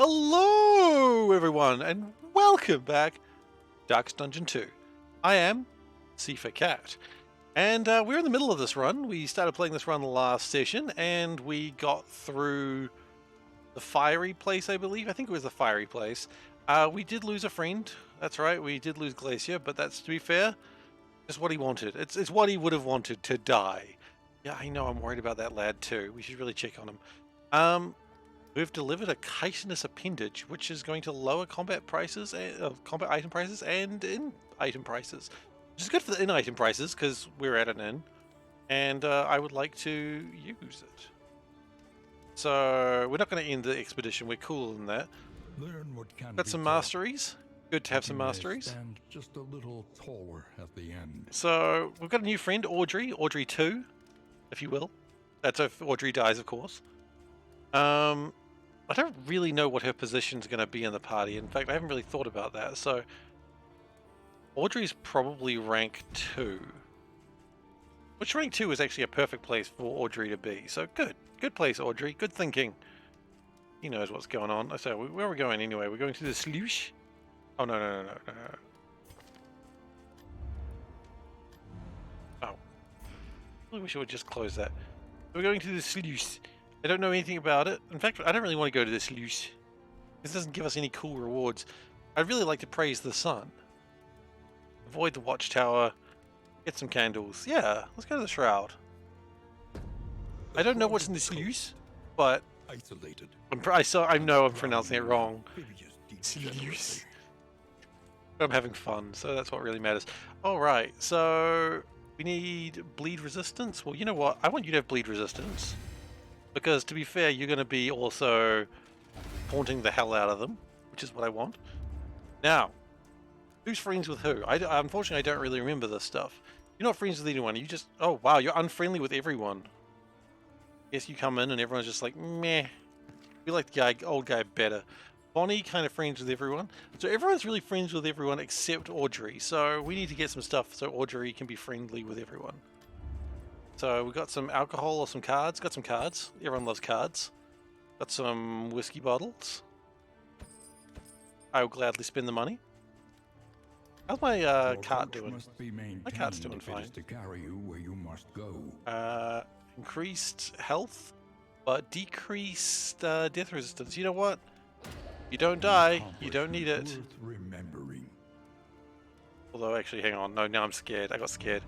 Hello, everyone, and welcome back to Darkest Dungeon 2. I am SeiferKatt, and we're in the middle of this run. We started playing this run last session, and we got through the fiery place, I believe. I think it was the fiery place. We did lose a friend. That's right, we did lose Glacier, but that's, to be fair, just what he wanted. It's what he would have wanted, to die. Yeah, I know, I'm worried about that lad too. We should really check on him. We've delivered a chitinous appendage, which is going to lower combat prices, combat item prices, and in-item prices. Which is good for the in-item prices, because we're at an inn, and I would like to use it. So, we're not going to end the expedition, we're cooler than that. Learn what can Got some masteries. Good to have some masteries. Stand just a little taller at the end. So, we've got a new friend, Audrey. Audrey 2, if you will. That's if Audrey dies, of course. I don't really know what her position's going to be in the party. In fact, I haven't really thought about that. So, Audrey's probably rank 2. Which rank 2 is actually a perfect place for Audrey to be. So, good. Good place, Audrey. Good thinking. He knows what's going on. So, where are we going anyway? We're going to the sluice? Oh, no. Oh. I really wish I would just close that. We're going to the sluice. I don't know anything about it. In fact, I don't really want to go to this sluice. This doesn't give us any cool rewards. I'd really like to praise the sun. Avoid the watchtower. Get some candles. Yeah, let's go to the shroud. I don't know what's in the sluice, but Isolated. I know I'm pronouncing it wrong. Sluice. But I'm having fun, so that's what really matters. Alright, so we need bleed resistance. Well, you know what? I want you to have bleed resistance. Because, to be fair, you're going to be also haunting the hell out of them, which is what I want. Now, who's friends with who? Unfortunately, I don't really remember this stuff. You're not friends with anyone. You just... Oh, wow, you're unfriendly with everyone. Yes, you come in and everyone's just like, meh. We like the old guy better. Bonnie kind of friends with everyone. So everyone's really friends with everyone except Audrey. So we need to get some stuff so Audrey can be friendly with everyone. So we got some alcohol or some cards. Got some cards. Everyone loves cards. Got some whiskey bottles. I will gladly spend the money. How's my cart doing? My cart's doing fine. To carry you where you must go. Increased health, but decreased death resistance. You know what? You don't die. You don't need it. Worth remembering. Although, actually, hang on. No, now I'm scared. I got scared.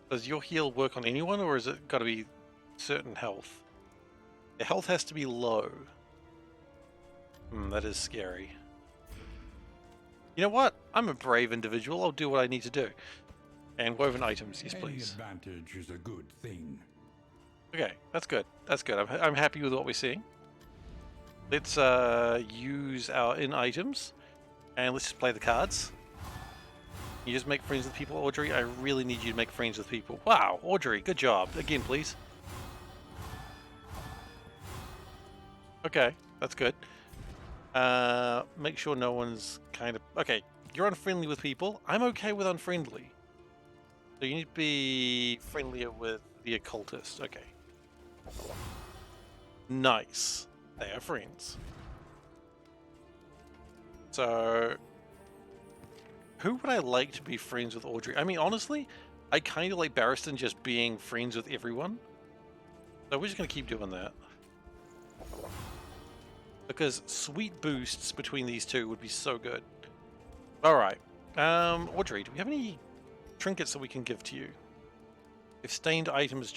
Does your heal work on anyone, or is it got to be certain health? The health has to be low. That is scary. You know what? I'm a brave individual. I'll do what I need to do. And woven items, yes please. Any advantage is a good thing. Okay, that's good. That's good. I'm happy with what we're seeing. Let's use our in items, and let's just play the cards. You just make friends with people, Audrey? I really need you to make friends with people. Wow, Audrey, good job. Again, please. Okay, that's good. Make sure no one's kind of... Okay, you're unfriendly with people. I'm okay with unfriendly. So you need to be friendlier with the occultist. Okay. Nice. They are friends. So... Who would I like to be friends with Audrey? I mean, honestly, I kind of like Barristan just being friends with everyone. So we're just going to keep doing that. Because sweet boosts between these two would be so good. Alright. Audrey, do we have any trinkets that we can give to you? If stained items,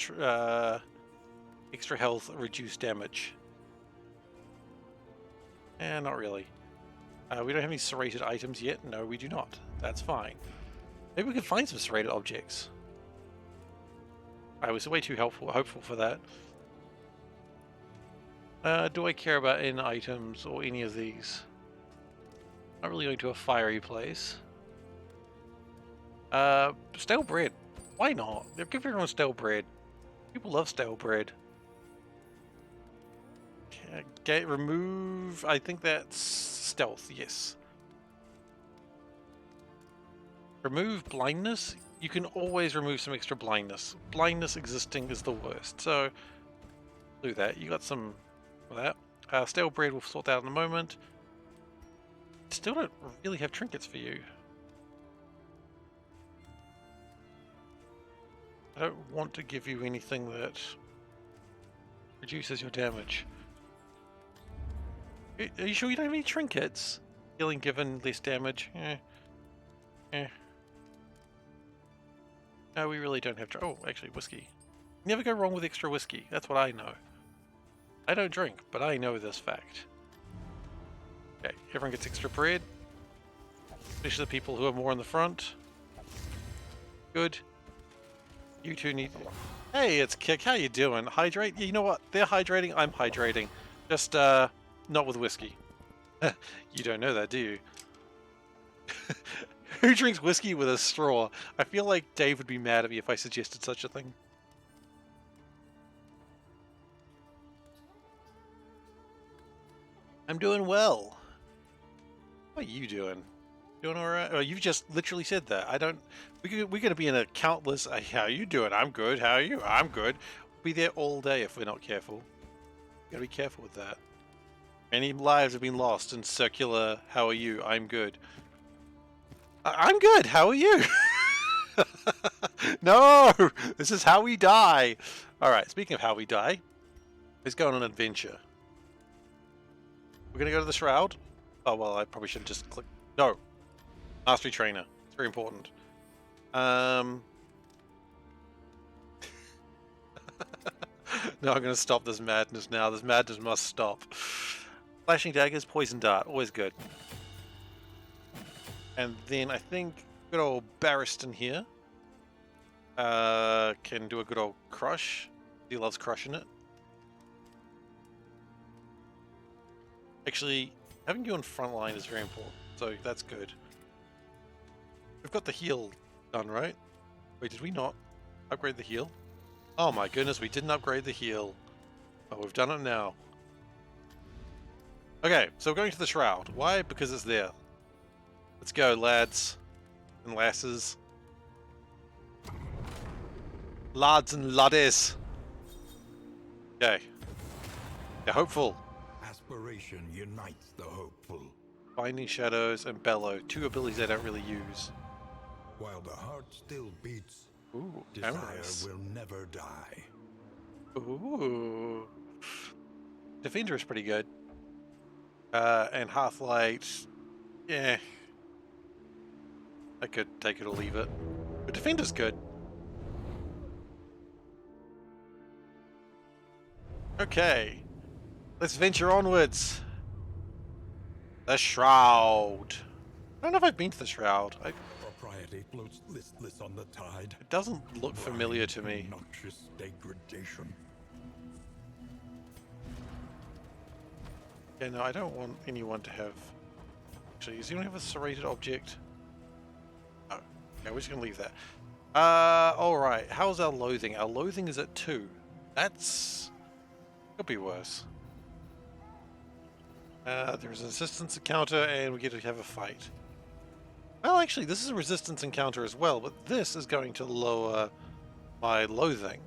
extra health, reduced damage. Not really. We don't have any serrated items yet. No, we do not. That's fine. Maybe we could find some serrated objects. I was way too hopeful for that. Do I care about in items or any of these? Not really going to a fiery place. Stale bread. Why not? Give everyone stale bread. People love stale bread. Remove... I think that's stealth, yes. Remove blindness. You can always remove some extra blindness. Blindness existing is the worst, so do that. You got some for that. Stale bread, we'll sort that out in a moment. Still don't really have trinkets for you. I don't want to give you anything that reduces your damage. Are you sure you don't have any trinkets? Healing given less damage. No, we really don't have. Oh, actually, whiskey. Never go wrong with extra whiskey. That's what I know. I don't drink, but I know this fact. Okay, everyone gets extra bread. Especially the people who are more in the front. Good. You two need... Hey, it's Kick. How you doing? Hydrate? You know what? They're hydrating. I'm hydrating. Just, not with whiskey. You don't know that, do you? Who drinks whiskey with a straw? I feel like Dave would be mad at me if I suggested such a thing. I'm doing well. How are you doing? Doing alright? Oh, you've just literally said that. I don't... We're going to be in a countless... how are you doing? I'm good. How are you? I'm good. We'll be there all day if we're not careful. Gotta be careful with that. Many lives have been lost in circular, how are you? I'm good. I'm good. How are you? No! This is how we die. Alright, speaking of how we die, let's go on an adventure. We're going to go to the Shroud. Oh, well, I probably should have just clicked... No. Mastery Trainer. It's very important. No, I'm going to stop this madness now. This madness must stop. Flashing Daggers, Poison Dart. Always good. And then I think good old Barristan here can do a good old crush. He loves crushing it. Actually, having you on front line is very important, so that's good. We've got the heal done, right? Wait, did we not upgrade the heal? Oh my goodness, we didn't upgrade the heal. Oh, we've done it now. Okay, so we're going to the Shroud. Why? Because it's there. Let's go, lads and lasses. Lads and laddies. Okay. They're hopeful. Aspiration unites the hopeful. Binding Shadows and Bellow. Two abilities I don't really use. While the heart still beats, Ooh, desire amorous. will never die. Ooh. Defender is pretty good. And Hearthlight, yeah. I could take it or leave it. But Defender's good. Okay. Let's venture onwards. The Shroud. I don't know if I've been to the Shroud. Propriety floats listless on the tide. It doesn't look familiar to me. Noxious degradation. Yeah, no, I don't want anyone to have... Actually, does anyone have a serrated object? Oh, okay, we're just going to leave that. Alright, how's our loathing? Our loathing is at 2. That's... could be worse. There's a resistance encounter, and we get to have a fight. Well, actually, this is a resistance encounter as well, but this is going to lower my loathing.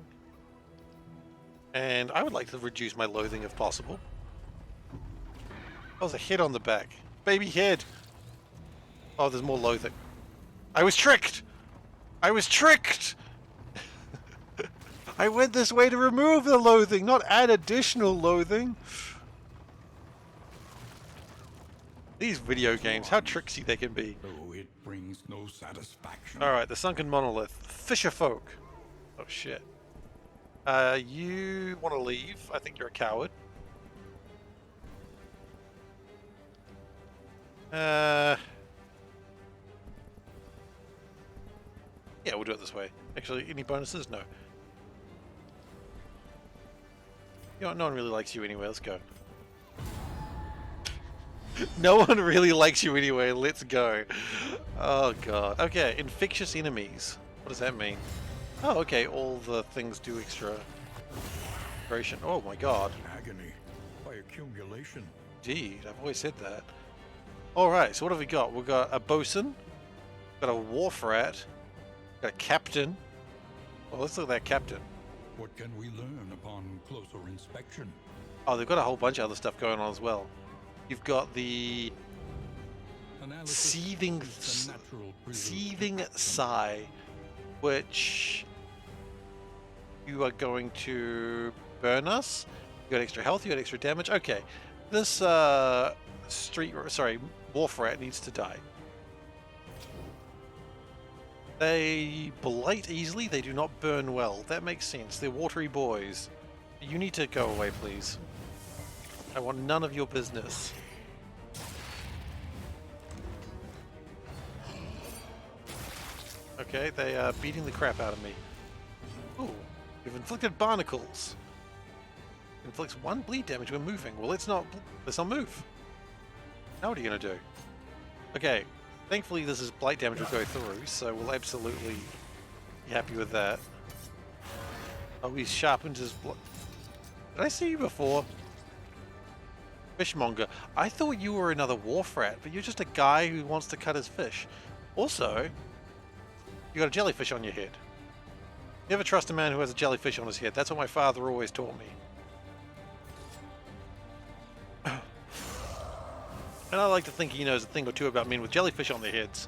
And I would like to reduce my loathing if possible. Oh, there's a head on the back. Baby head! Oh, there's more loathing. I was tricked! I was tricked! I went this way to remove the loathing, not add additional loathing. These video games, how tricksy they can be. Though it brings no satisfaction. Alright, the Sunken Monolith. Fisher folk. Oh shit. You want to leave? I think you're a coward. Yeah, we'll do it this way. Actually, any bonuses? No. You know what? No one really likes you anyway. Let's go. No one really likes you anyway. Let's go. Oh god. Okay, infectious enemies. What does that mean? Oh, okay. All the things do extra. Oh my god. Agony by accumulation. Indeed, I've always said that. Alright, so what have we got? We've got a bosun, got a wharf rat, got a captain. Well, let's look at that captain. What can we learn upon closer inspection? Oh, they've got a whole bunch of other stuff going on as well. You've got the Analysis seething, is a natural seething sigh, which you are going to burn us. You got extra health. You got extra damage. Okay, this wharf rat needs to die. They blight easily. They do not burn well. That makes sense. They're watery boys. You need to go away, please. I want none of your business. Okay, they are beating the crap out of me. Ooh, you've inflicted barnacles. Inflicts 1 bleed damage when moving. Well, let's not move. Now what are you gonna do? Okay, thankfully this is blight damage will go through, so we'll absolutely be happy with that. Oh, he's sharpened his blood. Did I see you before? Fishmonger. I thought you were another wharf rat, but you're just a guy who wants to cut his fish. Also, you got a jellyfish on your head. Never trust a man who has a jellyfish on his head. That's what my father always taught me. And I like to think he knows a thing or two about men with jellyfish on their heads.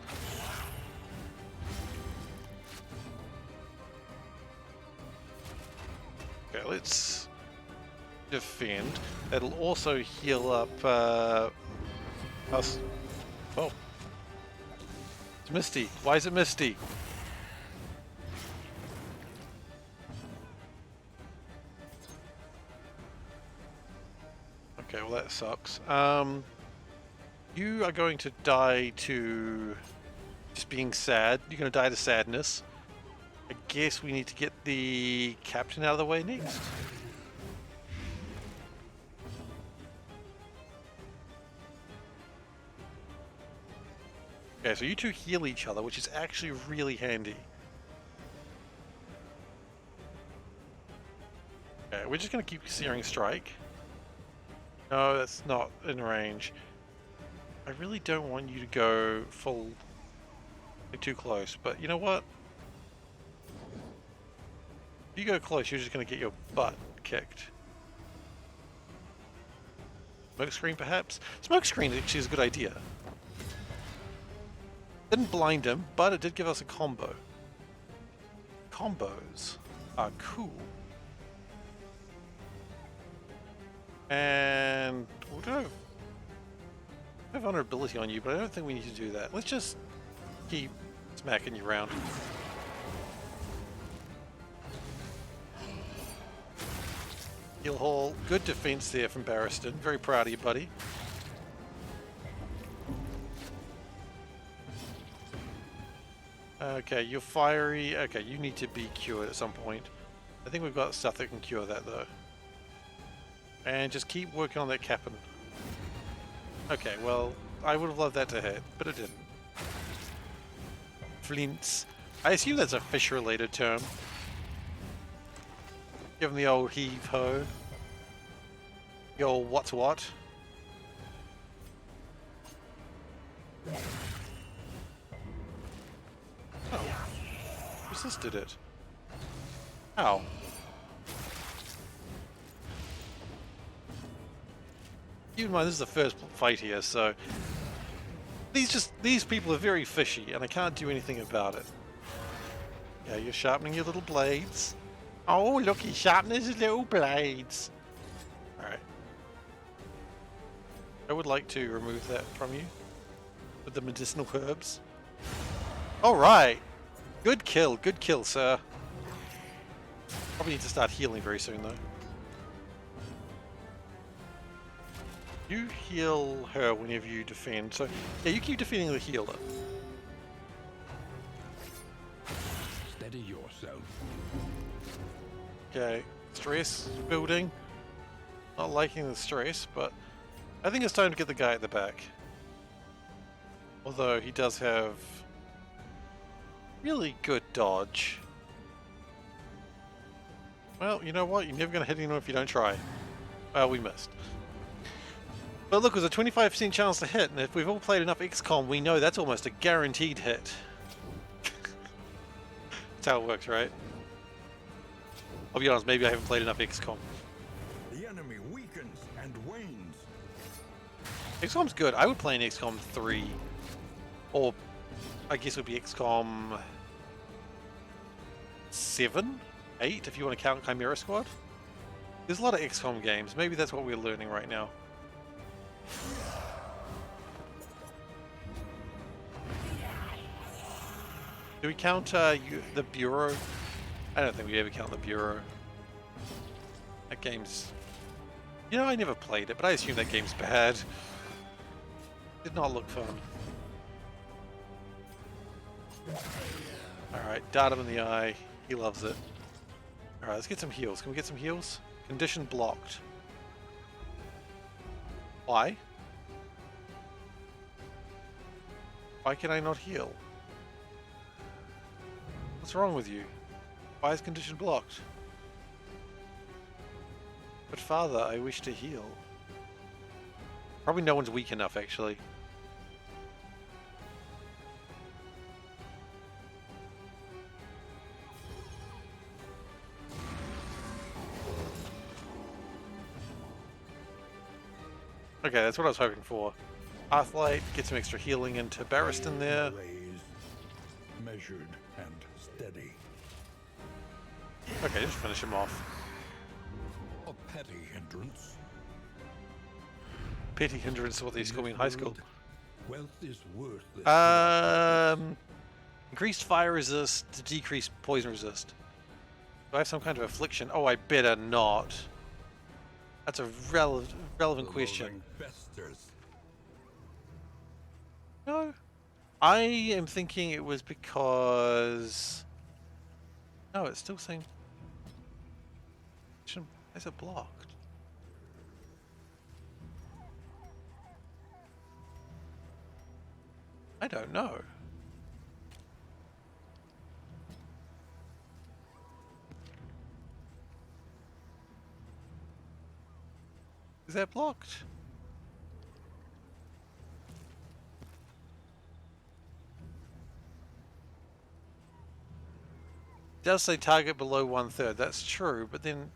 Okay, let's defend. That'll also heal up us. Oh. It's misty. Why is it misty? Okay, well that sucks. You are going to die to just being sad. You're going to die to sadness. I guess we need to get the captain out of the way next. Okay, so you two heal each other, which is actually really handy. Okay, we're just going to keep Searing Strike. No, that's not in range. I really don't want you to go full, too close, but you know what? If you go close, you're just going to get your butt kicked. Smokescreen, perhaps? Smokescreen actually is a good idea. Didn't blind him, but it did give us a combo. Combos are cool. And we'll go. I have vulnerability on you, but I don't think we need to do that. Let's just keep smacking you around. Heal haul. Good defense there from Barristan. Very proud of you, buddy. Okay, you're fiery. Okay, you need to be cured at some point. I think we've got stuff that can cure that, though. And just keep working on that captain. Okay, well, I would have loved that to hit, but it didn't. Flints. I assume that's a fish-related term. Give him the old heave-ho. The old what's what. Oh. Resisted it. Ow. Keep in mind, this is the first fight here, so these people are very fishy, and I can't do anything about it. Yeah, you're sharpening your little blades. Oh, look, he's sharpening his little blades. All right. I would like to remove that from you with the medicinal herbs. All right. Good kill, sir. Probably need to start healing very soon, though. You heal her whenever you defend, so yeah, you keep defending the healer. Steady yourself. Okay, stress building. Not liking the stress, but I think it's time to get the guy at the back. Although he does have really good dodge. Well, you know what? You're never going to hit anyone if you don't try. Well, we missed. But look, there's a 25% chance to hit, and if we've all played enough XCOM, we know that's almost a guaranteed hit. That's how it works, right? I'll be honest, maybe I haven't played enough XCOM. The enemy weakened. means. XCOM's good. I would play an XCOM 3. Or, I guess it would be XCOM 7? 8, if you want to count Chimera Squad. There's a lot of XCOM games. Maybe that's what we're learning right now. Do we count the Bureau? I don't think we ever count the Bureau. That game's... You know, I never played it, but I assume that game's bad. Did not look fun. Alright, dart him in the eye. He loves it. Alright, let's get some heals. Can we get some heals? Condition blocked. Why? Why can I not heal? What's wrong with you? Why is condition blocked? But father, I wish to heal. Probably no one's weak enough, actually. Okay, that's what I was hoping for. Pathlight, get some extra healing into Barristan there. Measured and steady. Okay, just finish him off. A petty hindrance. Petty hindrance is what they used to call me in high school. Wealth is worthless. Increased fire resist to decrease poison resist. Do I have some kind of affliction? Oh, I better not. That's a relevant question. No. I am thinking it was because... No, it's still saying... Is it blocked? I don't know. Is that blocked? It does say target below 1/3. That's true, but then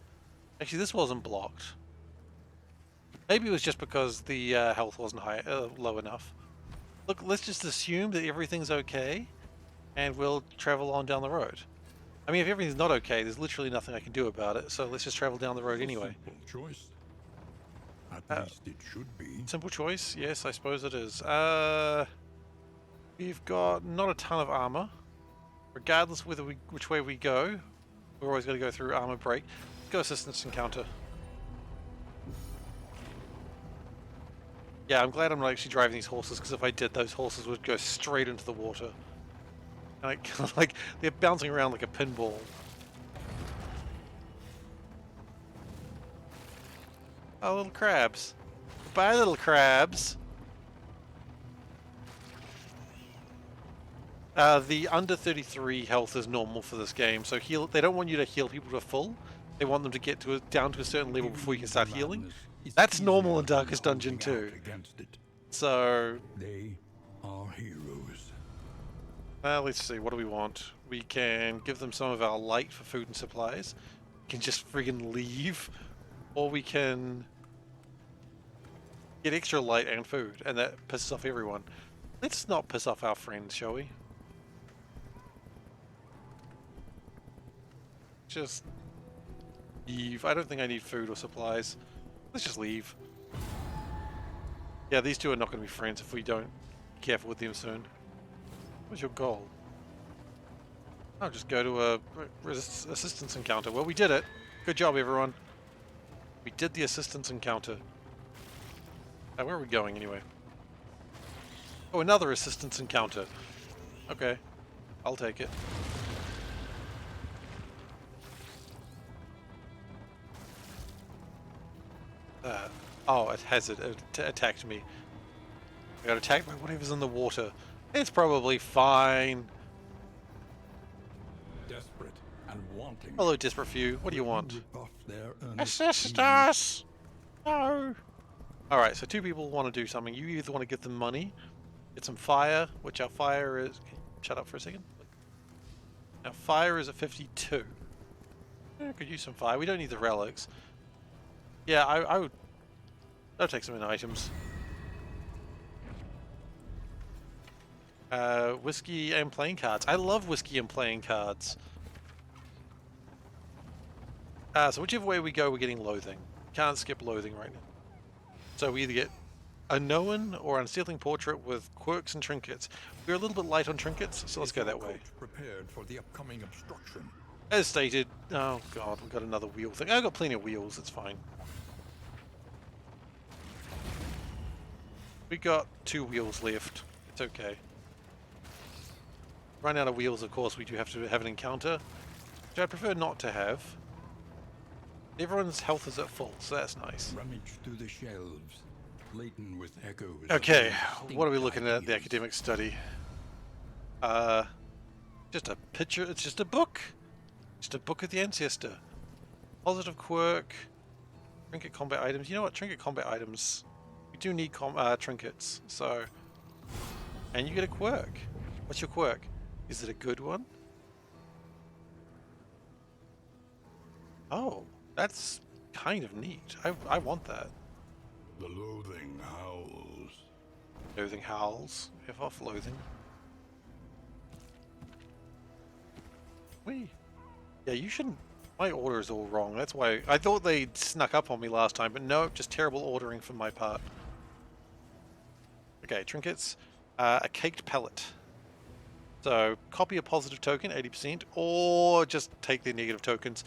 actually this wasn't blocked. Maybe it was just because the health wasn't low enough. Look, let's just assume that everything's okay, and we'll travel on down the road. I mean, if everything's not okay, there's literally nothing I can do about it. So let's just travel down the road anyway. Simple choice. At least it should be. Simple choice, yes, I suppose it is. We've got not a ton of armor. Regardless whether which way we go, we're always going to go through armor break. Let's go assistance encounter. Yeah, I'm glad I'm not actually driving these horses, because if I did, those horses would go straight into the water. And like they're bouncing around like a pinball. Oh, little crabs. Goodbye, little crabs. The under 33 health is normal for this game, so they don't want you to heal people to full. They want them to get down to a certain level before you can start healing. That's normal in Darkest Dungeon too. So They are heroes. let's see, what do we want? We can give them some of our light for food and supplies. We can just friggin' leave. Or we can get extra light and food, and that pisses off everyone. Let's not piss off our friends, shall we? Just leave. I don't think I need food or supplies. Let's just leave. Yeah, these two are not going to be friends if we don't be careful with them soon. What's your goal? Oh, just go to a assistance encounter. Well, we did it. Good job, everyone. We did the assistance encounter. Where are we going, anyway? Oh, another assistance encounter. Okay. I'll take it. Oh, it has attacked me. I got attacked by whatever's in the water. It's probably fine. Desperate and wanting. Hello, desperate few. What do you want? Rebuff their earnest Assist need. us! No! Alright, so two people want to do something. You either want to give them money, get some fire, which our fire is... Shut up for a second. Our fire is at 52. Yeah, I could use some fire. We don't need the relics. Yeah, I would I'll take some in items. Whiskey and playing cards. I love whiskey and playing cards. So whichever way we go, we're getting loathing. Can't skip loathing right now. So we either get a known or unsettling portrait with quirks and trinkets. We're a little bit light on trinkets, so let's go that way. Prepared for the upcoming obstruction. As stated, oh god, we've got another wheel thing. I've got plenty of wheels, it's fine. We got 2 wheels left. It's okay. Run out of wheels, of course, we do have to have an encounter, which I prefer not to have. Everyone's health is at full, so that's nice. Rummage through the shelves, laden with echoes. Okay, what are we looking at the academic study? Just a picture, it's just a book. Just a book of the ancestor. Positive quirk. Trinket combat items. You know what? Trinket combat items. We do need trinkets, so... And you get a quirk. What's your quirk? Is it a good one? Oh, that's kind of neat. I want that. The loathing howls. Loathing howls. F off loathing. Wee. Yeah, you shouldn't... My order is all wrong. That's why... I thought they snuck up on me last time, but no, just terrible ordering from my part. Okay, trinkets. A caked pellet. So, copy a positive token, 80%, or just take the negative tokens.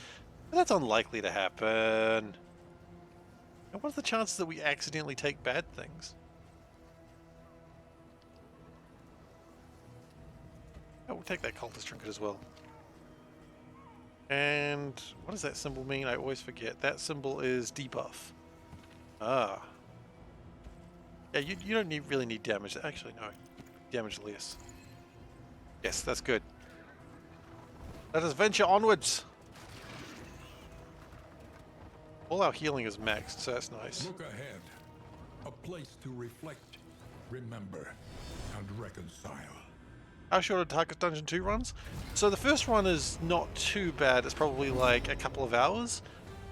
But that's unlikely to happen. And what are the chances that we accidentally take bad things? Oh, we'll take that cultist trinket as well. And what does that symbol mean? I always forget. That symbol is debuff. Ah. Yeah, you don't really need damage. Actually, no. Damage less. Yes, that's good. Let us venture onwards. All our healing is maxed, so that's nice. Look ahead. A place to reflect, remember, and reconcile. How short are Darkest Dungeon 2 runs? So the first one is not too bad. It's probably like a couple of hours.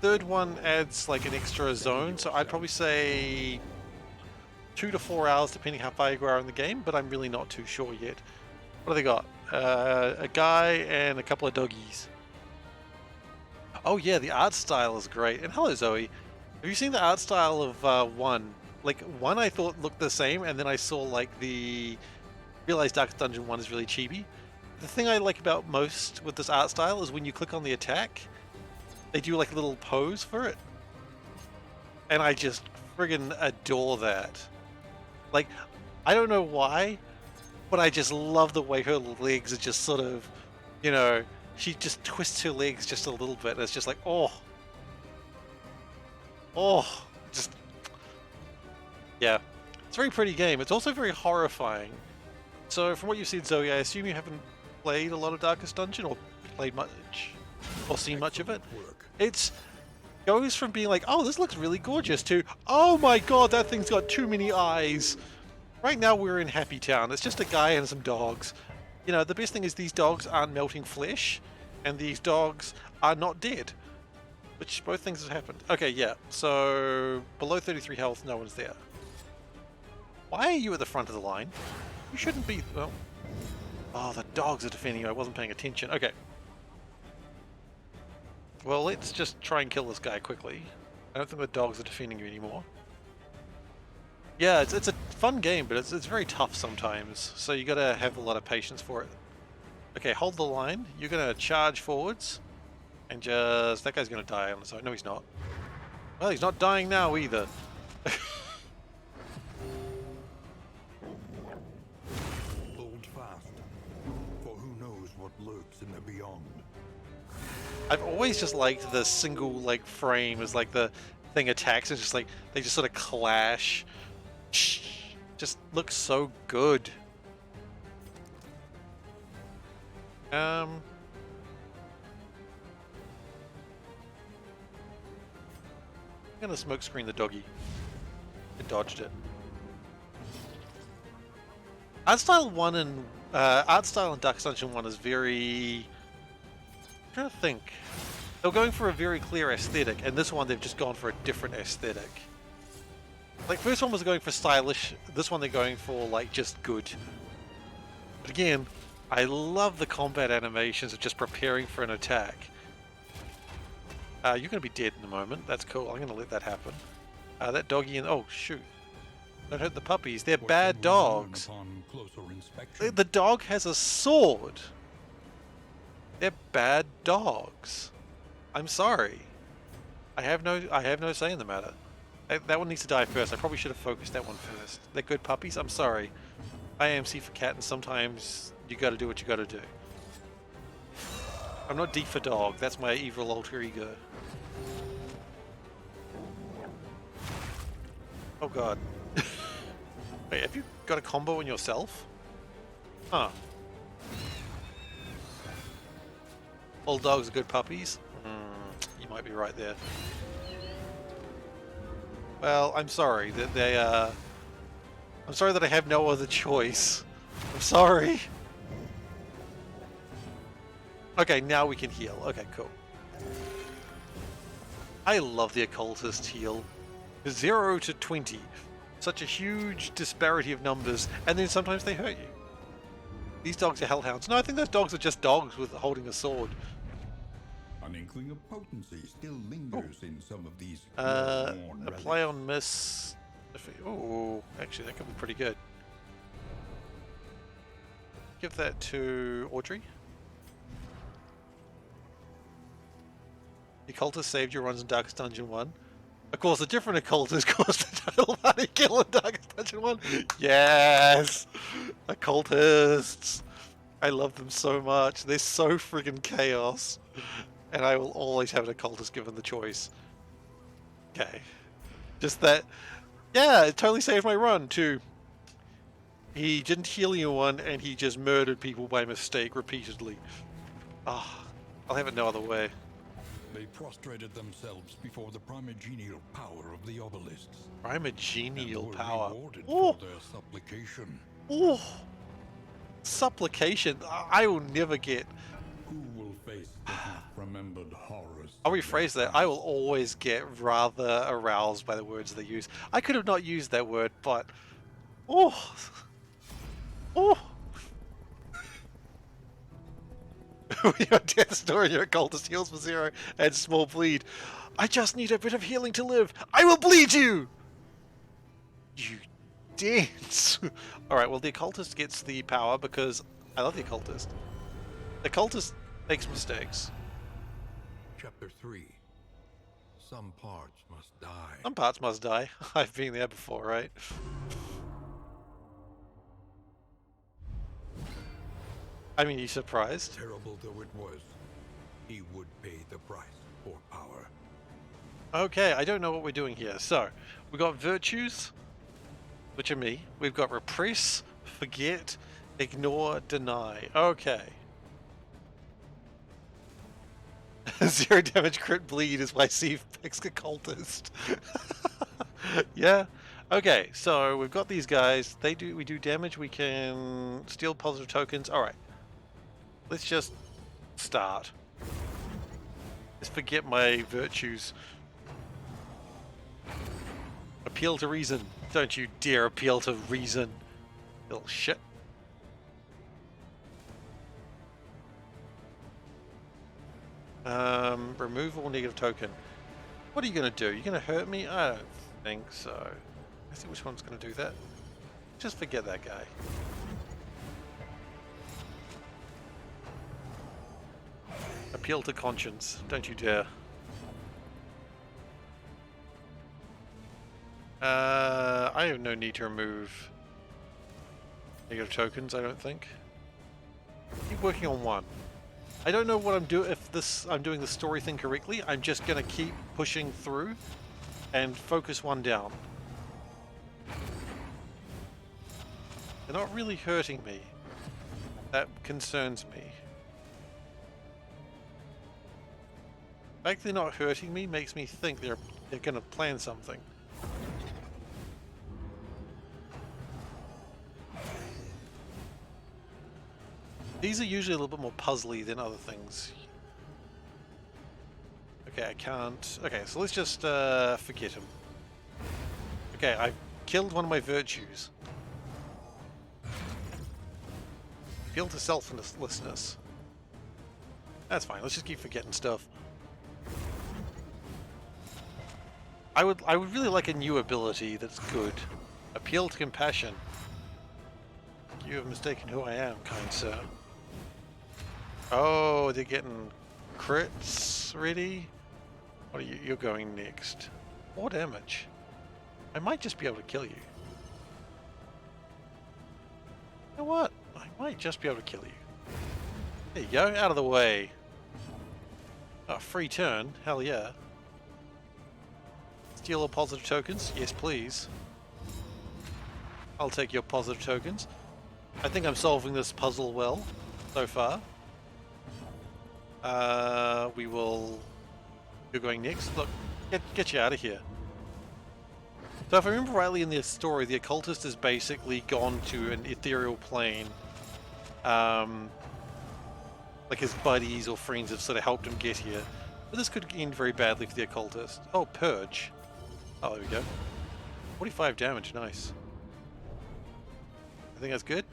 Third one adds like an extra zone, so I'd probably say 2 to 4 hours depending how far you are in the game, but I'm really not too sure yet. What do they got? A guy and a couple of doggies. Oh yeah, the art style is great. And hello Zoe. Have you seen the art style of 1? Like 1 I thought looked the same, and then I saw like realized Darkest Dungeon 1 is really chibi. The thing I like about most with this art style is when you click on the attack, they do like a little pose for it. And I just friggin' adore that. Like, I don't know why, but I just love the way her legs are just sort of, you know, she just twists her legs just a little bit. And it's just like, oh. Oh. Just. Yeah. It's a very pretty game. It's also very horrifying. So, from what you've seen, Zoe, I assume you haven't played a lot of Darkest Dungeon, or played much, or seen much of it. It goes from being like, oh, this looks really gorgeous, to, oh my god, that thing's got too many eyes. Right now we're in Happy Town. It's just a guy and some dogs. You know, the best thing is these dogs aren't melting flesh, and these dogs are not dead. Which, both things have happened. Okay, yeah, so, below 33 health, no one's there. Why are you at the front of the line? You shouldn't be... Well... Oh, the dogs are defending you. I wasn't paying attention. Okay. Well, let's just try and kill this guy quickly. I don't think the dogs are defending you anymore. Yeah, it's a fun game, but it's very tough sometimes. So you gotta have a lot of patience for it. Okay, hold the line. You're gonna charge forwards. And just... That guy's gonna die on his own. No, he's not. Well, he's not dying now either. Lurks in the beyond. I've always just liked the single like frame as like the thing attacks and just like they just sort of clash. Just looks so good. I'm gonna smoke screen the doggy. I dodged it. Art style 1 and art style in Darkest Dungeon 1 is very... I'm trying to think. They were going for a very clear aesthetic, and this one they've just gone for a different aesthetic. Like, first one was going for stylish, this one they're going for, like, just good. But again, I love the combat animations of just preparing for an attack. You're going to be dead in a moment. That's cool. I'm going to let that happen. That doggy and... Oh, shoot. Don't hurt the puppies. They're bad dogs. The dog has a sword. They're bad dogs. I'm sorry. I have no say in the matter. That one needs to die first. I probably should have focused that one first. They're good puppies. I'm sorry. I am SeiferKatt, and sometimes you got to do what you got to do. I'm not D for dog. That's my evil alter ego. Oh god. Wait, have you got a combo on yourself? Huh. All dogs are good puppies? You might be right there. Well, I'm sorry that they, I'm sorry that I have no other choice. I'm sorry. Okay, now we can heal. Okay, cool. I love the occultist heal. 0 to 20. Such a huge disparity of numbers, and then sometimes they hurt you. These dogs are hellhounds. No, I think those dogs are just dogs with holding a sword. An inkling of potency still lingers in some of these apply on miss. Oh, actually, that could be pretty good. Give that to Audrey. The occultist saved your runs in Darkest Dungeon 1. Of course, a different occultist caused the total party kill in Darkest Dungeon 1. Yes! Occultists! I love them so much. They're so friggin' chaos. And I will always have an occultist given the choice. Okay. Just that... Yeah, it totally saved my run, too. He didn't heal anyone, and he just murdered people by mistake repeatedly. Ah, I'll have it no other way. They prostrated themselves before the primogenial power of the obelisks. Primogenial and were power. rewarded Oh. for their supplication. Oh, supplication. I will never get. Who will face the remembered horrors? I'll rephrase that. I will always get rather aroused by the words they use. I could have not used that word, but oh, oh. Your death story, your occultist heals for 0 and small bleed. I just need a bit of healing to live. I will bleed you. You dance. Alright, well the occultist gets the power because I love the occultist. The occultist makes mistakes. Chapter 3. Some parts must die. Some parts must die. I've been there before, right? I mean, you surprised? Terrible though it was, he would pay the price for power. Okay, I don't know what we're doing here. So, we've got virtues, which are me. We've got repress, forget, ignore, deny. Okay. 0 damage crit bleed is why Steve picks occultist. Yeah. Okay, so we've got these guys. We do damage. We can steal positive tokens. All right. Let's just start. Let's forget my virtues. Appeal to reason. Don't you dare appeal to reason. Little shit. Remove all negative token. What are you going to do? You're going to hurt me? I don't think so. Let's see which one's going to do that. Just forget that guy. Appeal to conscience. Don't you dare. I have no need to remove negative tokens, I don't think. Keep working on one. I don't know what I'm doing, if I'm doing the story thing correctly. I'm just gonna keep pushing through and focus one down. They're not really hurting me. That concerns me. The fact they're not hurting me makes me think they're gonna plan something. These are usually a little bit more puzzly than other things. Okay, I can't. Okay, so let's just forget him. Okay, I've killed one of my virtues. Appeal to selflessness. That's fine. Let's just keep forgetting stuff. I would really like a new ability that's good. Appeal to compassion. You have mistaken who I am, kind sir. Oh, they're getting crits ready. What are you? You're going next. More damage. I might just be able to kill you. You know what? I might just be able to kill you. There you go. Out of the way. Oh, free turn. Hell yeah. Steal all positive tokens? Yes, please. I'll take your positive tokens. I think I'm solving this puzzle well so far. We will... You're going next? Look, get you out of here. So if I remember rightly in this story, the occultist has basically gone to an ethereal plane. Like his buddies or friends have sort of helped him get here. But this could end very badly for the occultist. Oh, Purge. Oh, there we go. 45 damage, nice. I think that's good.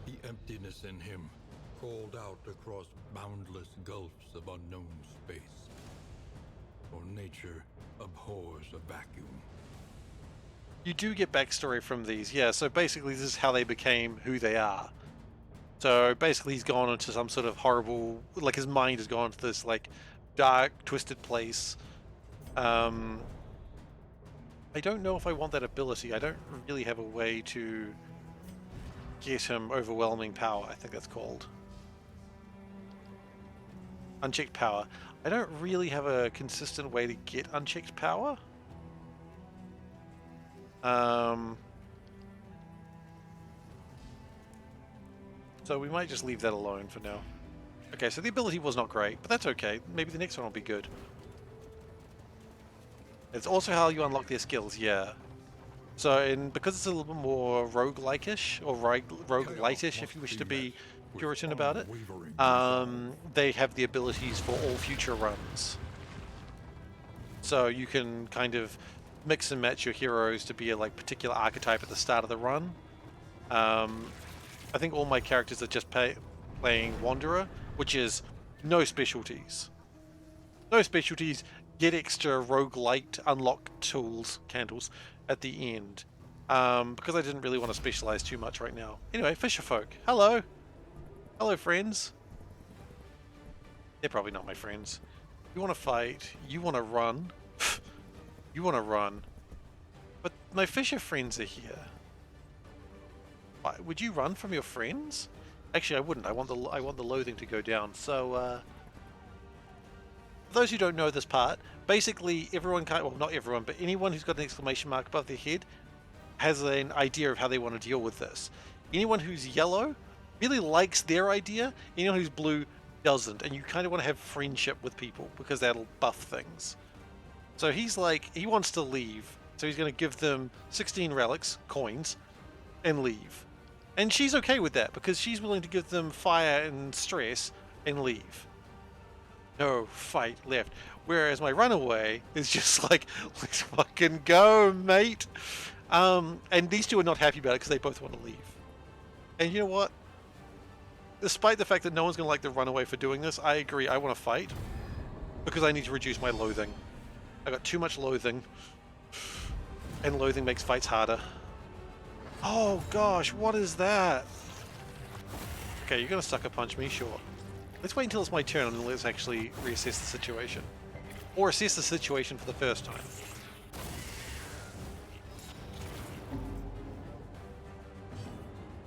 The emptiness in him called out across boundless gulfs of unknown space. For nature abhors a vacuum. You do get backstory from these, yeah. So basically this is how they became who they are. So basically he's gone into some sort of horrible, like his mind has gone into this like dark, twisted place. I don't know if I want that ability. I don't really have a way to get him overwhelming power, I think that's called. Unchecked power. I don't really have a consistent way to get unchecked power. So we might just leave that alone for now. Okay, so the ability was not great, but that's okay. Maybe the next one will be good. It's also how you unlock their skills, yeah. So, because it's a little bit more roguelike-ish, or roguelite-ish if you wish to be Puritan about it, they have the abilities for all future runs. So you can kind of mix and match your heroes to be a like particular archetype at the start of the run. I think all my characters are just playing Wanderer, which is no specialties. No specialties, get extra roguelite unlock tools, candles, at the end. Because I didn't really want to specialize too much right now. Anyway, fisherfolk. Hello! Hello, friends. They're probably not my friends. You want to fight, you want to run. You want to run. But my fisher friends are here. Why, would you run from your friends? Actually, I wouldn't. I want the loathing to go down. So, for those who don't know this part, basically everyone well, not everyone, but anyone who's got an exclamation mark above their head has an idea of how they want to deal with this. Anyone who's yellow really likes their idea. Anyone who's blue doesn't, and you kind of want to have friendship with people because that'll buff things. So he's like, he wants to leave, so he's going to give them 16 relics, coins, and leave. And she's okay with that because she's willing to give them fire and stress and leave. No, fight, left. Whereas my runaway is just like, let's fucking go, mate. And these two are not happy about it because they both want to leave. And you know what? Despite the fact that no one's going to like the runaway for doing this, I agree, I want to fight. Because I need to reduce my loathing. I got too much loathing. And loathing makes fights harder. Oh gosh, what is that? Okay, you're going to sucker punch me, sure. Let's wait until it's my turn and then let's actually reassess the situation. Or assess the situation for the first time.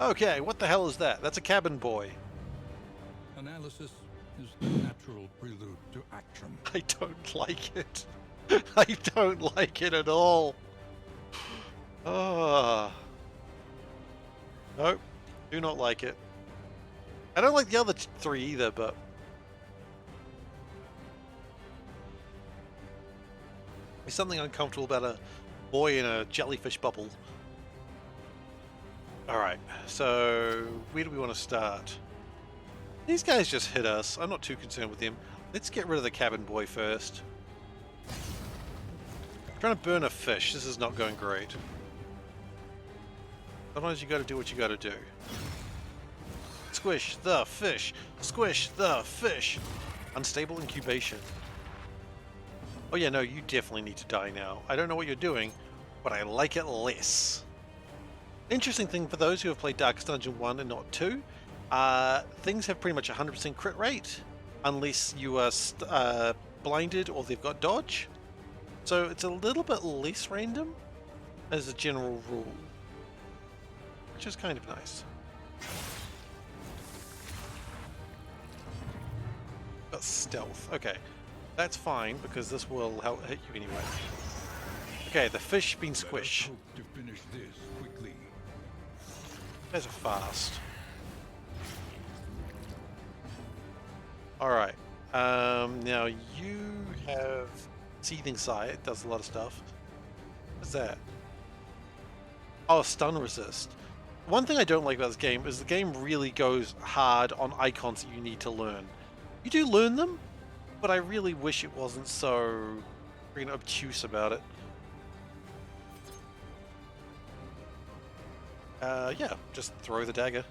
Okay, what the hell is that? That's a cabin boy. Analysis is the natural prelude to action. I don't like it. I don't like it at all. Ah. Nope. Do not like it. I don't like the other three either, but... There's something uncomfortable about a boy in a jellyfish bubble. Alright, so where do we want to start? These guys just hit us. I'm not too concerned with them. Let's get rid of the cabin boy first. Trying to burn a fish. This is not going great. Sometimes you gotta do what you gotta do. Squish the fish! Squish the fish! Unstable incubation. Oh yeah, no, you definitely need to die now. I don't know what you're doing, but I like it less. Interesting thing for those who have played Darkest Dungeon 1 and not 2, things have pretty much 100% crit rate, unless you are blinded or they've got dodge. So it's a little bit less random as a general rule, which is kind of nice. Got stealth. Okay, that's fine because this will help hit you anyway. Okay, the fish been squished. To finish this quickly. Those are fast. Alright. Now you have Seething Sigh. It does a lot of stuff. What's that? Oh, stun resist. One thing I don't like about this game is the game really goes hard on icons that you need to learn. You do learn them, but I really wish it wasn't so freaking obtuse about it. Yeah, just throw the dagger.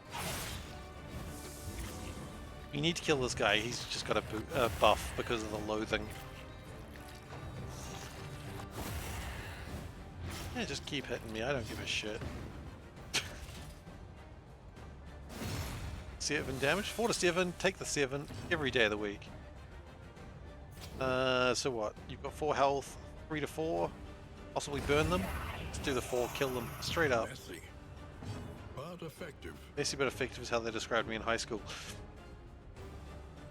You need to kill this guy. He's just got a buff because of the loathing. Yeah, just keep hitting me. I don't give a shit. 7 damage. 4 to 7. Take the 7 every day of the week. So what? You've got 4 health. 3 to 4. Possibly burn them. Let's do the 4. Kill them straight up. Messy, but effective. Messy but effective is how they described me in high school.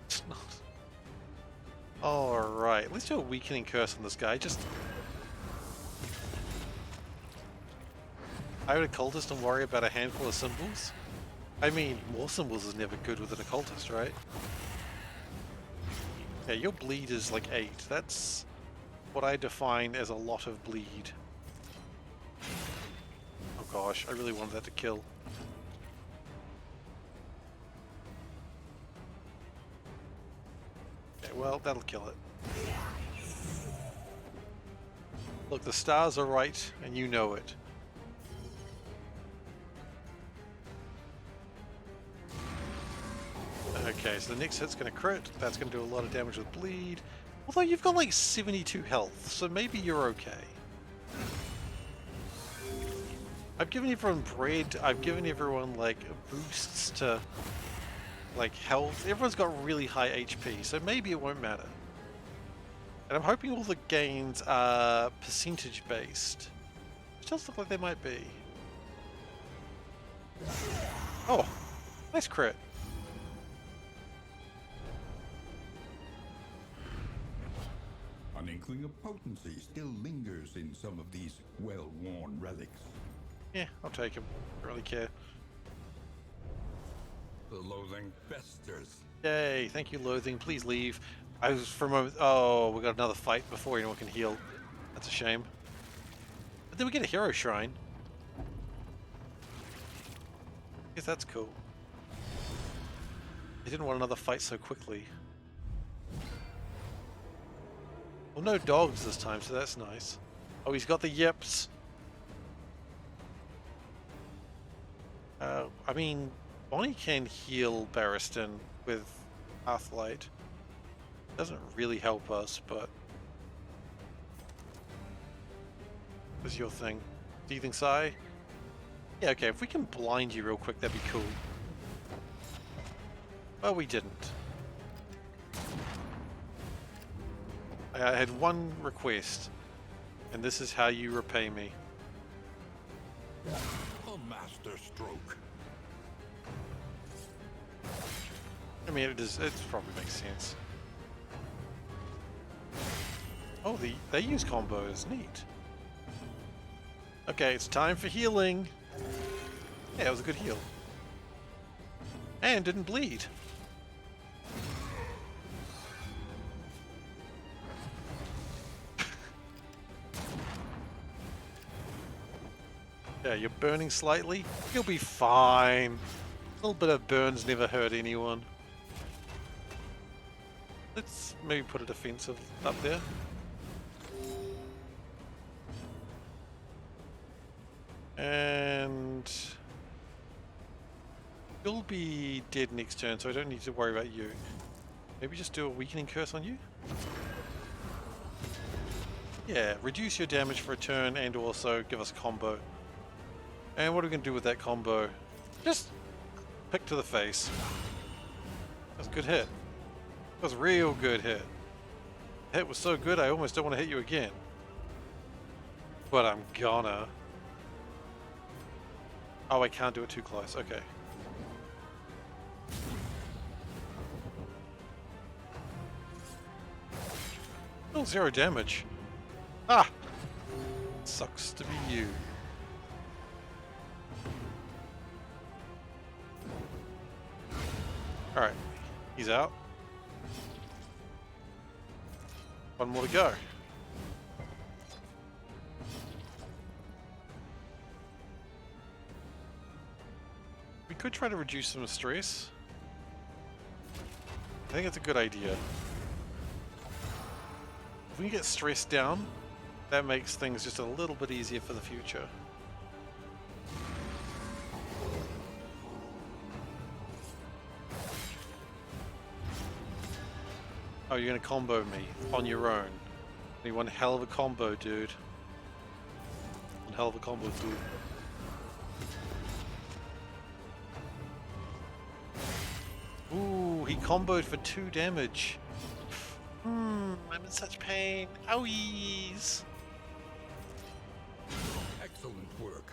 It's not. Alright, let's do a weakening curse on this guy. Just... I would occultist and worry about a handful of symbols. I mean, more symbols is never good with an occultist, right? Yeah, your bleed is like 8. That's what I define as a lot of bleed. Oh gosh, I really wanted that to kill. Okay, well, that'll kill it. Look, the stars are right, and you know it. Okay, so the next hit's going to crit. That's going to do a lot of damage with bleed. Although you've got like 72 health, so maybe you're okay. I've given everyone bread. I've given everyone like boosts to like health. Everyone's got really high HP, so maybe it won't matter. And I'm hoping all the gains are percentage based. Which does look like they might be. Oh, nice crit. An inkling of potency still lingers in some of these well-worn relics. Yeah, I'll take him. Don't really care. The loathing festers. Yay, thank you, Loathing. Please leave. I was for a moment. Oh, we got another fight before anyone can heal. That's a shame. But then we get a hero shrine. Guess that's cool. I didn't want another fight so quickly. Well, no dogs this time, so that's nice. Oh, he's got the yips. I mean, Bonnie can heal Barristan with Pathlight. Doesn't really help us, but... What's your thing? Seething Sigh? Yeah, okay, if we can blind you real quick, that'd be cool. Well, we didn't. I had one request, and this is how you repay me. A master stroke. I mean, it probably makes sense. Oh, they use combos. Neat. Okay, it's time for healing. Yeah, it was a good heal. And didn't bleed. Yeah, you're burning slightly. You'll be fine. A little bit of burns never hurt anyone. Let's maybe put a defensive up there. And you'll be dead next turn, so I don't need to worry about you. Maybe just do a weakening curse on you? Yeah, reduce your damage for a turn and also give us a combo. And what are we going to do with that combo? Just pick to the face. That was a good hit. That was a real good hit. The hit was so good I almost don't want to hit you again. But I'm gonna. Oh, I can't do it too close. Okay. Still 0 damage. Ah! Sucks to be you. Alright. He's out. One more to go. We could try to reduce some stress. I think it's a good idea. If we can get stress down, that makes things just a little bit easier for the future. Oh, you're gonna combo me on your own. You one hell of a combo, dude. One hell of a combo, dude. Ooh, he comboed for 2 damage. I'm in such pain. Owies! Excellent work.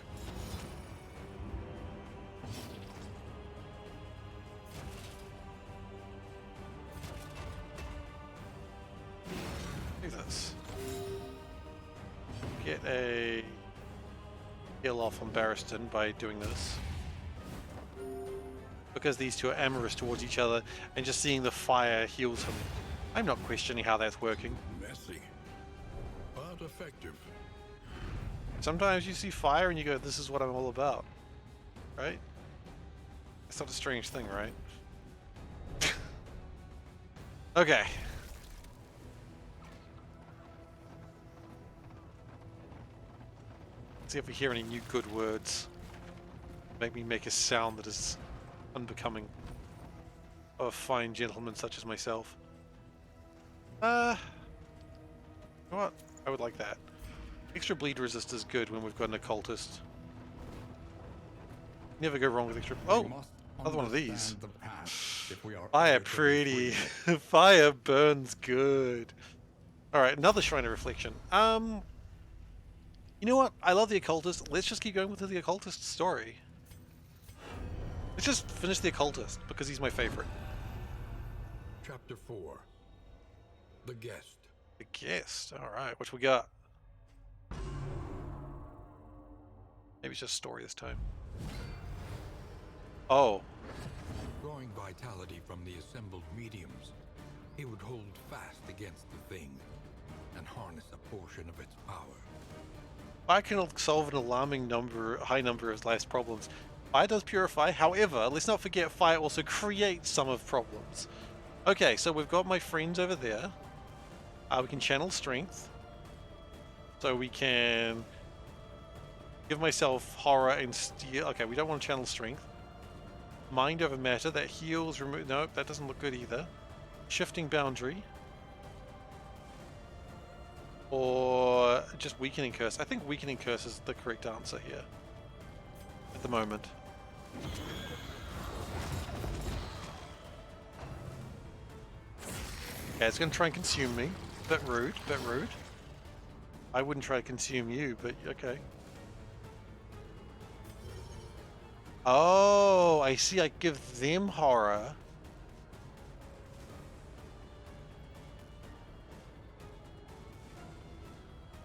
Do this. Get a heal off on Barristan by doing this. Because these two are amorous towards each other, and just seeing the fire heals him. I'm not questioning how that's working. Messy, but effective. Sometimes you see fire and you go, this is what I'm all about. Right? It's not a strange thing, right? Okay. Let's see if we hear any new good words. Make me make a sound that is unbecoming of a fine gentleman such as myself. You know what? I would like that. Extra bleed resist is good when we've got an occultist. Never go wrong with extra. Oh, another one of these. Fire pretty. Fire burns good. All right, another Shrine of Reflection. You know what? I love the occultist. Let's just keep going with the occultist story. Let's just finish the occultist because he's my favorite. Chapter 4. The Guest. The guest. All right, what we got? Maybe it's just story this time. Oh. Drawing vitality from the assembled mediums, he would hold fast against the thing and harness a portion of its power. Fire can solve an alarming high number of life's problems. Fire does purify, however, let's not forget fire also creates some of problems. Okay, so we've got my friends over there. We can channel strength. So we can give myself horror and steal. Okay, we don't want to channel strength. Mind over matter, that heals, remove. Nope, that doesn't look good either. Shifting boundary. Or just weakening curse. I think weakening curse is the correct answer here. At the moment. Yeah, it's going to try and consume me. Bit rude, bit rude. I wouldn't try to consume you, but okay. Oh, I see. I give them horror.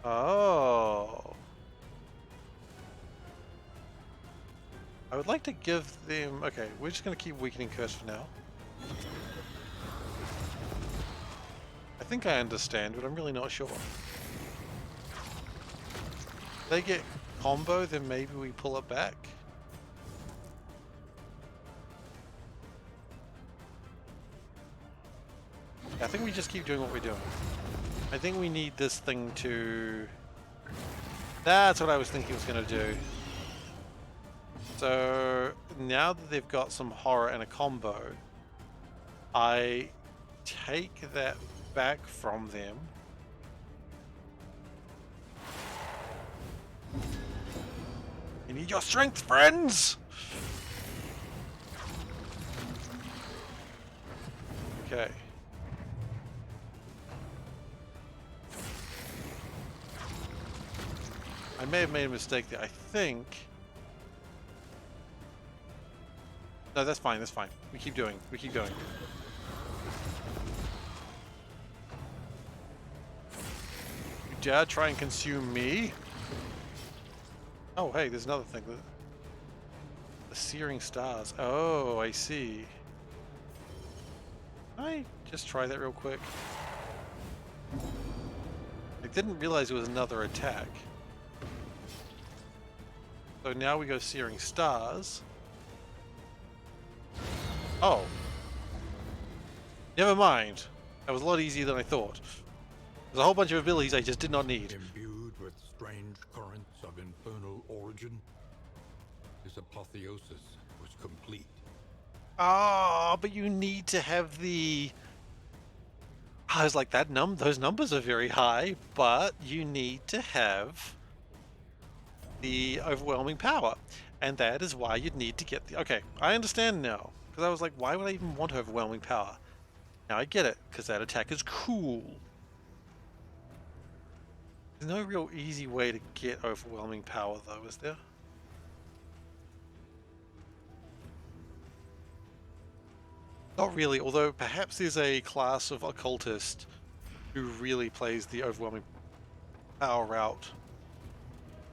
Oh. I would like to give them... Okay, we're just going to keep weakening curse for now. I think I understand, but I'm really not sure. If they get combo, then maybe we pull it back. I think we just keep doing what we're doing. I think we need this thing to... That's what I was thinking it was going to do. So now that they've got some horror and a combo, I take that back from them. You need your strength, friends! Okay. I may have made a mistake there. I think... No, that's fine, that's fine. We keep doing. We keep going. You dare try and consume me? Oh, hey, there's another thing. The searing stars. Oh, I see. Can I just try that real quick? I didn't realize it was another attack. So now we go searing stars. Oh. Never mind. That was a lot easier than I thought. There's a whole bunch of abilities I just did not need. Imbued with strange currents of infernal origin, his apotheosis was complete. Ah, but you need to have the... I was like, those numbers are very high, but you need to have the overwhelming power. And that is why you'd need to get the... Okay, I understand now. Because I was like, why would I even want overwhelming power? Now I get it, because that attack is cool. There's no real easy way to get overwhelming power, though, is there? Not really, although perhaps there's a class of occultist who really plays the overwhelming power route.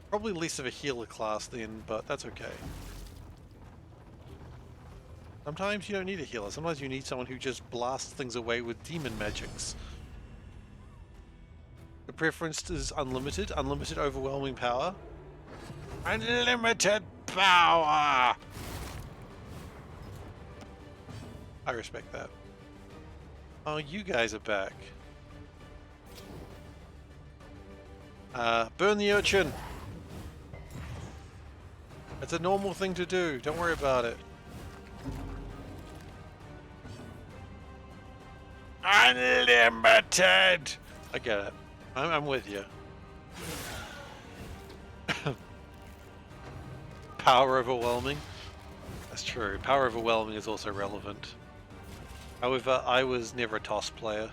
Probably less of a healer class then, but that's okay. Sometimes you don't need a healer, sometimes you need someone who just blasts things away with demon magics. The preference is unlimited overwhelming power. Unlimited power! I respect that. Oh, you guys are back. Burn the urchin! It's a normal thing to do, don't worry about it. Unlimited! I get it. I'm with you. Power overwhelming? That's true. Power overwhelming is also relevant. However, I was never a toss player.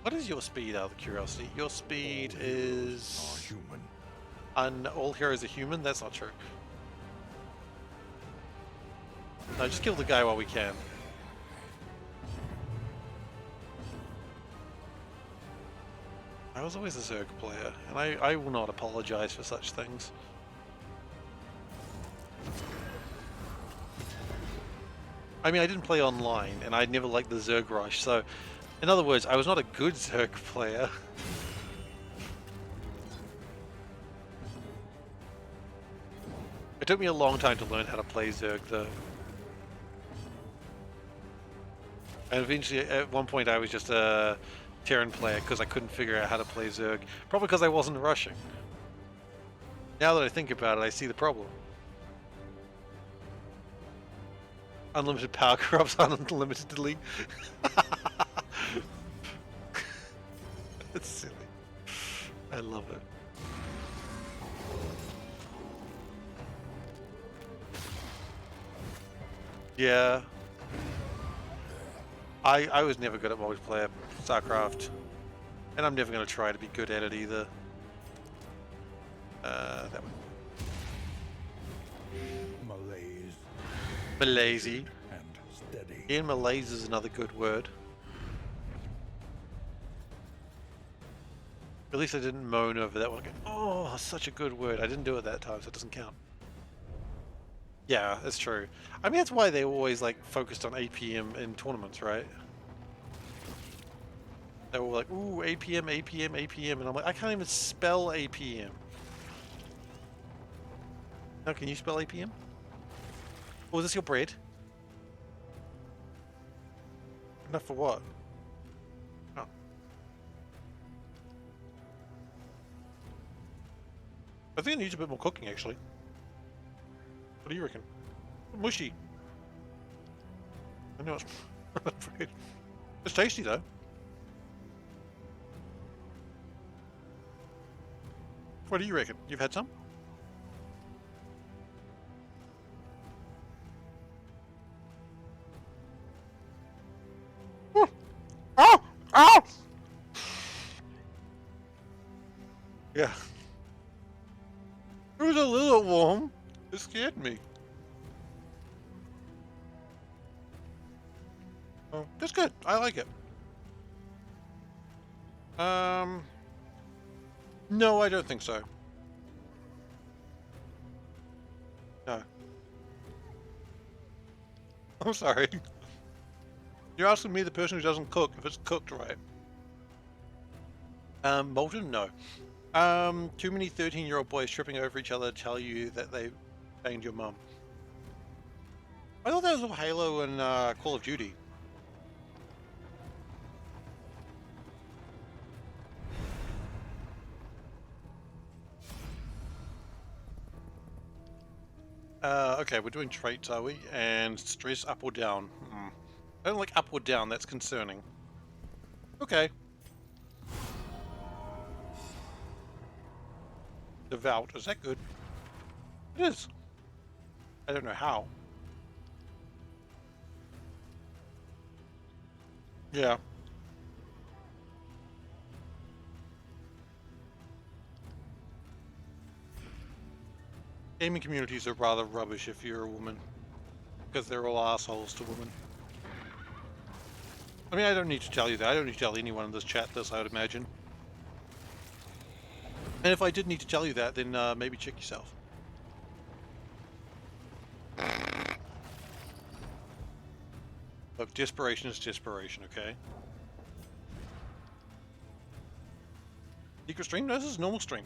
What is your speed, out of curiosity? Your speed is... Human. All heroes are human? That's not true. No, just kill the guy while we can. I was always a Zerg player, and I will not apologize for such things. I mean, I didn't play online, and I never liked the Zerg rush, so... In other words, I was not a good Zerg player. It took me a long time to learn how to play Zerg, though. And eventually, at one point, I was just a Terran player because I couldn't figure out how to play Zerg. Probably because I wasn't rushing. Now that I think about it, I see the problem. Unlimited power corrupts unlimitedly. It's silly. I love it. Yeah. I was never good at multiplayer StarCraft. And I'm never going to try to be good at it either. That one. Malaise. Malaise. And steady. Yeah, malaise is another good word. At least I didn't moan over that one. Oh, such a good word. I didn't do it that time, so it doesn't count. Yeah, that's true. I mean, that's why they always like focused on APM in tournaments, right? They were like, ooh, APM, APM, APM, and I'm like, I can't even spell APM. Now, can you spell APM? Oh, is this your bread? Enough for what? Oh. I think it needs a bit more cooking, actually. What do you reckon? Mushy. I know it's... It's tasty, though. What do you reckon? You've had some? Oh! Oh! Yeah. It was a little warm. It scared me. Oh, that's good. I like it. No, I don't think so. No. I'm sorry. You're asking me, the person who doesn't cook, if it's cooked right. Molten? No. Too many 13-year-old boys tripping over each other tell you that they banged your mum. I thought that was all Halo and Call of Duty. Okay, we're doing traits, are we? And stress up or down? I don't like up or down, that's concerning. Okay. Devout, is that good? It is. I don't know how. Yeah. Gaming communities are rather rubbish if you're a woman. Because they're all assholes to women. I mean, I don't need to tell you that. I don't need to tell anyone in this chat this, I would imagine. And if I did need to tell you that, then maybe check yourself. Look, desperation is desperation, okay? Secret stream? No, this is normal stream.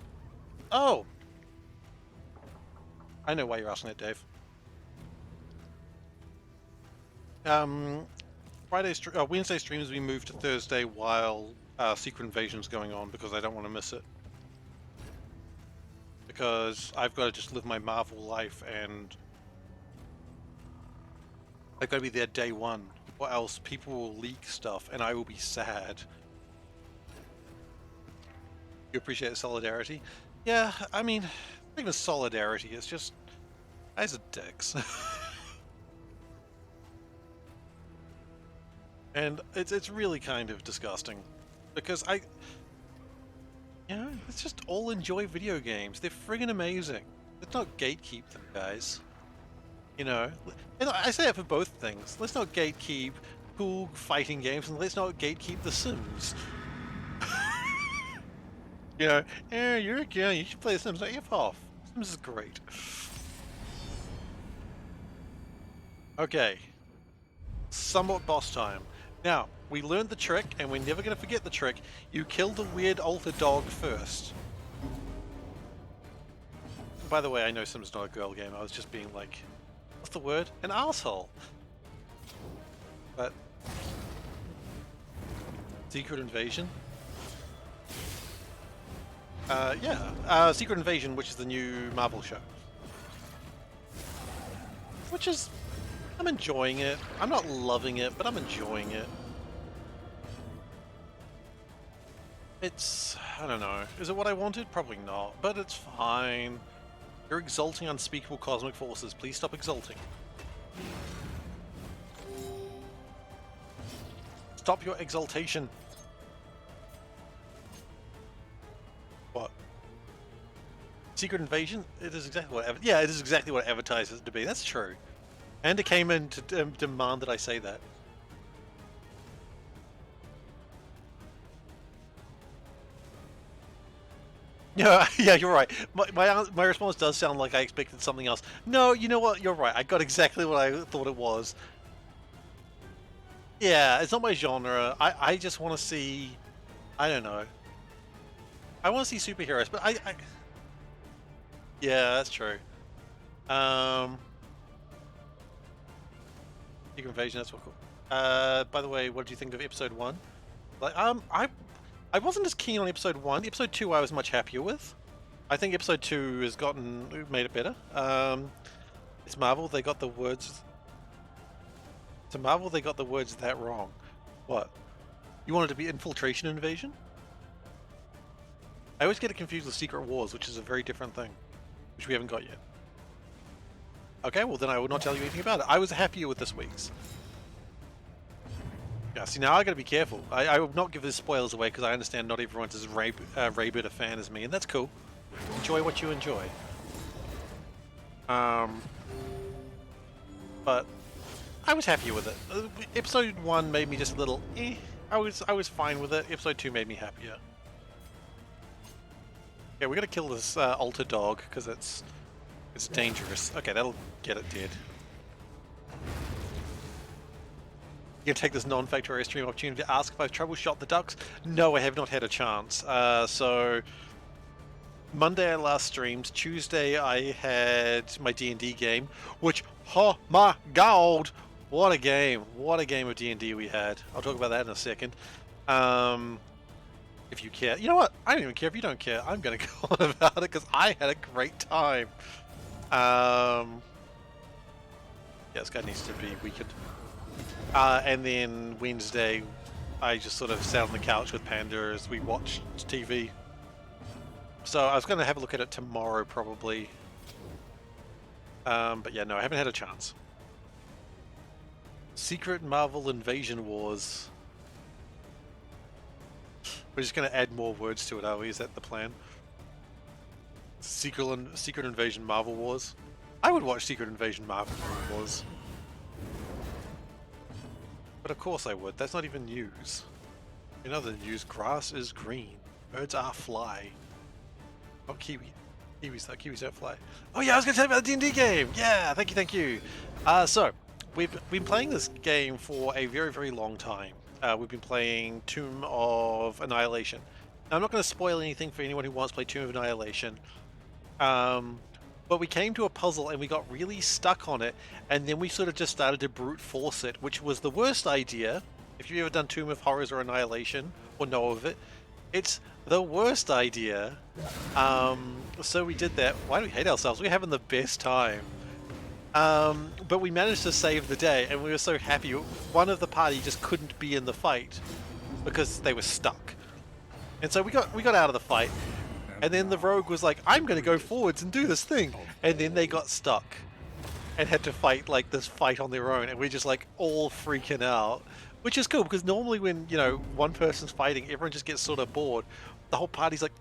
Oh! I know why you're asking that, Dave. Wednesday streams we moved to Thursday while Secret Invasion's going on because I don't want to miss it. Because I've got to just live my Marvel life and I've got to be there day one, or else people will leak stuff and I will be sad. You appreciate the solidarity? Yeah, I mean, not even solidarity, it's just, guys are dicks. And it's really kind of disgusting, because let's just all enjoy video games. They're friggin' amazing. Let's not gatekeep them, guys. You know, and I say that for both things. Let's not gatekeep cool fighting games, and let's not gatekeep The Sims. You know, you're a girl, you should play The Sims. Like, F off. Sims is great. Okay. Somewhat boss time. Now, we learned the trick, and we're never going to forget the trick. You kill the weird altar dog first. By the way, I know Sims is not a girl game. I was just being like, what's the word? An asshole. But Secret Invasion? Yeah. Secret Invasion, which is the new Marvel show. Which is... I'm enjoying it. I'm not loving it, but I'm enjoying it. It's... I don't know. Is it what I wanted? Probably not, but it's fine. You're exalting unspeakable cosmic forces. Please stop exalting. Stop your exaltation. What? Secret Invasion? It is exactly what... Yeah, it is exactly what it advertises to be. That's true. And it came in to demand that I say that. Yeah, yeah, you're right. My response does sound like I expected something else. No, you know what? You're right. I got exactly what I thought it was. Yeah, it's not my genre. I just want to see... I don't know. I want to see superheroes, but I... Yeah, that's true. Secret Invasion, that's what cool. By the way, what did you think of episode 1? Like, I wasn't as keen on episode 1. Episode 2 I was much happier with. I think episode 2 has made it better. It's Marvel. They got the words. To Marvel, they got the words that wrong. What? You wanted to be infiltration invasion? I always get it confused with Secret Wars, which is a very different thing, which we haven't got yet. Okay, well then I will not tell you anything about it. I was happier with this week's. Yeah, see now I gotta be careful. I will not give the spoilers away because I understand not everyone's as rabid a fan as me, and that's cool. Enjoy what you enjoy. But I was happier with it. Episode 1 made me just a little eh. I was fine with it. Episode 2 made me happier. Yeah, we gotta kill this altar dog because it's dangerous. Okay, that'll get it dead. You can take this non-factorial stream opportunity to ask if I've troubleshot the ducks. No, I have not had a chance. So Monday I last streamed. Tuesday I had my D&D game, which, oh my god, what a game! What a game of D&D we had. I'll talk about that in a second. If you care. You know what? I don't even care if you don't care. I'm going to go on about it because I had a great time. Yeah, this guy needs to be weakened. And then Wednesday, I just sort of sat on the couch with Panda as we watched TV. So I was going to have a look at it tomorrow, probably. But yeah, no, I haven't had a chance. Secret Marvel Invasion Wars. We're just going to add more words to it, are we? Is that the plan? Secret Invasion Marvel Wars. I would watch Secret Invasion Marvel Wars. But of course I would. That's not even news. In other news, grass is green. Birds are fly. Not kiwi. Kiwis though. Kiwis don't fly. Oh yeah, I was going to tell you about the D&D game. Yeah, thank you, thank you. So, we've been playing this game for a very, very long time. We've been playing Tomb of Annihilation. Now, I'm not going to spoil anything for anyone who wants to play Tomb of Annihilation. But we came to a puzzle and we got really stuck on it, and then we sort of just started to brute force it, which was the worst idea. If you've ever done Tomb of Horrors or Annihilation, or know of it, it's the worst idea. So we did that. Why do we hate ourselves? We're having the best time. But we managed to save the day, and we were so happy. One of the party just couldn't be in the fight because they were stuck. And so we got out of the fight. And then the rogue was like, I'm going to go forwards and do this thing. And then they got stuck and had to fight like this fight on their own. And we're just like all freaking out, which is cool because normally when, you know, one person's fighting, everyone just gets sort of bored. The whole party's like,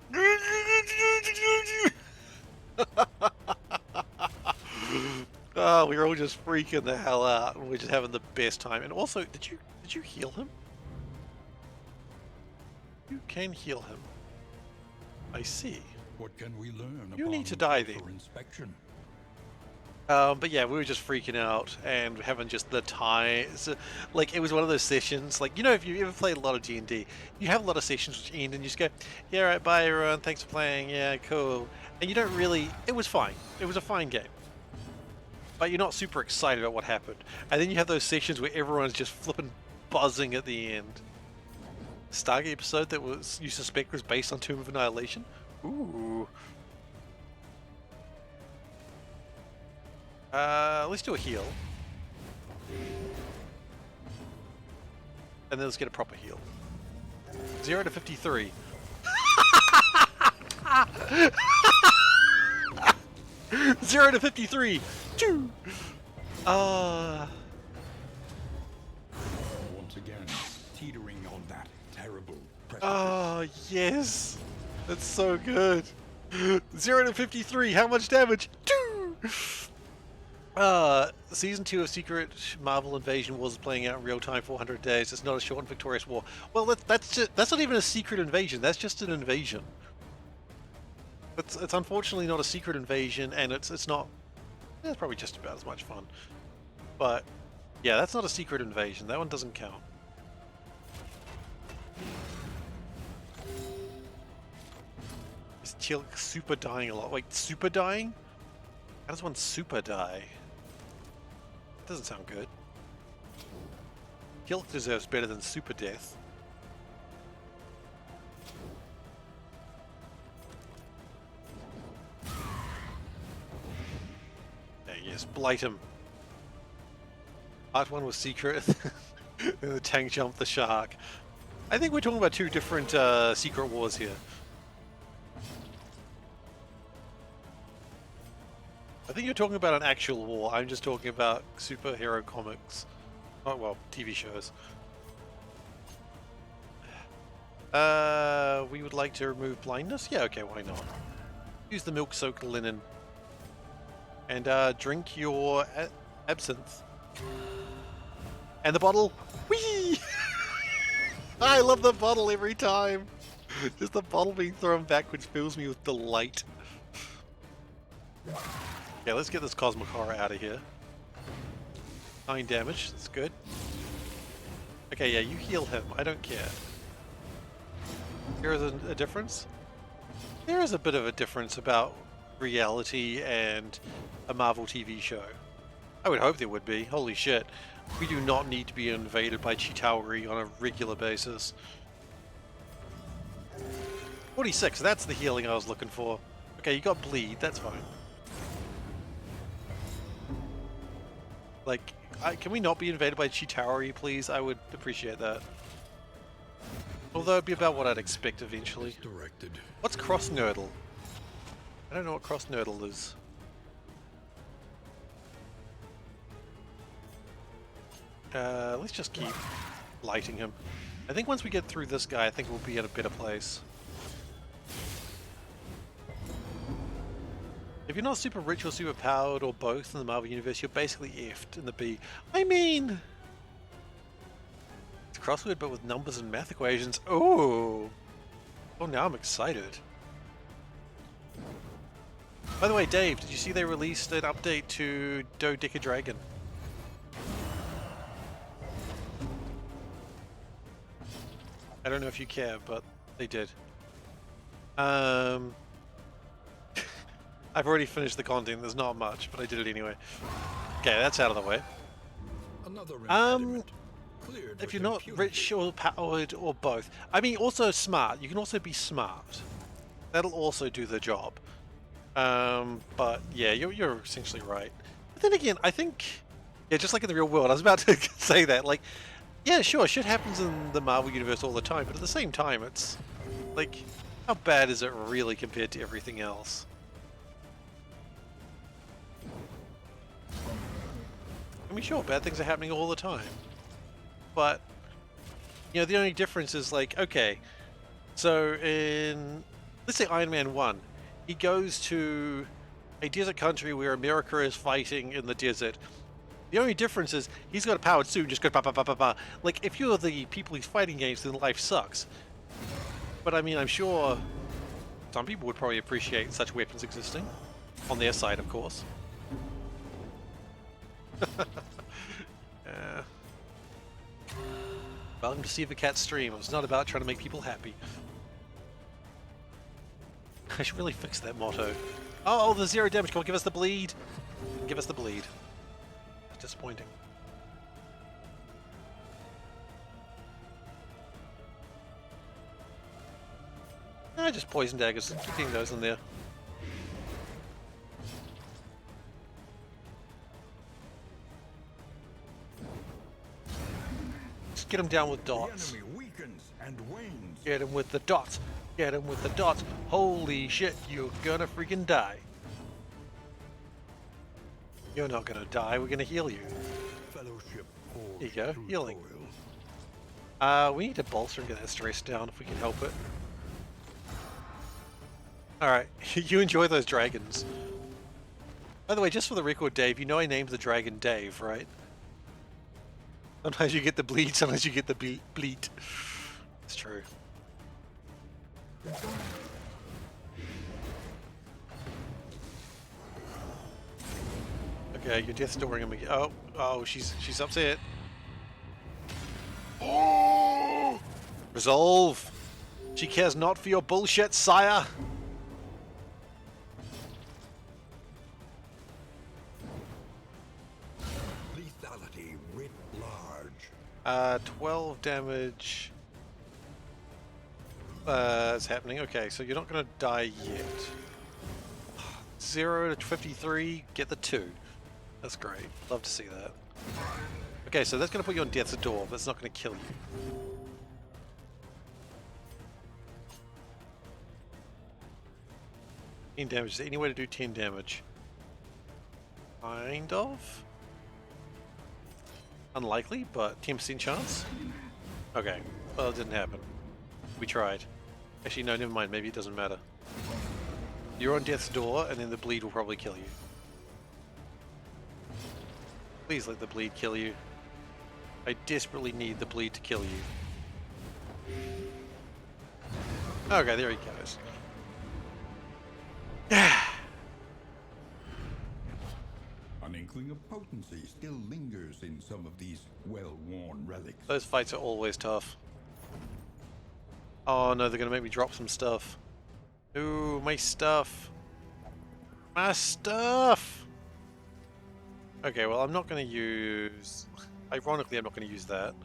oh, we're all just freaking the hell out. And we're just having the best time. And also, did you heal him? You can heal him. I see. What can we learn? You need to die then. Inspection. But yeah, we were just freaking out and having just the time. So, like, it was one of those sessions. Like, you know, if you ever played a lot of D&D, you have a lot of sessions which end and you just go, yeah, right, bye everyone, thanks for playing, yeah, cool. And you don't really. It was fine. It was a fine game. But you're not super excited about what happened. And then you have those sessions where everyone's just flipping buzzing at the end. Stargate episode that was you suspect was based on Tomb of Annihilation? Ooh. Let's do a heal. And then let's get a proper heal. 0 to 53. 0 to 53. Choo! Once again, teetering on that terrible precipice. Oh, yes! That's so good! 0 to 53, how much damage? 2! Season 2 of Secret Marvel Invasion Wars is playing out in real time, 400 days. It's not a short and victorious war. Well, that's not even a secret invasion, that's just an invasion. It's unfortunately not a secret invasion, and it's not... It's probably just about as much fun. But, yeah, that's not a secret invasion. That one doesn't count. Is Teal super dying a lot? Wait, super dying? How does one super die? That doesn't sound good. Teal deserves better than super death. Yes, blight him. Part 1 was secret, and the tank jumped the shark. I think we're talking about two different secret wars here. I think you're talking about an actual war. I'm just talking about superhero comics. Oh, well, TV shows. We would like to remove blindness? Yeah, okay, why not? Use the milk-soaked linen. And drink your absinthe. And the bottle. Whee! I love the bottle every time. Just the bottle being thrown backwards fills me with delight. Okay, let's get this Cosmic Horror out of here. 9 damage, that's good. Okay, yeah, you heal him. I don't care. There is a difference? There is a bit of a difference about reality and a Marvel TV show. I would hope there would be. Holy shit. We do not need to be invaded by Chitauri on a regular basis. 46, that's the healing I was looking for. Okay, you got bleed, that's fine. Like, can we not be invaded by Chitauri, please? I would appreciate that. Although it'd be about what I'd expect eventually. Directed. What's Cross Nurdle? I don't know what Cross Nurdle is. Let's just keep lighting him. I think once we get through this guy, I think we'll be at a better place. If you're not super rich or super powered or both in the Marvel Universe, you're basically effed in the B. I mean... It's crossword but with numbers and math equations. Oh! Oh, now I'm excited. By the way, Dave, did you see they released an update to Dodecadragon? I don't know if you care, but they did. I've already finished the content, there's not much, but I did it anyway. Okay, that's out of the way. If you're not rich or powered or both. I mean, also smart. You can also be smart. That'll also do the job. But yeah, you're essentially right. But then again, I think... Yeah, just like in the real world, I was about to say that, like... Yeah, sure, shit happens in the Marvel Universe all the time, but at the same time, it's... Like, how bad is it really compared to everything else? I mean, sure, bad things are happening all the time. But, you know, the only difference is, like, okay, so in, let's say Iron Man 1, he goes to a desert country where America is fighting in the desert. The only difference is he's got a powered suit and just goes ba ba ba ba ba. Like, if you're the people he's fighting against, then life sucks. But I mean, I'm sure some people would probably appreciate such weapons existing. On their side, of course. Welcome to SeiferKatt's stream. It's not about trying to make people happy. I should really fix that motto. Oh, the 0 damage. Come on, give us the bleed. Give us the bleed. That's disappointing. Just poison daggers. Keeping those in there. Just get him down with dots. The enemy weakens and wanes. Get him with the dots. Get him with the dots. Holy shit, you're gonna freaking die. You're not gonna die, we're gonna heal you. Fellowship. There you go, healing. We need to bolster and get that stress down if we can help it. Alright, you enjoy those dragons. By the way, just for the record, Dave, you know I named the dragon Dave, right? Sometimes you get the bleed, sometimes you get the bleat. It's true. Okay, you're death storing him again. Oh, she's upset. Oh! Resolve. She cares not for your bullshit, sire. Lethality writ large. 12 damage. Is happening. Okay, so you're not going to die yet. 0 to 53, get the 2. That's great. Love to see that. Okay, so that's going to put you on death's door, but it's not going to kill you. 10 damage. Is there any way to do 10 damage? Kind of. Unlikely, but 10% chance. Okay, well, it didn't happen. We tried. Actually, no, never mind. Maybe it doesn't matter. You're on death's door, and then the bleed will probably kill you. Please let the bleed kill you. I desperately need the bleed to kill you. Okay, there he goes. An inkling of potency still lingers in some of these well-worn relics. Those fights are always tough. Oh no, they're gonna make me drop some stuff. Ooh, my stuff. My stuff! Okay, well, I'm not gonna use... Ironically, I'm not gonna use that.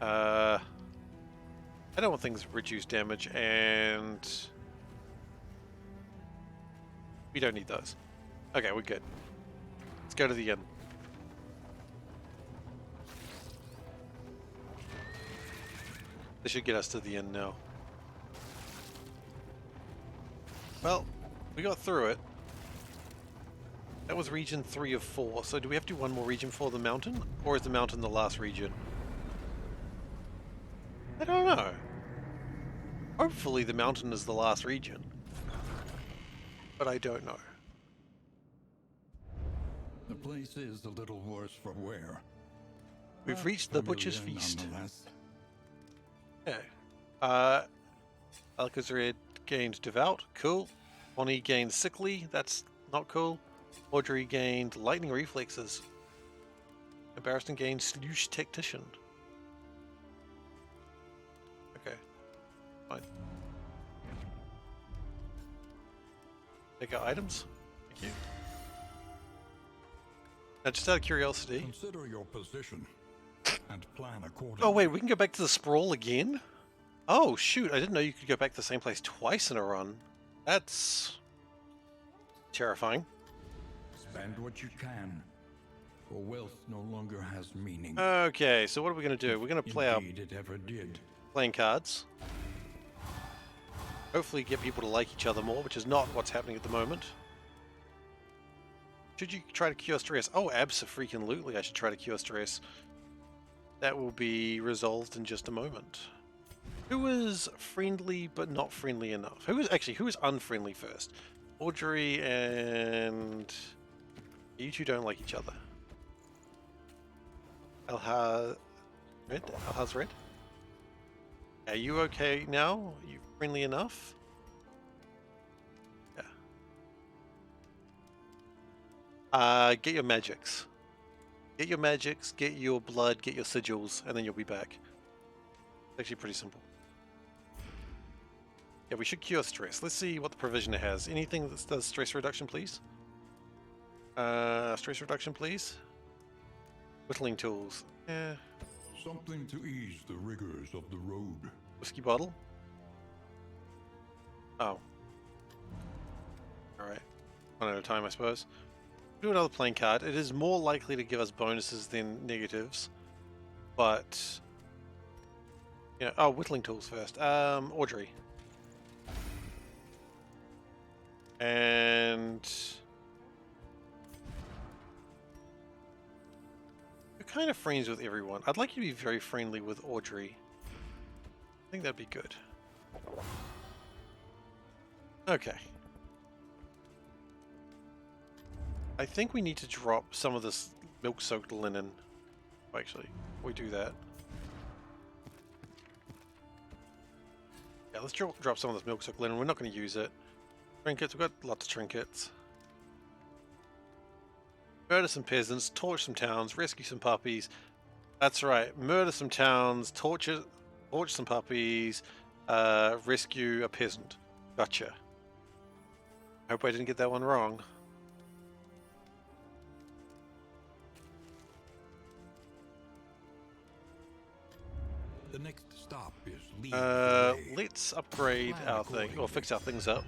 I don't want things reduce damage, and... we don't need those. Okay, we're good. Let's go to the inn. This should get us to the inn now. Well, we got through it. That was region 3 of 4, so do we have to do one more region for the mountain? Or is the mountain the last region? I don't know. Hopefully the mountain is the last region. But I don't know. The place is a little worse for wear. We've reached the Butcher's Feast. Nonetheless. Yeah. Alcazred gained Devout. Cool. Bonnie gained Sickly. That's not cool. Audrey gained Lightning Reflexes. Embarrassing gained Sloosh Tactician. Okay. Fine. Take our items. Thank you. Now, just out of curiosity. Consider your position and plan accordingly. Oh wait, we can go back to the sprawl again? Oh shoot, I didn't know you could go back to the same place twice in a run. That's terrifying. Spend what you can, for wealth no longer has meaning. Okay, so what are we going to do? We're going to play our Indeed, it ever did. playing cards. Hopefully get people to like each other more, which is not what's happening at the moment. Should you try to cure stress? Oh, abso-freaking-lutely I should try to cure stress. That will be resolved in just a moment. Who is friendly but not friendly enough? Who is unfriendly first? Audrey and... you two don't like each other. Alhazred? Are you okay now? Are you friendly enough? Yeah. Get your magics. Get your magics, get your blood, get your sigils, and then you'll be back. It's actually pretty simple. Yeah, we should cure stress. Let's see what the provisioner has. Anything that does stress reduction, please? Stress reduction, please. Whittling tools. Yeah. Something to ease the rigors of the road. Whiskey bottle. Oh. Alright. One at a time, I suppose. Do another playing card. It is more likely to give us bonuses than negatives. But... yeah. Oh, whittling tools first. Audrey. And... you're kind of friends with everyone. I'd like you to be very friendly with Audrey. I think that'd be good. Okay. I think we need to drop some of this milk-soaked linen. Actually, we do that. Yeah, let's drop some of this milk-soaked linen. We're not going to use it. Trinkets, we've got lots of trinkets. Murder some peasants, torch some towns, rescue some puppies. That's right, murder some towns, torch some puppies, rescue a peasant. Gotcha. Hope I didn't get that one wrong. The next stop is leave. Let's upgrade our thing, or fix our things up.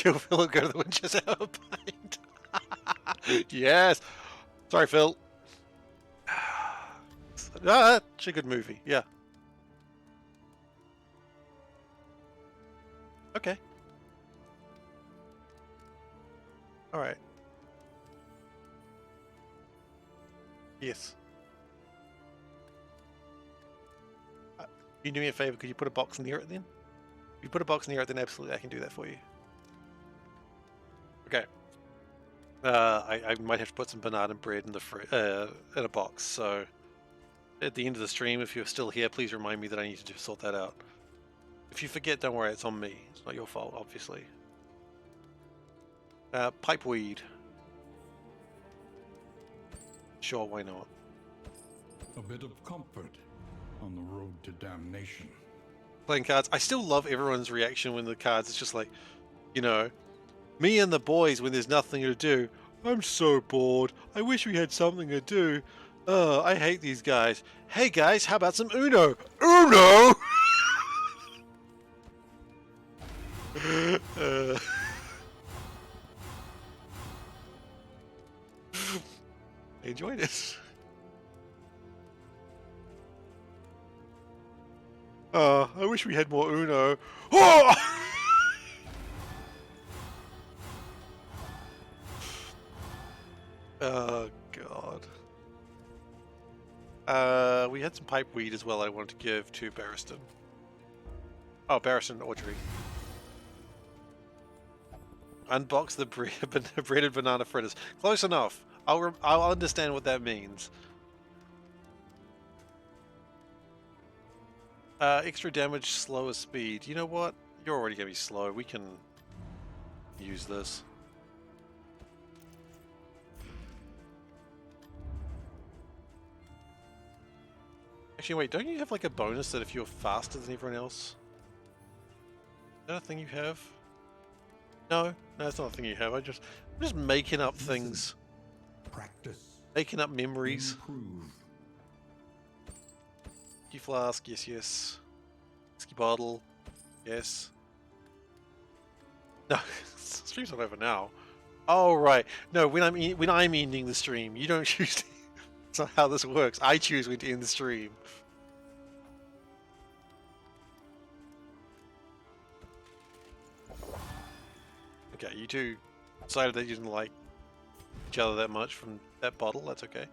Kill Phil and go to the Winchester Bind. Yes. Sorry, Phil. That's a good movie. Yeah. Okay. All right. Yes. Can you do me a favor? Could you put a box near it then? If you put a box near it, then absolutely I can do that for you. Okay. I might have to put some banana bread in the in a box. So at the end of the stream, if you're still here, please remind me that I need to sort that out. If you forget, don't worry, it's on me. It's not your fault, obviously. Pipeweed. Sure, why not? A bit of comfort on the road to damnation. Playing cards. I still love everyone's reaction when the cards. It's just like, you know, me and the boys when there's nothing to do. I'm so bored. I wish we had something to do. I hate these guys. Hey guys, how about some Uno? Uno! I enjoyed it. I wish we had more Uno. Oh! Oh god. We had some pipeweed as well I wanted to give to Barristan. Oh, Barristan Audrey. Unbox the breaded banana fritters. Close enough. I'll understand what that means. Extra damage, slower speed. You know what? You're already gonna be slow. We can use this. Actually, wait. Don't you have like a bonus that if you're faster than everyone else? Is that a thing you have? No, that's not a thing you have. I'm just making up things. Practice. Making up memories. Improve. Whiskey flask, yes, yes. Whiskey bottle, yes. No, stream's not over now. Oh right, no. When I'm ending the stream, you don't choose. That's not how this works. I choose when to end the stream. Okay, you two decided that you didn't like each other that much from that bottle. That's okay.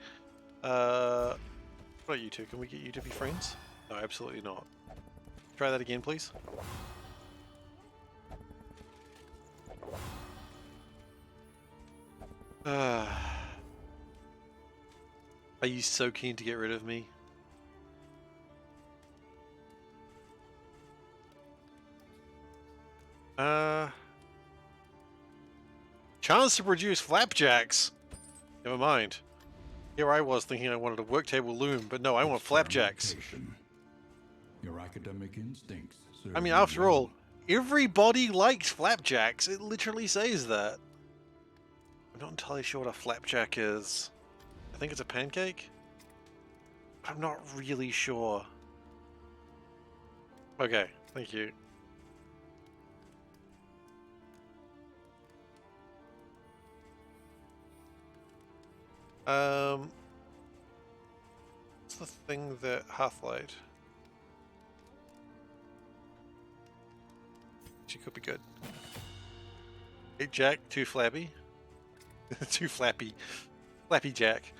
What about you two? Can we get you to be friends? No, absolutely not. Try that again, please. Are you so keen to get rid of me? Chance to produce flapjacks. Never mind. Here I was thinking I wanted a work table loom, but no, I want flapjacks. Your academic instincts. I mean, after all, everybody likes flapjacks. It literally says that. I'm not entirely sure what a flapjack is. I think it's a pancake? I'm not really sure. Okay, thank you. What's the thing that Hearthlight? She could be good. 8 Jack, too flabby. Too flappy. Flappy Jack.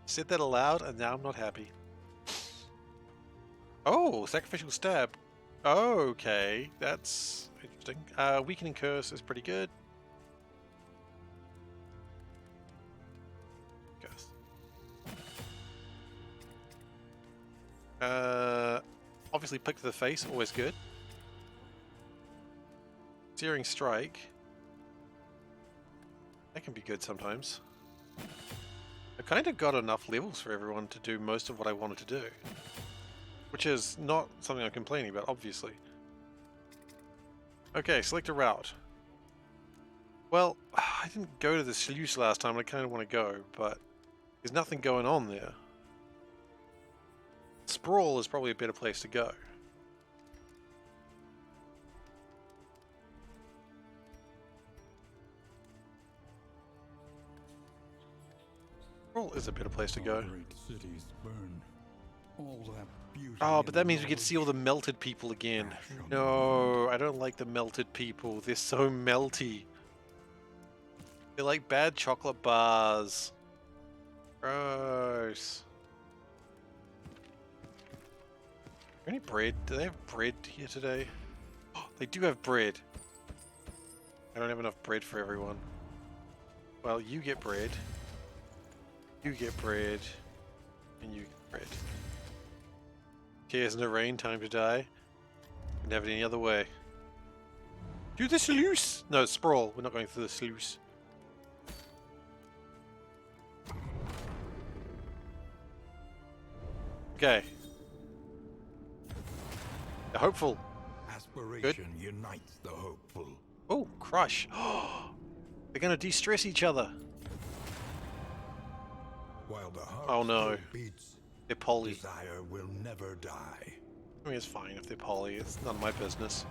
Said that aloud and now I'm not happy. Oh, sacrificial stab. Okay, that's interesting. Weakening curse is pretty good. Obviously pick to the face, always good. Searing strike. That can be good sometimes. I kind of got enough levels for everyone to do most of what I wanted to do. Which is not something I'm complaining about, obviously. Okay, select a route. Well, I didn't go to the sluice last time, and I kind of want to go, but there's nothing going on there. Sprawl is probably a better place to go. Well, is a better place to Our go. great cities burn. All that beauty Oh, but that and means we get to see all the melted people again. ash on the No, I don't like the melted people. They're so melty. They're like bad chocolate bars. Gross. Any bread? Do they have bread here today? Oh, they do have bread. I don't have enough bread for everyone. Well, you get bread. You get bread. And you get bread. Tears in the rain, time to die. Couldn't have it any other way. Do the sluice! No, sprawl. We're not going through the sluice. Okay. The hopeful. aspiration unites the hopeful. Oh, crush. They're gonna de-stress each other. While the heart Oh, no. still beats, They're poly. desire will never die. I mean, it's fine if they're poly. It's none of my business.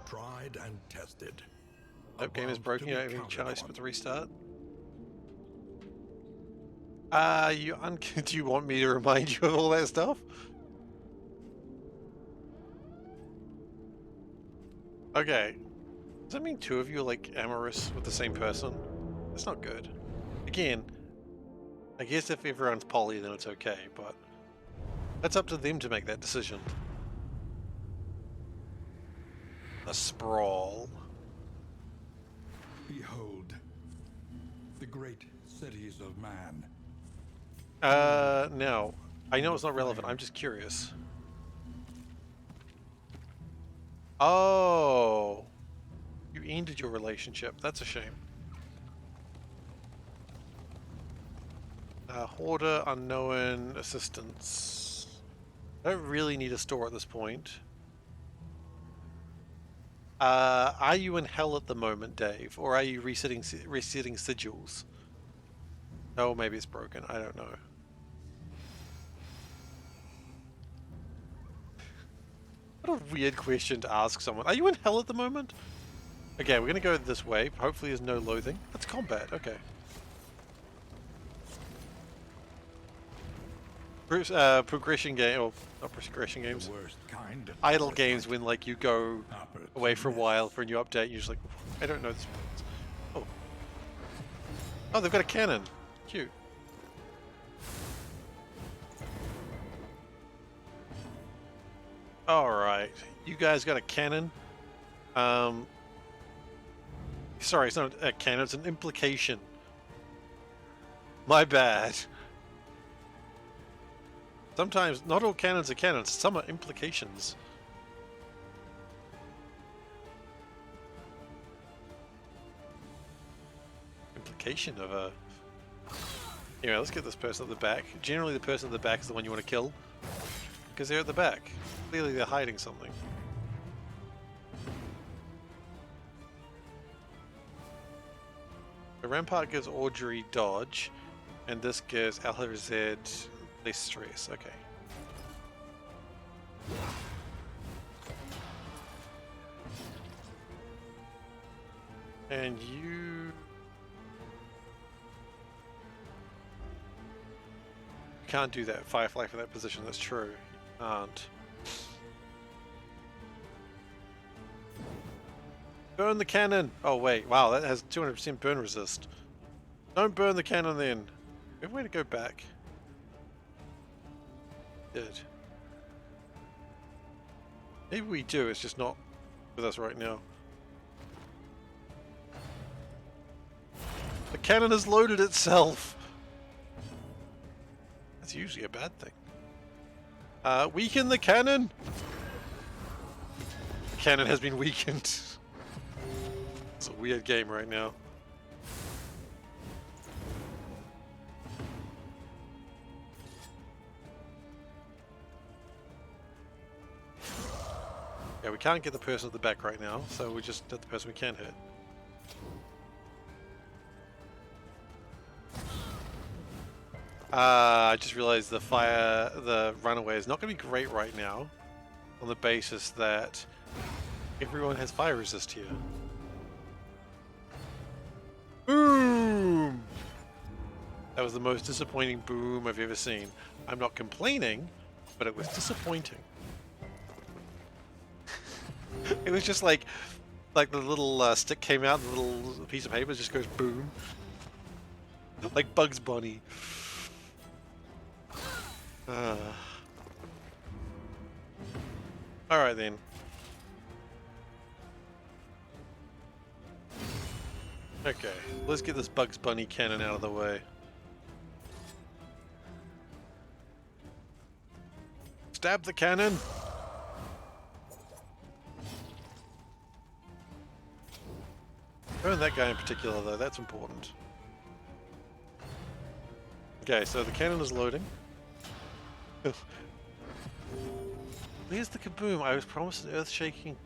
Tried and tested. Nope, game is About broken. to You be don't have any counted choice on. but to restart. Do you want me to remind you of all that stuff? Okay. Does that mean two of you are like amorous with the same person? That's not good. Again, I guess if everyone's poly then it's okay, but that's up to them to make that decision. A sprawl. Behold, the great cities of man. No. I know it's not relevant, I'm just curious. Oh. You ended your relationship. That's a shame. Hoarder, unknown, assistance. I don't really need a store at this point. Are you in hell at the moment, Dave? Or are you resetting sigils? Oh, maybe it's broken. I don't know. What a weird question to ask someone. Are you in hell at the moment? Okay, we're gonna go this way. Hopefully there's no loathing. That's combat, okay. Progression game, or not progression games. The worst kind of Idle games when like you go away for a while for a new update, you're just like, I don't know this. Oh. Oh, they've got a cannon. Cute. Alright. You guys got a cannon. Sorry, it's not a cannon, it's an implication. My bad. Sometimes, not all cannons are cannons, some are implications. Implication of a... Anyway, let's get this person at the back. Generally the person at the back is the one you want to kill. Because they're at the back. Clearly they're hiding something. The Rampart gives Audrey dodge, and this gives Alharzad less stress. Okay. And you can't do that Firefly for that position. That's true. You can't. Burn the cannon! Oh wait, wow, that has 200% burn resist. Don't burn the cannon then. We have a way to go back. Did. Maybe we do, it's just not with us right now. The cannon has loaded itself! That's usually a bad thing. Weaken the cannon! The cannon has been weakened. It's a weird game right now. Yeah, we can't get the person at the back right now, so we just hit the person we can hit. I just realized the runaway is not going to be great right now, on the basis that everyone has fire resist here. Boom! That was the most disappointing boom I've ever seen. I'm not complaining, but it was disappointing. It was just like the little stick came out and the little piece of paper just goes boom. Like Bugs Bunny. Alright then. Okay, let's get this Bugs Bunny cannon out of the way. Stab the cannon! Burn that guy in particular though, that's important. Okay, so the cannon is loading. Where's the kaboom? I was promised an earth-shaking,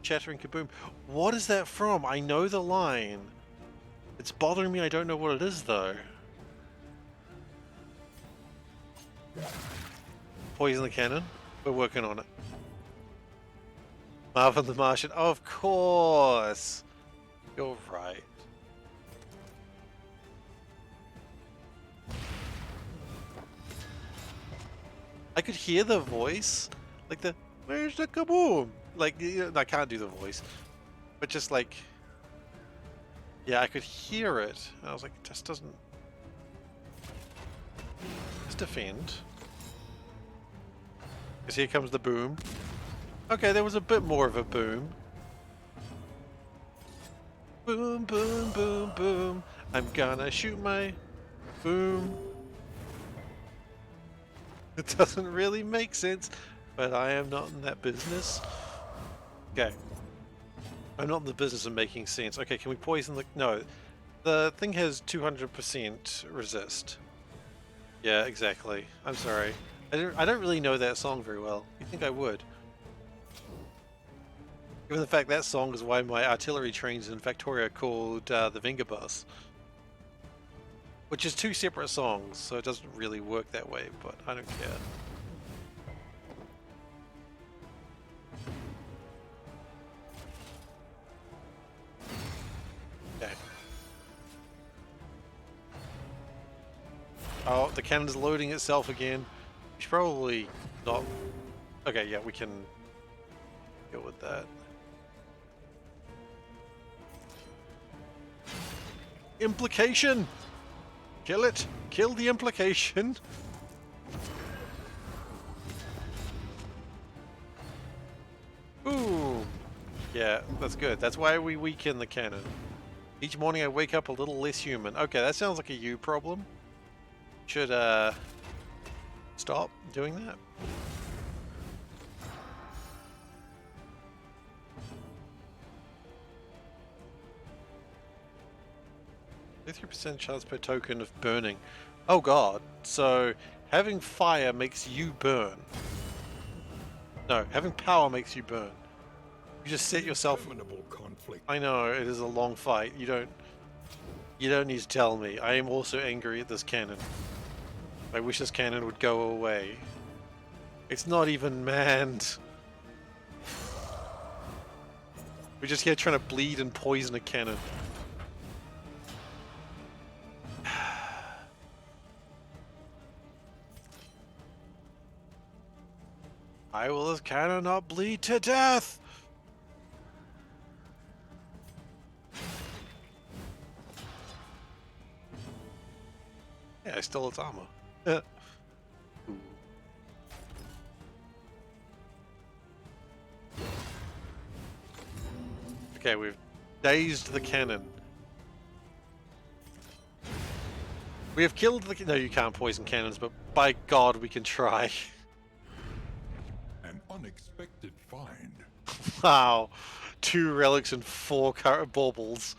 shattering kaboom. What is that from? I know the line. It's bothering me, I don't know what it is though. Poison the cannon? We're working on it. Marvin the Martian, of course! You're right. I could hear the voice, like the "Where's the kaboom?" Like, you know, I can't do the voice, but just like, yeah, I could hear it. And I was like, it just doesn't. Let's defend. Because here comes the boom. Okay, there was a bit more of a boom. Boom, boom, boom, boom. I'm gonna shoot my boom. It doesn't really make sense, but I am not in that business. Okay. I'm not in the business of making sense. Okay, can we poison the... No. The thing has 200% resist. Yeah, exactly. I'm sorry. I don't really know that song very well. You think I would? Given the fact that song is why my artillery trains in Factoria are called the Vengabus. Which is two separate songs, so it doesn't really work that way, but I don't care. Okay. Oh, the cannon's loading itself again. We should probably not... Okay, yeah, we can go with that. Implication! Kill it! Kill the implication! Boom! Yeah, that's good. That's why we weaken the cannon. Each morning I wake up a little less human. Okay, that sounds like a you problem. Should, stop doing that. 33% chance per token of burning. Oh god, so having fire makes you burn. No, having power makes you burn. You just set yourself... Conflict. I know, it is a long fight. You don't need to tell me. I am also angry at this cannon. I wish this cannon would go away. It's not even manned. We're just here trying to bleed and poison a cannon. Why will this cannon not bleed to death? Yeah, I stole its armor. Okay, we've dazed the cannon. We have killed the... No, you can't poison cannons, but by God, we can try. An unexpected find. Wow. 2 relics and 4 baubles.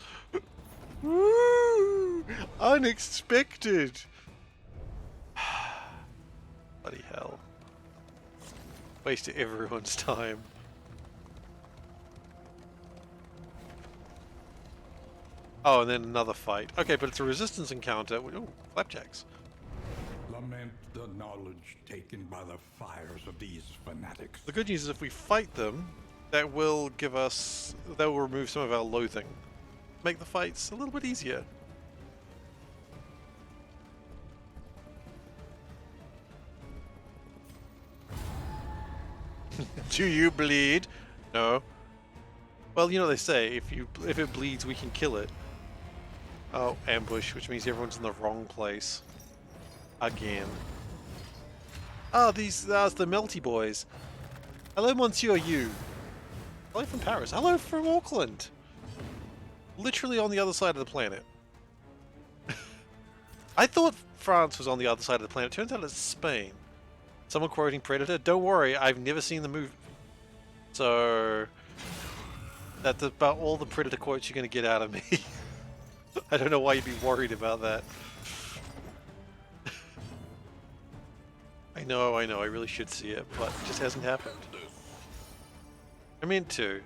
Woo! Unexpected! Bloody hell. Wasted everyone's time. Oh, and then another fight. Okay, but it's a resistance encounter. Ooh, flapjacks. Lament the knowledge taken by the fires of these fanatics. The good news is if we fight them, that will give us... that will remove some of our loathing. Make the fights a little bit easier. Do you bleed? No. Well, you know what they say, if it bleeds, we can kill it. Oh, ambush, which means everyone's in the wrong place. Again. Oh, that's the Melty Boys. Hello, Monsieur You. Hello from Paris. Hello from Auckland. Literally on the other side of the planet. I thought France was on the other side of the planet. Turns out it's Spain. Someone quoting Predator. Don't worry, I've never seen the movie. So that's about all the Predator quotes you're going to get out of me. I don't know why you'd be worried about that. I know, I really should see it, but it just hasn't happened. I meant to.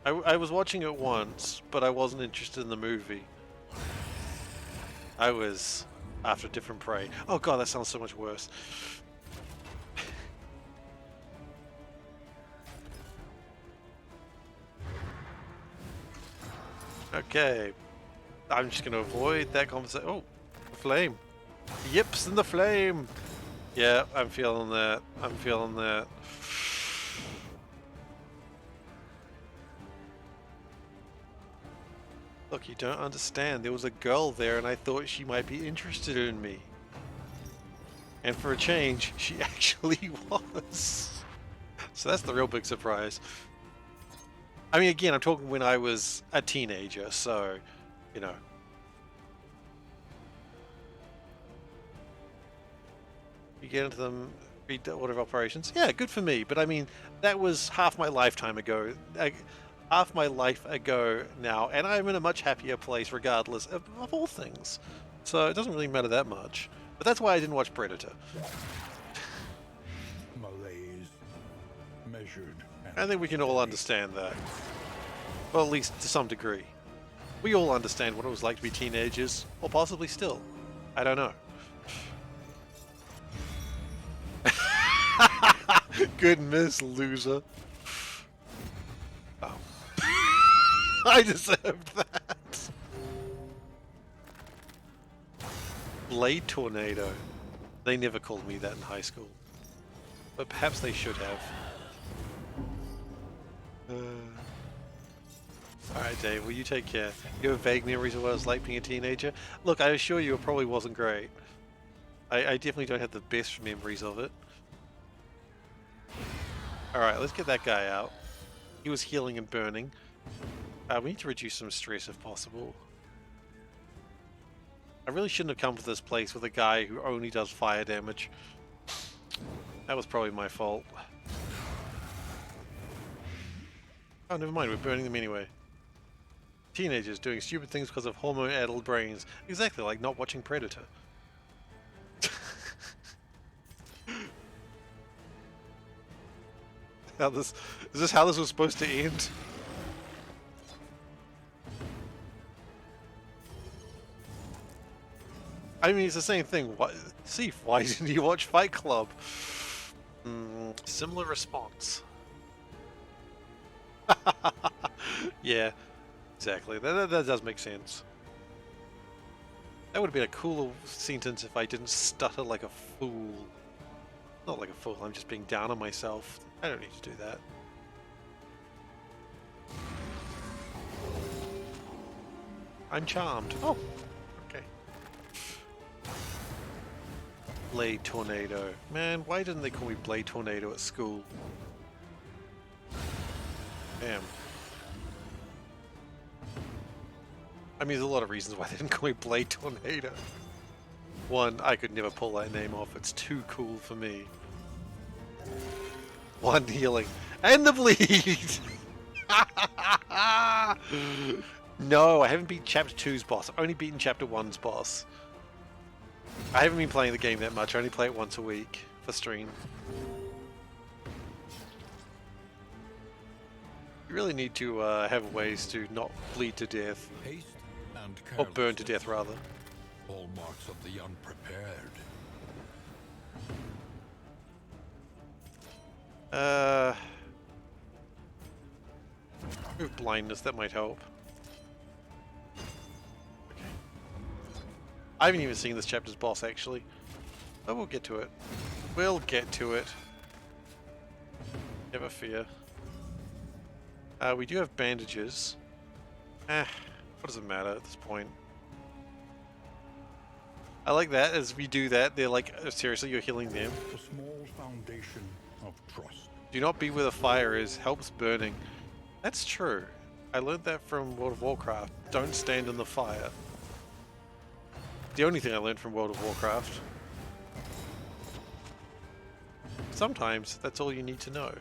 I was watching it once, but I wasn't interested in the movie. I was after different prey. Oh god, that sounds so much worse. Okay. I'm just gonna avoid that conversation. Oh, the flame. The yips and the flame. Yeah, I'm feeling that. I'm feeling that. Look, you don't understand. There was a girl there and I thought she might be interested in me. And for a change, she actually was. So that's the real big surprise. I mean, again, I'm talking when I was a teenager, so, you know. You get into them, read the order of operations. Yeah, good for me. But I mean, that was half my lifetime ago. Half my life ago now, and I'm in a much happier place regardless of all things. So it doesn't really matter that much. But that's why I didn't watch Predator. Malaise, measured. I think we can all understand that. Well, at least to some degree. We all understand what it was like to be teenagers, or possibly still. I don't know. Good miss, loser. Oh. I deserved that. Blade Tornado. They never called me that in high school. But perhaps they should have. Alright, Dave, will you take care? You have vague memories of what it was like being a teenager? Look, I assure you it probably wasn't great. I definitely don't have the best memories of it. Alright, let's get that guy out. He was healing and burning. We need to reduce some stress if possible. I really shouldn't have come to this place with a guy who only does fire damage. That was probably my fault. Oh, never mind, we're burning them anyway. Teenagers doing stupid things because of hormone-addled brains. Exactly like not watching Predator. Is this how this was supposed to end? I mean, it's the same thing. Seif, why didn't you watch Fight Club? Similar response. Yeah, exactly. That does make sense. That would have been a cooler sentence if I didn't stutter like a fool. Not like a fool, I'm just being down on myself. I don't need to do that. I'm charmed. Oh, okay. Blade Tornado. Man, why didn't they call me Blade Tornado at school? Damn. I mean, there's a lot of reasons why they didn't call me Blade Tornado. One, I could never pull that name off. It's too cool for me. One, healing. And the bleed! No, I haven't beaten Chapter 2's boss. I've only beaten Chapter 1's boss. I haven't been playing the game that much. I only play it once a week for stream. You really need to have ways to not bleed to death. Haste and Or burn to death, rather. Hallmarks of the unprepared. Move blindness, that might help. Okay. I haven't even seen this chapter's boss, actually. But we'll get to it. We'll get to it. Never fear. We do have bandages. What does it matter at this point? I like that. As we do that, they're like, seriously, you're healing them. A small foundation of trust. Do not be where the fire is. Helps burning. That's true. I learned that from World of Warcraft. Don't stand in the fire. The only thing I learned from World of Warcraft. Sometimes that's all you need to know.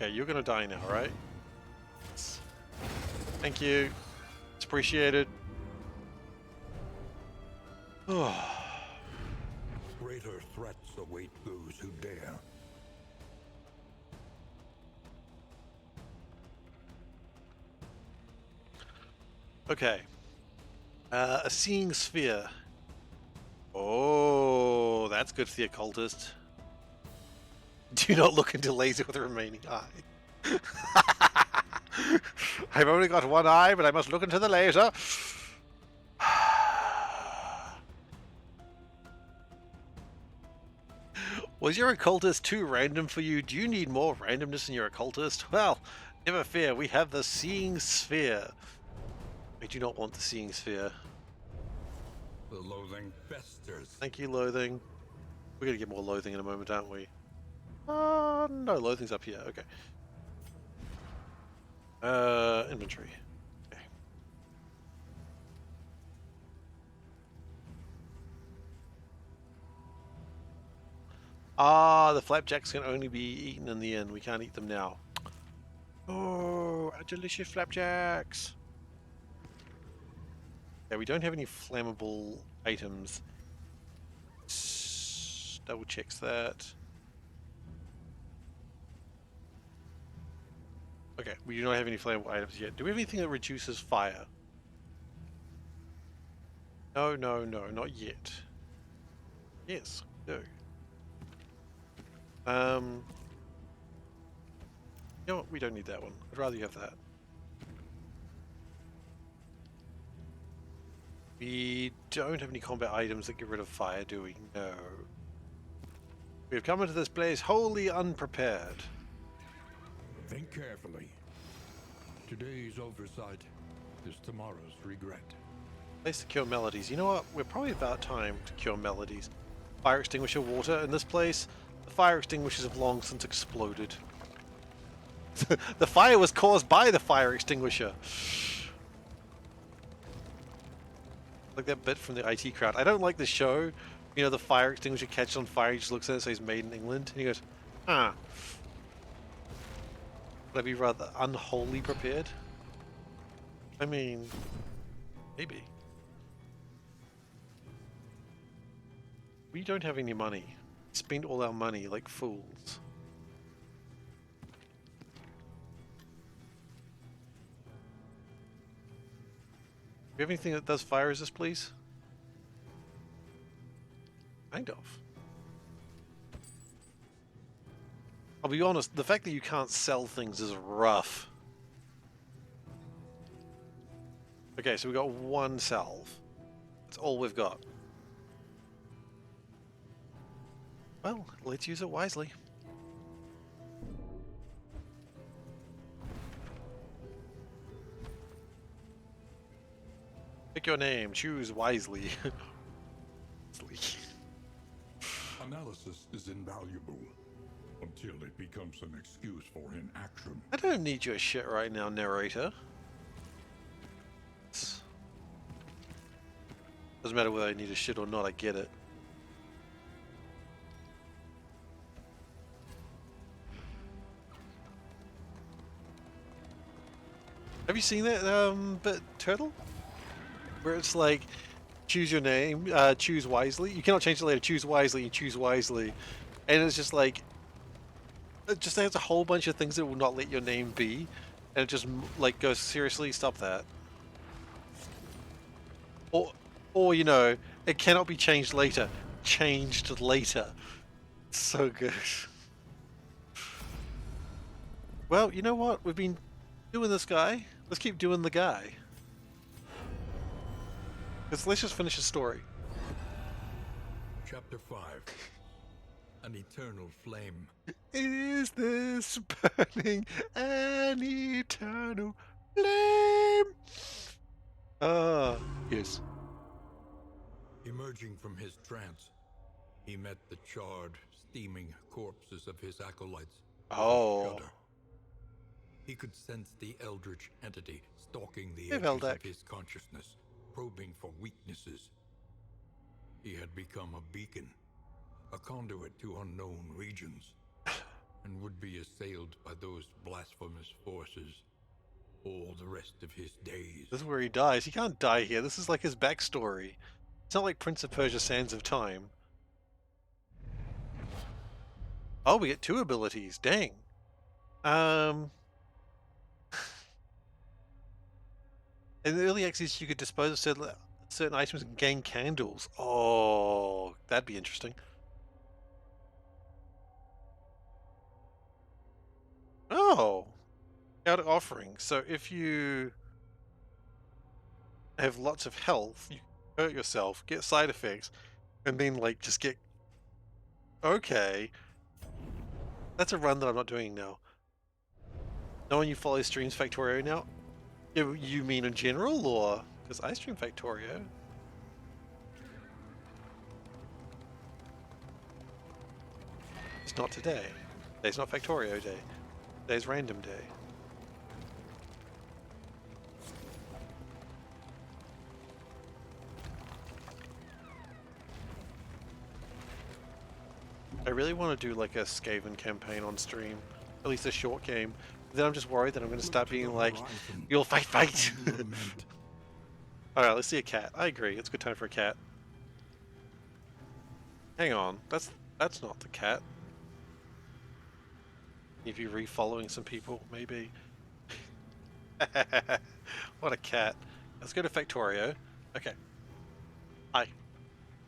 Okay, you're gonna die now, right? Thank you. It's appreciated. Greater threats await those who dare. Okay. A seeing sphere. Oh, that's good for the occultist. Do not look into laser with the remaining eye. I've only got one eye, but I must look into the laser. Was your occultist too random for you? Do you need more randomness in your occultist? Well, never fear, we have the seeing sphere. I do not want the seeing sphere. The loathing festers. Thank you, loathing. We're gonna get more loathing in a moment, aren't we? No, loathing's up here. Okay. Inventory. Okay. The flapjacks can only be eaten in the inn. We can't eat them now. Oh, a delicious flapjacks. Yeah, we don't have any flammable items. Double checks that. Okay, we do not have any flammable items yet. Do we have anything that reduces fire? No, no, no, not yet. Yes, we do. You know what? We don't need that one. I'd rather you have that. We don't have any combat items that get rid of fire, do we? No. We have come into this place wholly unprepared. Think carefully. Today's oversight is tomorrow's regret. Place to cure melodies. You know what? We're probably about time to cure melodies. Fire extinguisher water in this place. The fire extinguishers have long since exploded. The fire was caused by the fire extinguisher. Like that bit from the IT crowd. I don't like the show. You know, the fire extinguisher catches on fire, he just looks at it and says made in England. And he goes, huh. Would I be rather unwholly prepared? I mean, maybe. We don't have any money. Spend all our money like fools. Do you have anything that does fire resist, please? Kind of. I'll be honest, the fact that you can't sell things is rough. Okay, so we got one salve. That's all we've got. Well, let's use it wisely. Pick your name, choose wisely. Analysis is invaluable until it becomes an excuse for inaction. I don't need your shit right now, narrator. Doesn't matter whether I need a shit or not, I get it. Have you seen that bit, Turtle? Where it's like, choose your name, choose wisely. You cannot change it later. Choose wisely, you choose wisely. And it's just like, it just has a whole bunch of things that will not let your name be. And it just like goes, seriously, stop that. Or you know, it cannot be changed later. Changed later. So good. Well, you know what? We've been doing this guy. Let's keep doing the guy. Let's just finish the story. Chapter 5. An Eternal Flame. Is this burning an eternal flame? Ah, yes. Emerging from his trance, he met the charred, steaming corpses of his acolytes with a Oh, shudder. He could sense the eldritch entity stalking the hey, edges Veldak. of his consciousness, probing for weaknesses. He had become a beacon, a conduit to unknown regions, and would be assailed by those blasphemous forces all the rest of his days. This is where he dies. He can't die here. This is like his backstory. It's not like Prince of Persia: Sands of Time. Oh, we get 2 abilities. Dang. In the early access, you could dispose of certain items and gain candles. Oh, that'd be interesting. Oh, out offering. So if you have lots of health, you hurt yourself, get side effects, and then like just get. Okay, that's a run that I'm not doing now. No one you follow streams Factorio now? You mean in general, or because I stream Factorio? It's not today. Today's not Factorio day. Today's random day. I really want to do like a Skaven campaign on stream, at least a short game. Then I'm just worried that I'm going to start being like, "You'll fight!" All right, let's see a cat. I agree. It's a good time for a cat. Hang on, that's not the cat. If you're re-following some people, maybe. What a cat. Let's go to Factorio. Okay. Hi.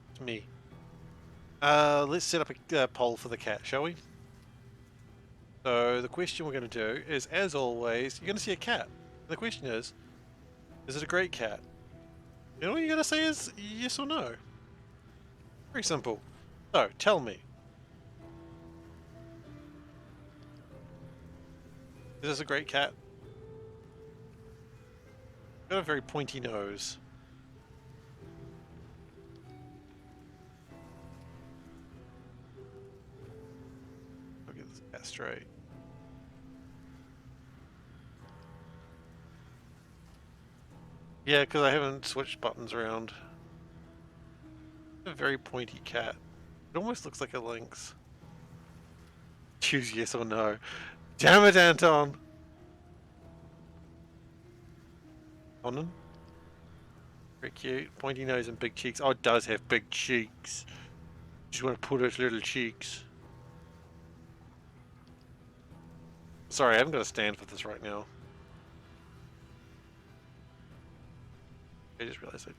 It's me. Let's set up a poll for the cat, shall we? So the question we're going to do is, as always, you're going to see a cat. The question is it a great cat? You know what you're going to say is yes or no. Very simple. So, tell me. Is this a great cat? Got a very pointy nose. I'll get this cat straight. Yeah, because I haven't switched buttons around. A very pointy cat. It almost looks like a lynx. Choose yes or no. Damn it, Anton! Conan? Very cute. Pointy nose and big cheeks. Oh, it does have big cheeks. Just want to put its little cheeks. Sorry, I haven't got a stand for this right now. I just realized I...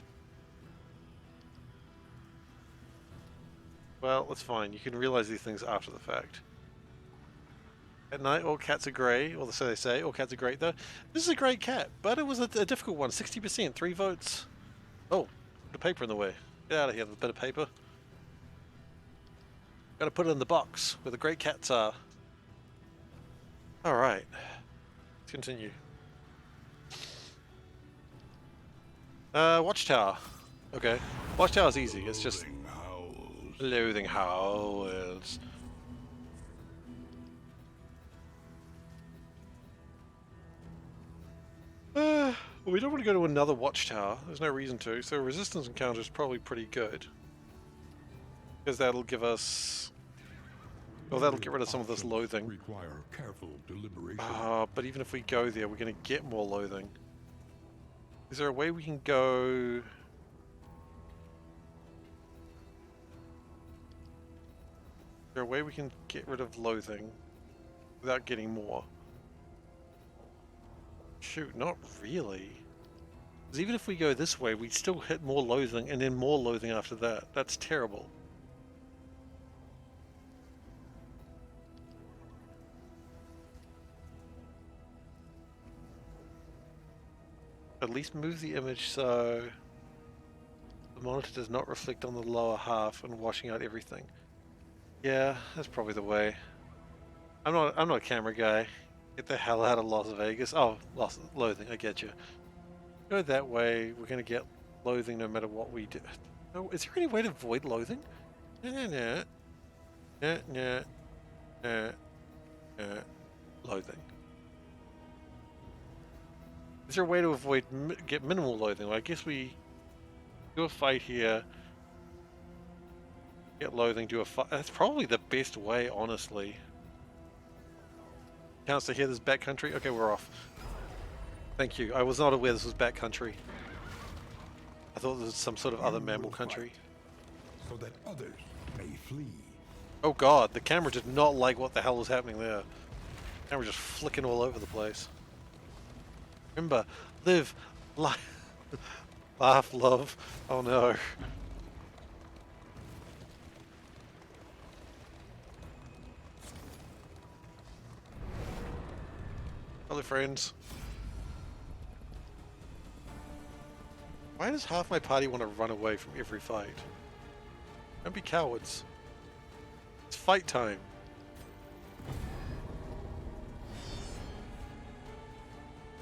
Well, that's fine. You can realize these things after the fact. At night, all cats are grey, or so they say. All cats are great, though. This is a great cat, but it was a difficult one. 60%, 3 votes. Oh, put a paper in the way. Get out of here with a bit of paper. Gotta put it in the box where the great cats are. Alright. Let's continue. Watchtower. Okay. Watchtower's easy. It's just loathing howls. We don't want to go to another watchtower. There's no reason to. So resistance encounter is probably pretty good. Because that'll give us... Well, that'll get rid of some of this loathing. Require careful deliberation. But even if we go there, we're going to get more loathing. Is there a way we can go... Is there a way we can get rid of loathing without getting more? Shoot, not really. Because even if we go this way, we still hit more loathing and then more loathing after that. That's terrible. At least move the image so the The monitor does not reflect on the lower half and washing out everything. Yeah, that's probably the way. I'm not a camera guy. Get the hell out of Las Vegas. Oh, loathing, I get you. Go that way, we're gonna get loathing no matter what we do. Oh, is there any way to avoid loathing? Nah. Loathing. Is there a way to avoid get minimal loathing? Well, I guess we do a fight here. Get loathing, do a fight. That's probably the best way, honestly. Counts to hear this backcountry? Okay, we're off. Thank you. I was not aware this was backcountry. I thought this was some sort of other mammal country. So that others may flee. Oh god, the camera did not like what the hell was happening there. The camera just flicking all over the place. Remember, live, laugh, love. Oh no. Hello, friends. Why does half my party want to run away from every fight? Don't be cowards. It's fight time.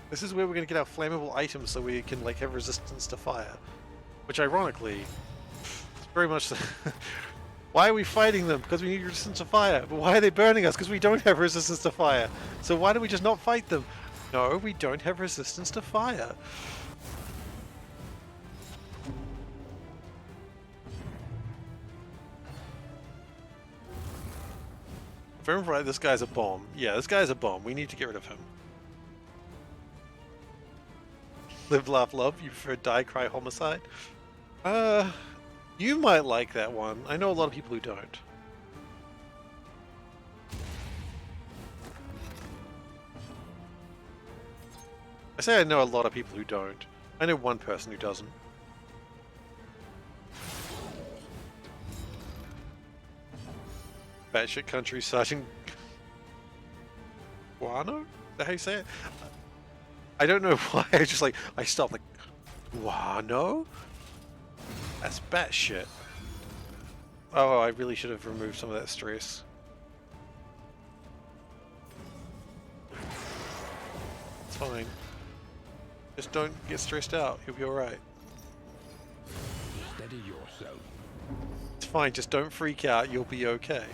This is where we're going to get our flammable items so we can like have resistance to fire. Which ironically, it's very much the why are we fighting them? Because we need resistance to fire. But why are they burning us? Because we don't have resistance to fire. So why do we just not fight them? No, we don't have resistance to fire. If I remember right, this guy's a bomb. Yeah, this guy's a bomb. We need to get rid of him. Live, laugh, love. You prefer die, cry, homicide? You might like that one. I know a lot of people who don't. I say I know a lot of people who don't. I know one person who doesn't. Batshit country Sergeant Guano? Is that how you say it? I don't know why. I just like I stopped like Guano? That's batshit. Oh, I really should have removed some of that stress. It's fine. Just don't get stressed out. You'll be alright. Steady yourself. It's fine. Just don't freak out. You'll be okay.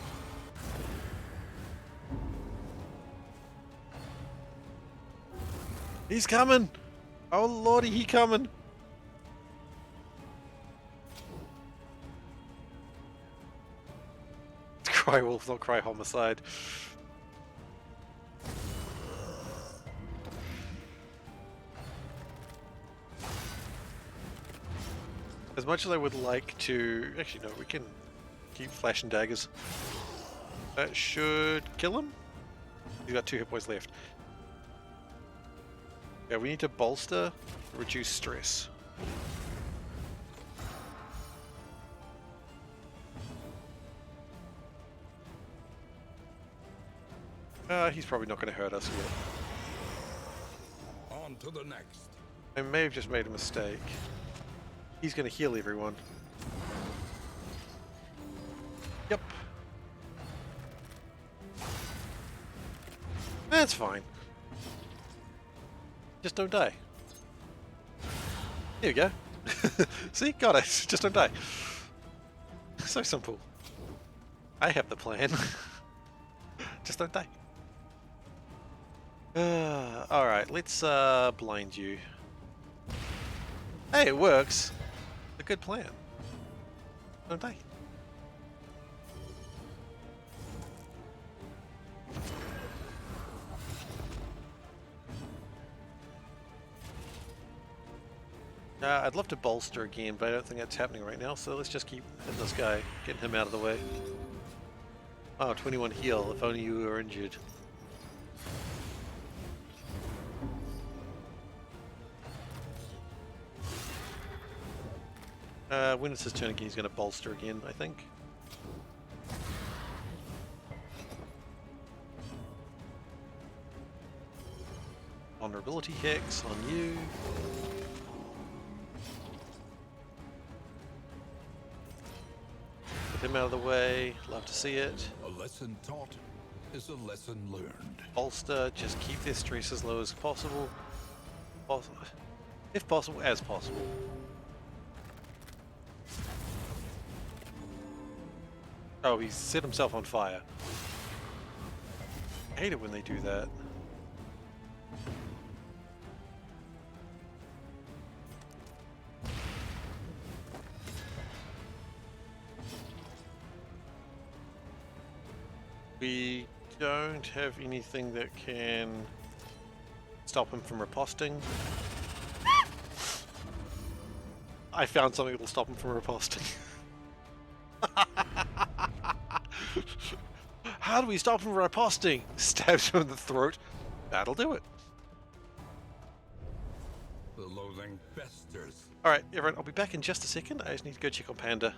He's coming! Oh lordy, he coming! Cry wolf, not cry homicide. As much as I would like to... Actually no, we can keep flashing daggers. That should kill him? He's got 2 hit points left. Yeah, we need to bolster, reduce stress. He's probably not going to hurt us yet. On to the next. I may have just made a mistake. He's going to heal everyone. Yep. That's fine. Just don't die. Here we go. See? Got it. Just don't die. So simple. I have the plan. Just don't die. Alright, let's blind you. Hey, it works. A good plan. Don't die. I'd love to bolster again, but I don't think that's happening right now, so let's just keep hitting this guy, getting him out of the way. Oh, 21 heal, if only you were injured. When it's his turn again, he's going to bolster again, I think. Vulnerability hex on you. Get him out of the way. Love to see it. A lesson taught is a lesson learned. Bolster. Just keep their stress as low as possible. If possible, as possible. Oh, he set himself on fire. I hate it when they do that. We don't have anything that can stop him from riposting. I found something that will stop him from riposting. How do we stop him from riposting? Stabs him in the throat. That'll do it. The loathing festers. Alright, everyone, I'll be back in just a second. I just need to go check on Panda.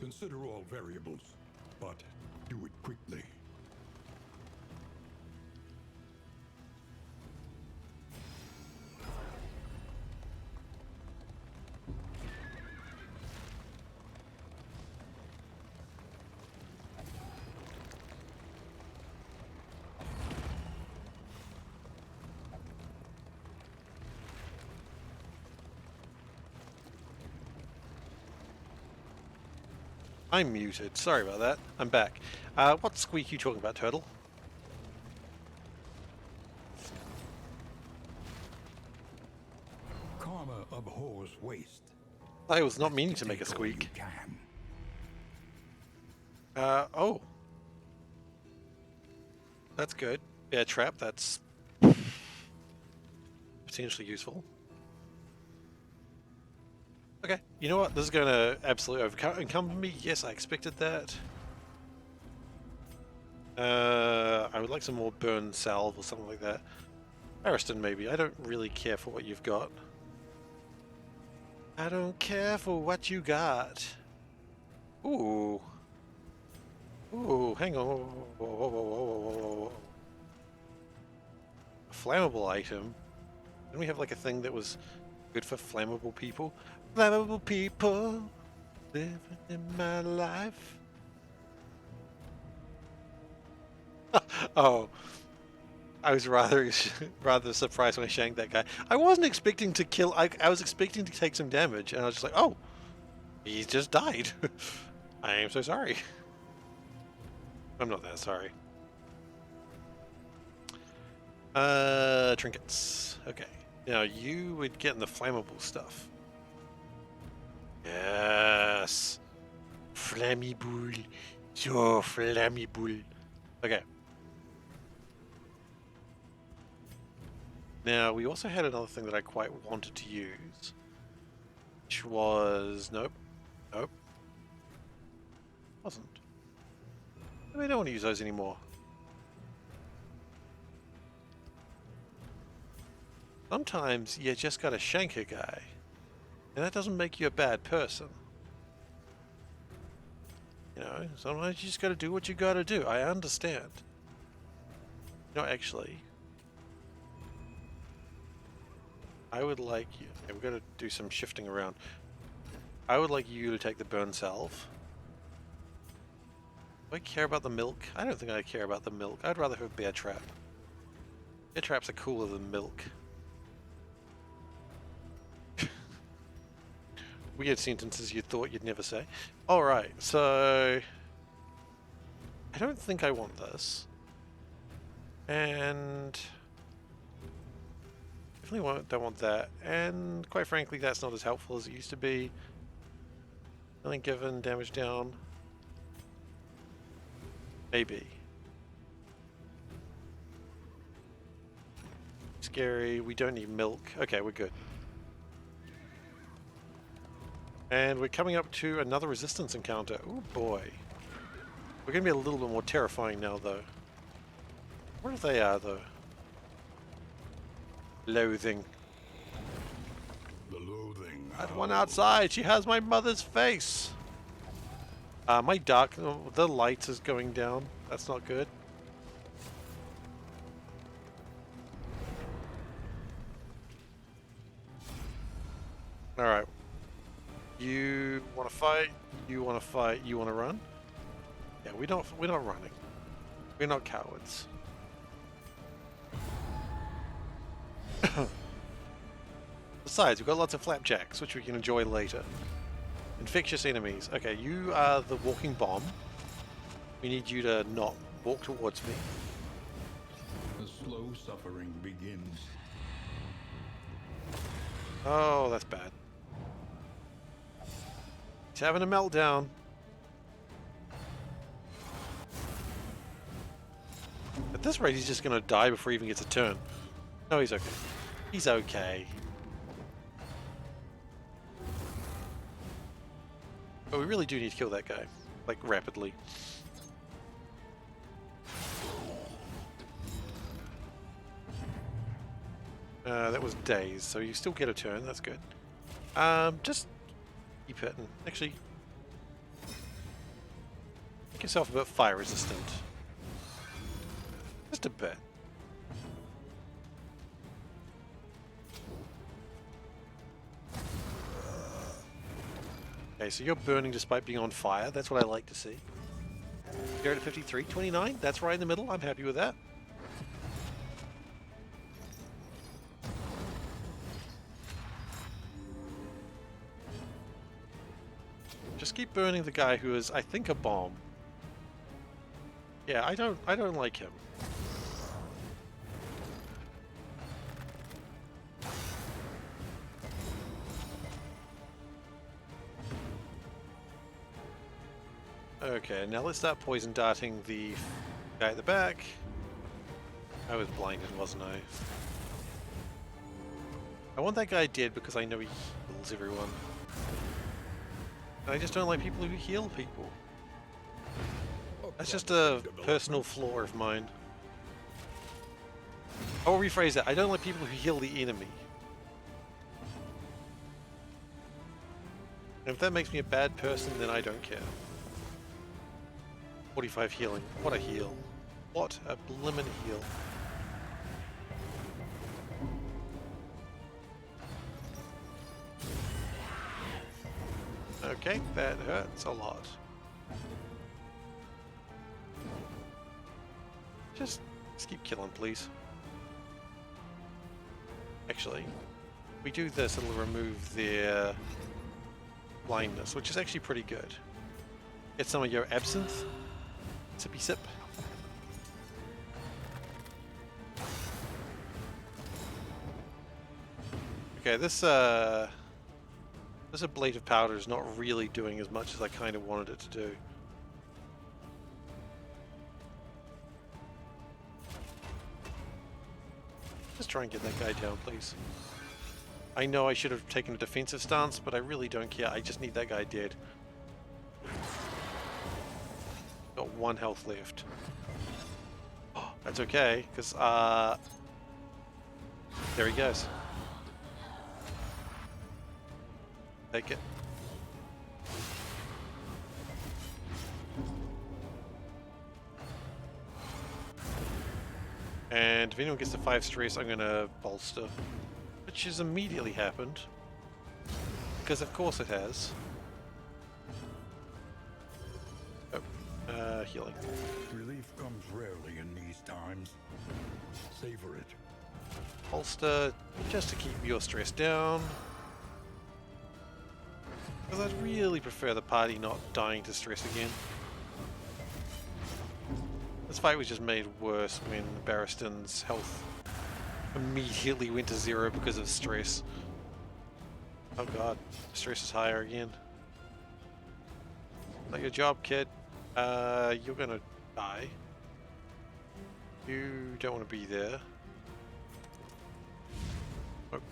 Consider all variables, but do it quickly. I'm muted. Sorry about that. I'm back. What squeak are you talking about, Turtle? Karma abhors waste. I was not meaning to make a Take all you squeak. can. Oh. That's good. Bear trap, that's potentially useful. Okay, you know what? This is going to absolutely encumber me. Yes, I expected that. I would like some more burn salve or something like that. Ariston, maybe. I don't really care for what you've got. I don't care for what you got. Ooh. Ooh, hang on. Whoa, whoa, whoa, whoa, whoa, whoa, whoa. A flammable item. Didn't we have like a thing that was good for flammable people? Flammable people living in my life. Oh, I was rather surprised when I shanked that guy. I wasn't expecting to kill. I was expecting to take some damage, and I was just like, oh, he just died. I am so sorry. I'm not that sorry. Trinkets. Okay. Now you would get in the flammable stuff. Yes. Flammable. So flammable. Okay. Now, we also had another thing that I quite wanted to use, which was... Nope. Nope. Wasn't. Maybe I don't want to use those anymore. Sometimes you just gotta shank a guy, and that doesn't make you a bad person. You know, sometimes you just gotta do what you gotta do. I understand. No, actually, I would like you. Okay, we've got to do some shifting around. I would like you to take the burn salve. Do I care about the milk? I don't think I care about the milk. I'd rather have bear trap. Bear traps are cooler than milk. Weird sentences you thought you'd never say. Alright, so I don't think I want this. And definitely don't want that. And quite frankly, that's not as helpful as it used to be. Nothing given, damage down. Maybe. Scary, we don't need milk. Okay, we're good. And we're coming up to another resistance encounter. Oh boy. We're going to be a little bit more terrifying now, though. I wonder if they are, though. Loathing. The loathing. That one outside, she has my mother's face. My dark, the light is going down. That's not good. Alright. You want to fight? You want to fight? You want to run? Yeah, we're not running. We're not cowards. Besides, we've got lots of flapjacks, which we can enjoy later. Infectious enemies. Okay, you are the walking bomb. We need you to not walk towards me. The slow suffering begins. Oh, that's bad. He's having a meltdown. At this rate, he's just going to die before he even gets a turn. No, he's okay. He's okay. But we really do need to kill that guy. Like, rapidly. That was days, so you still get a turn. That's good. Just keep hitting. Actually, make yourself a bit fire resistant. Just a bit. Okay, so you're burning despite being on fire. That's what I like to see. You're at 53, 29. That's right in the middle. I'm happy with that. Just keep burning the guy who is, I think, a bomb. Yeah, I don't like him. Okay, now let's start poison darting the guy at the back. I was blinded, wasn't I? I want that guy dead because I know he heals everyone. And I just don't like people who heal people. That's just a personal flaw of mine. I'll rephrase that. I don't like people who heal the enemy. And if that makes me a bad person, then I don't care. 45 healing. What a heal. What a blimmin' heal. Okay, that hurts a lot. Just keep killing, please. Actually, we do this, it'll remove their blindness, which is actually pretty good. Get some of your absinthe. Sippy sip. Okay, this ablative powder is not really doing as much as I kind of wanted it to do. Just try and get that guy down, please. I know I should have taken a defensive stance, but I really don't care. I just need that guy dead. Got 1 health left. Oh, that's okay, because, there he goes. Take it. And if anyone gets to 5 stress, I'm going to bolster. Which has immediately happened. Because of course it has. Oh, healing. Relief comes rarely in these times. Savor it. Bolster, just to keep your stress down. Because I'd really prefer the party not dying to stress again. This fight was just made worse when Barristan's health immediately went to 0 because of stress. Oh god, stress is higher again. Not your job, kid. You're gonna die. You don't want to be there. Look.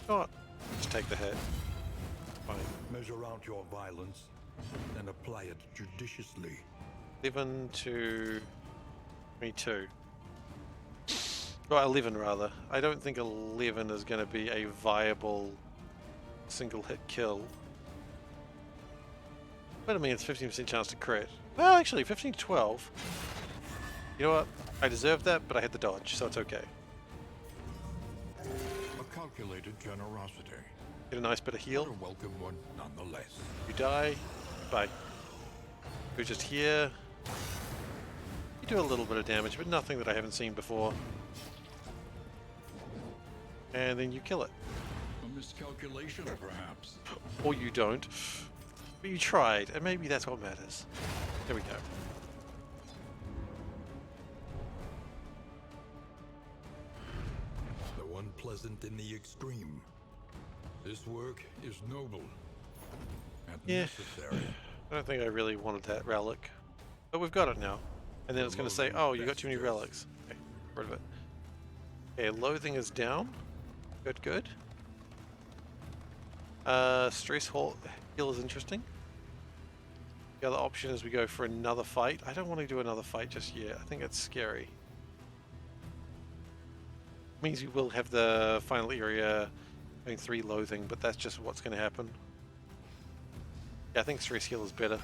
God, just take the hit. Fine. Measure out your violence and apply it judiciously. 11 to 22. Well, 11 rather. I don't think 11 is going to be a viable single hit kill. But I mean, it's 15% chance to crit. Well, actually, 15 to 12. You know what? I deserved that, but I had the dodge, so it's okay. A calculated generosity. Get a nice bit of heal. A welcome one nonetheless. You die. Bye. You're just here. You do a little bit of damage, but nothing that I haven't seen before. And then you kill it. A miscalculation, perhaps. Or you don't. But you tried, and maybe that's what matters. There we go. The unpleasant in the extreme. This work is noble and necessary. I don't think I really wanted that relic. But we've got it now. And then it's going to say, oh, you got too many relics. Okay, get rid of it. Okay, loathing is down. Good, good. Stress heal is interesting. The other option is we go for another fight. I don't want to do another fight just yet. I think it's scary. Means we will have the final area having 3 loathing, but that's just what's going to happen. Yeah, I think stress heal is better.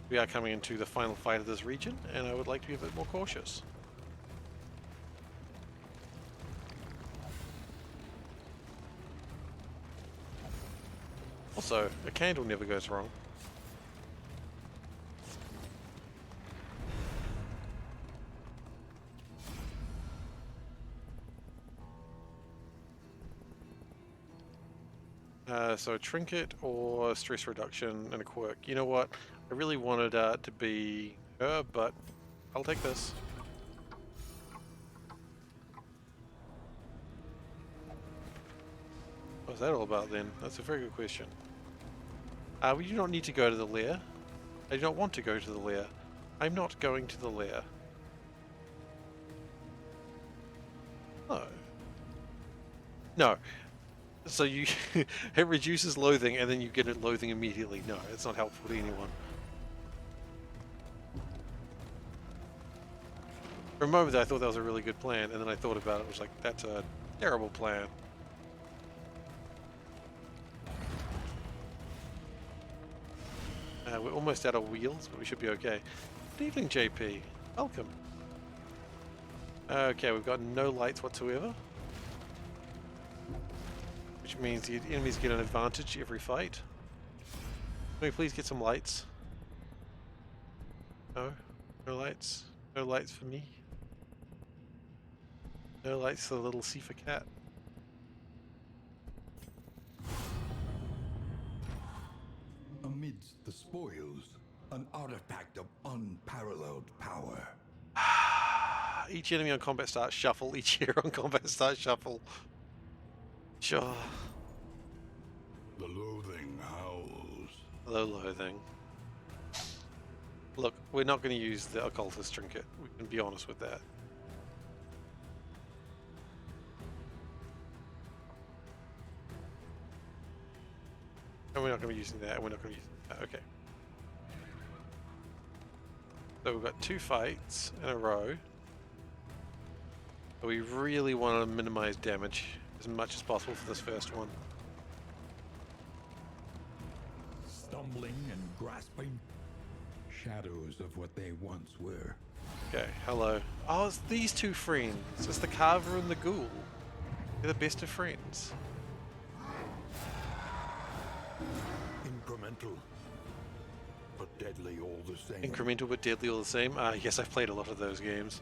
We are coming into the final fight of this region, and I would like to be a bit more cautious. Also, a candle never goes wrong. So a trinket or stress reduction and a quirk. You know what? I really wanted to be her, but I'll take this. What's that all about then? That's a very good question. We do not need to go to the lair. I do not want to go to the lair. I'm not going to the lair. No. No. So you it reduces loathing and then you get it loathing immediately. No, it's not helpful to anyone. For a moment I thought that was a really good plan, and then I thought about it, was like, that's a terrible plan. We're almost out of wheels, but we should be okay. Good evening, JP. Welcome. Okay, we've got no lights whatsoever. Which means the enemies get an advantage every fight. Can we please get some lights? No? No lights? No lights for me? No lights for the little SeiferKatt? Amidst the spoils, an artifact of unparalleled power. Each enemy on combat start shuffle, each hero on combat start shuffle. Sure. The loathing howls. Hello, loathing. Look, we're not going to use the occultist trinket. We can be honest with that. And we're not going to be using that, and we're not going to be using that. Okay. So we've got 2 fights in a row. But we really want to minimize damage as much as possible for this first one. stumbling and grasping. Shadows of what they once were. Okay, hello. Oh, it's these two friends. It's the Carver and the Ghoul. They're the best of friends. Incremental, but deadly all the same. Incremental but deadly all the same. Yes, I've played a lot of those games.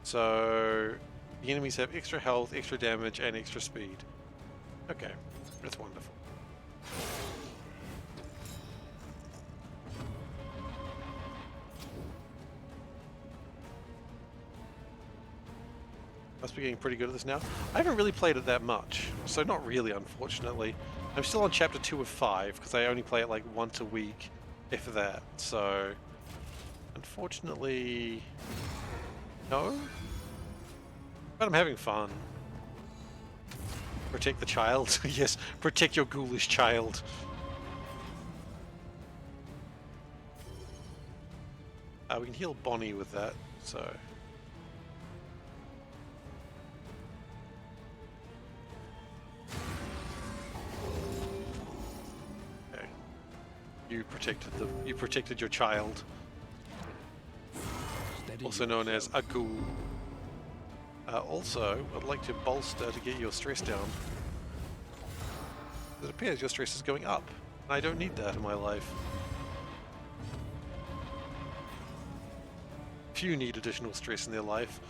So, the enemies have extra health, extra damage, and extra speed. Okay, that's wonderful. Must be getting pretty good at this now. I haven't really played it that much, so not really, unfortunately. I'm still on chapter 2 of 5, because I only play it like once a week, if that, so... Unfortunately... No? But I'm having fun. Protect the child. Yes, protect your ghoulish child. We can heal Bonnie with that, so... Okay. You protected your child. Also known as a ghoul. Also, I'd like to bolster to get your stress down. It appears your stress is going up, and I don't need that in my life. Few need additional stress in their life.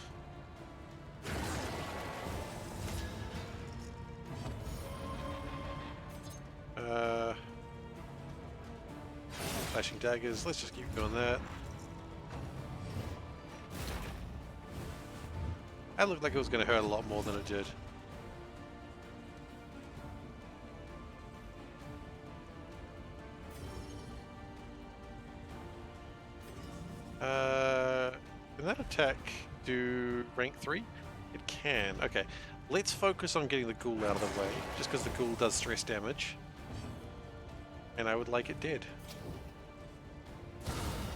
Flashing daggers, let's just keep doing that. That looked like it was going to hurt a lot more than it did. Can that attack do rank 3? It can. Okay, let's focus on getting the ghoul out of the way, just because the ghoul does stress damage. And I would like it dead.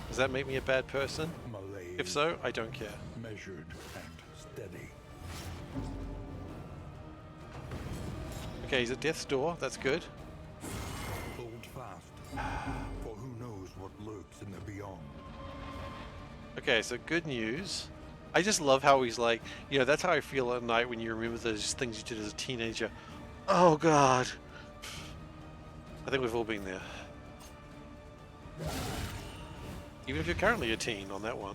Does that make me a bad person? Malaise, If so, I don't care. measured and steady. Okay, he's at death's door. That's good. Hold fast, for who knows what lurks in the beyond. Okay, so good news. I just love how he's like, you know, that's how I feel at night when you remember those things you did as a teenager. Oh God. I think we've all been there. Even if you're currently a teen on that one.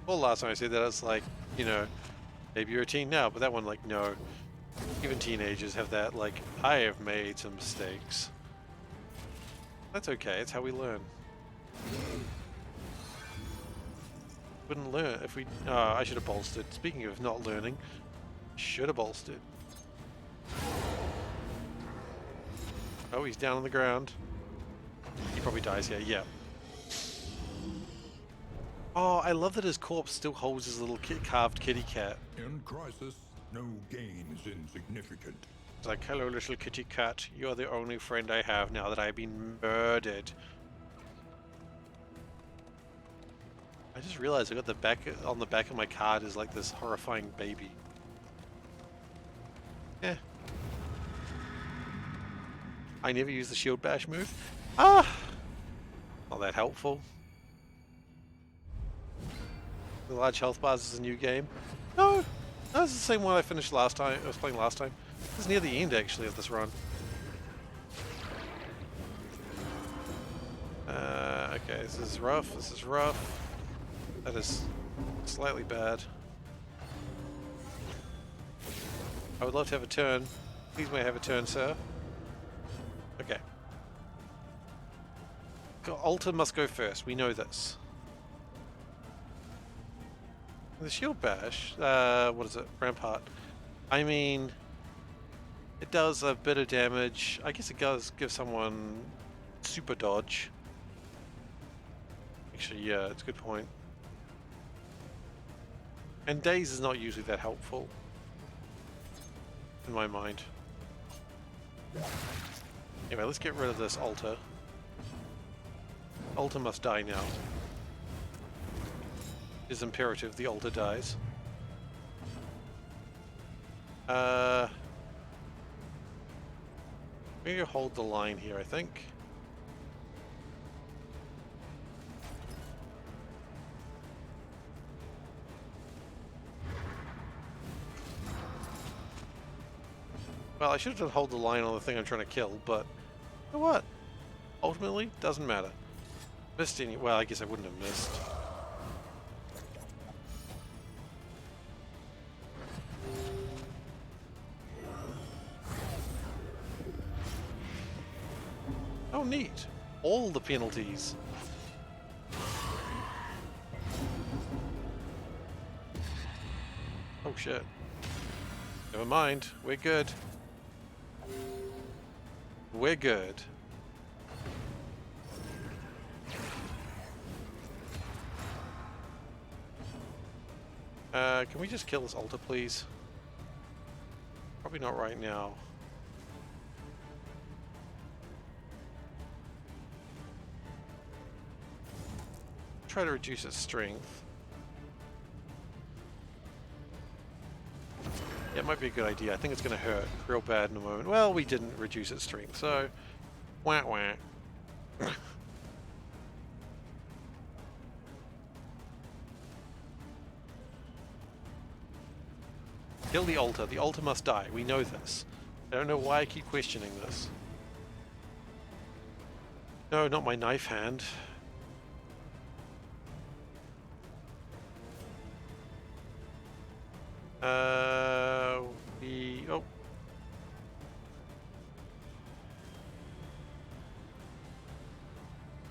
Well, last time I said that, I was like, you know, maybe you're a teen now, but that one, like, no. Even teenagers have that, like, I have made some mistakes. That's okay, it's how we learn. Wouldn't learn if we... I should have bolstered. Speaking of not learning, should have bolstered. Oh, he's down on the ground. He probably dies here, yeah. Oh, I love that his corpse still holds his little carved kitty cat. In crisis, no gain is insignificant. It's like, hello little kitty cat, you're the only friend I have now that I've been murdered. I just realized I got the back on the back of my card is like this horrifying baby. Eh. I never use the shield bash move. Ah! Not that helpful. The large health bars is a new game. No! That's the same one I finished last time. I was playing last time. This is near the end actually of this run. Okay, this is rough. This is rough. That is slightly bad. I would love to have a turn. Please may I have a turn, sir. Okay. Alter must go first. We know this. The shield bash, what is it? Rampart. I mean, it does a bit of damage. I guess it does give someone super dodge. Actually, yeah, it's a good point. And daze is not usually that helpful. In my mind. Anyway, let's get rid of this altar. Altar must die now. It is imperative the altar dies. I'm gonna hold the line here, I think. Well, I should have done hold the line on the thing I'm trying to kill, but you know what? Ultimately, doesn't matter. Missed any. Well, I guess I wouldn't have missed. Oh, neat. All the penalties. Oh, shit. Never mind. We're good. We're good. Can we just kill this altar, please? Probably not right now. Try to reduce its strength. Yeah, it might be a good idea. I think it's going to hurt real bad in a moment. Well, we didn't reduce its strength, so... Wah wah. Kill the altar. The altar must die. We know this. I don't know why I keep questioning this. No, not my knife hand. Oh.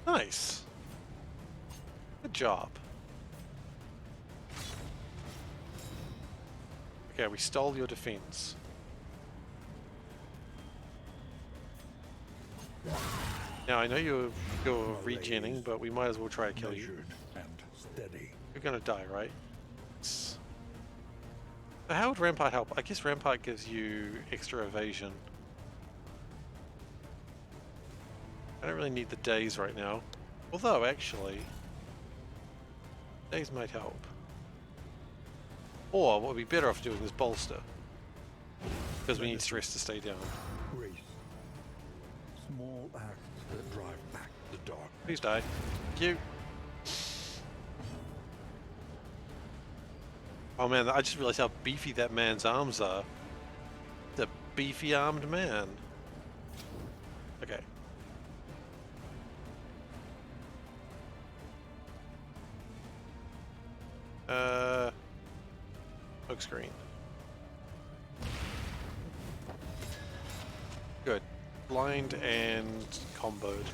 Nice. Good job. Okay, we stole your defense. Now, I know you're regenning, but we might as well try to kill you. And steady. You're gonna die, right? So how would Rampart help? I guess Rampart gives you extra evasion. I don't really need the days right now. Although, actually, days might help. Or what would be better off doing is bolster. Because we need stress to stay down. Grace. Small acts that drive back the dark. Please die. Thank you. Oh man, I just realized how beefy that man's arms are. The beefy armed man. Okay. Smoke screen. Good. Blind and comboed.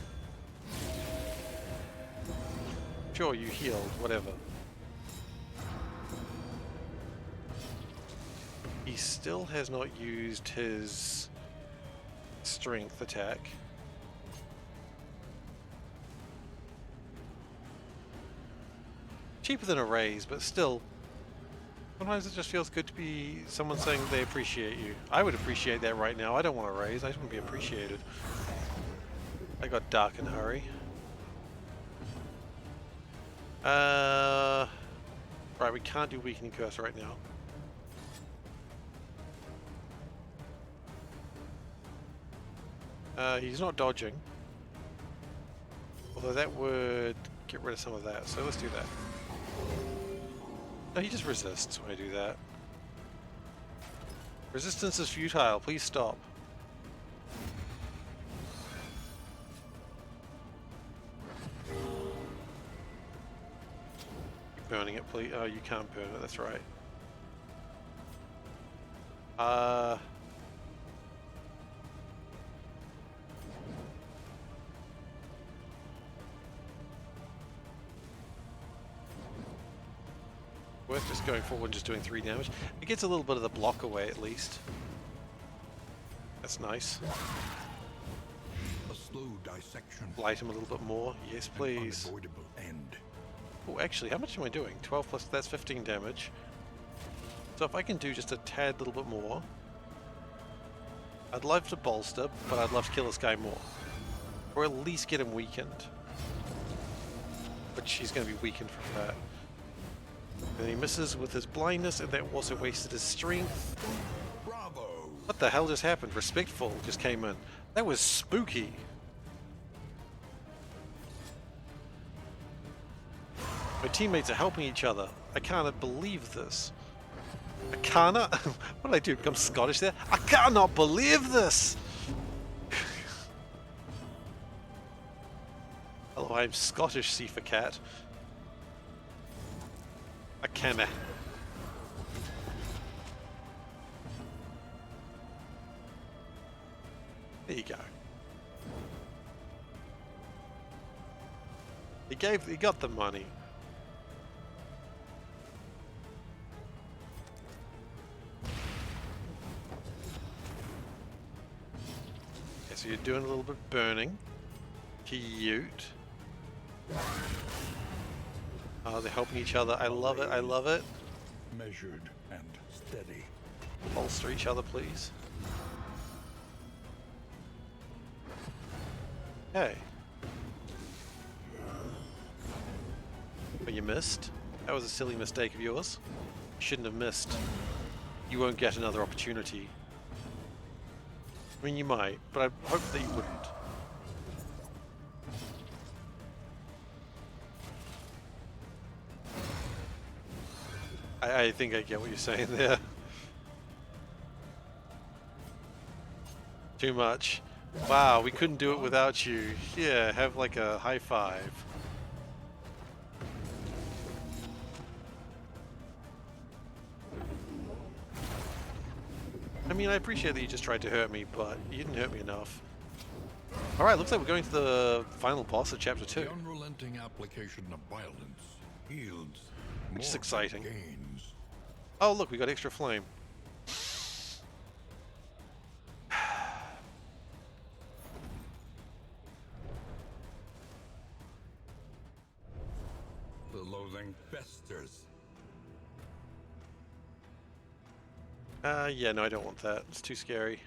Sure, you healed, whatever. He still has not used his strength attack. Cheaper than a raise, but still. Sometimes it just feels good to be someone saying they appreciate you. I would appreciate that right now. I don't want a raise, I just want to be appreciated. I got dark in a hurry. Right, we can't do weakening curse right now. He's not dodging. Although that would get rid of some of that, so let's do that. No, he just resists when I do that. Resistance is futile, please stop. Keep burning it, please. Oh, you can't burn it, that's right. Worth just going forward and just doing 3 damage. It gets a little bit of the block away at least. That's nice. A slow dissection. Blight him a little bit more. Yes, please. An unavoidable end. Oh, actually, how much am I doing? 12 plus, that's 15 damage. So if I can do just a tad little bit more. I'd love to bolster, but I'd love to kill this guy more. Or at least get him weakened. But she's going to be weakened from that. And he misses with his blindness, and that also wasted his strength. What the hell just happened? Respectful just came in. That was spooky. My teammates are helping each other. I cannot believe this. I cannot? What did I do? Become Scottish there? I cannot believe this! Hello, I'm Scottish, SeiferKatt. I canna. There you go. He got the money. Okay, so you're doing a little bit of burning. Cute. Oh, they're helping each other. I love it. I love it. Measured and steady. Bolster each other, please. Hey. But you missed. That was a silly mistake of yours. You shouldn't have missed. You won't get another opportunity. I mean, you might, but I hope that you wouldn't. I think I get what you're saying there. Too much. Wow, we couldn't do it without you. Yeah, have like a high five. I mean, I appreciate that you just tried to hurt me, but you didn't hurt me enough. Alright, looks like we're going to the final boss of Chapter 2. The unrelenting application of violence yields Which is more exciting. gains. Oh, look, we got extra flame. The loathing festers. Yeah, no, I don't want that. It's too scary.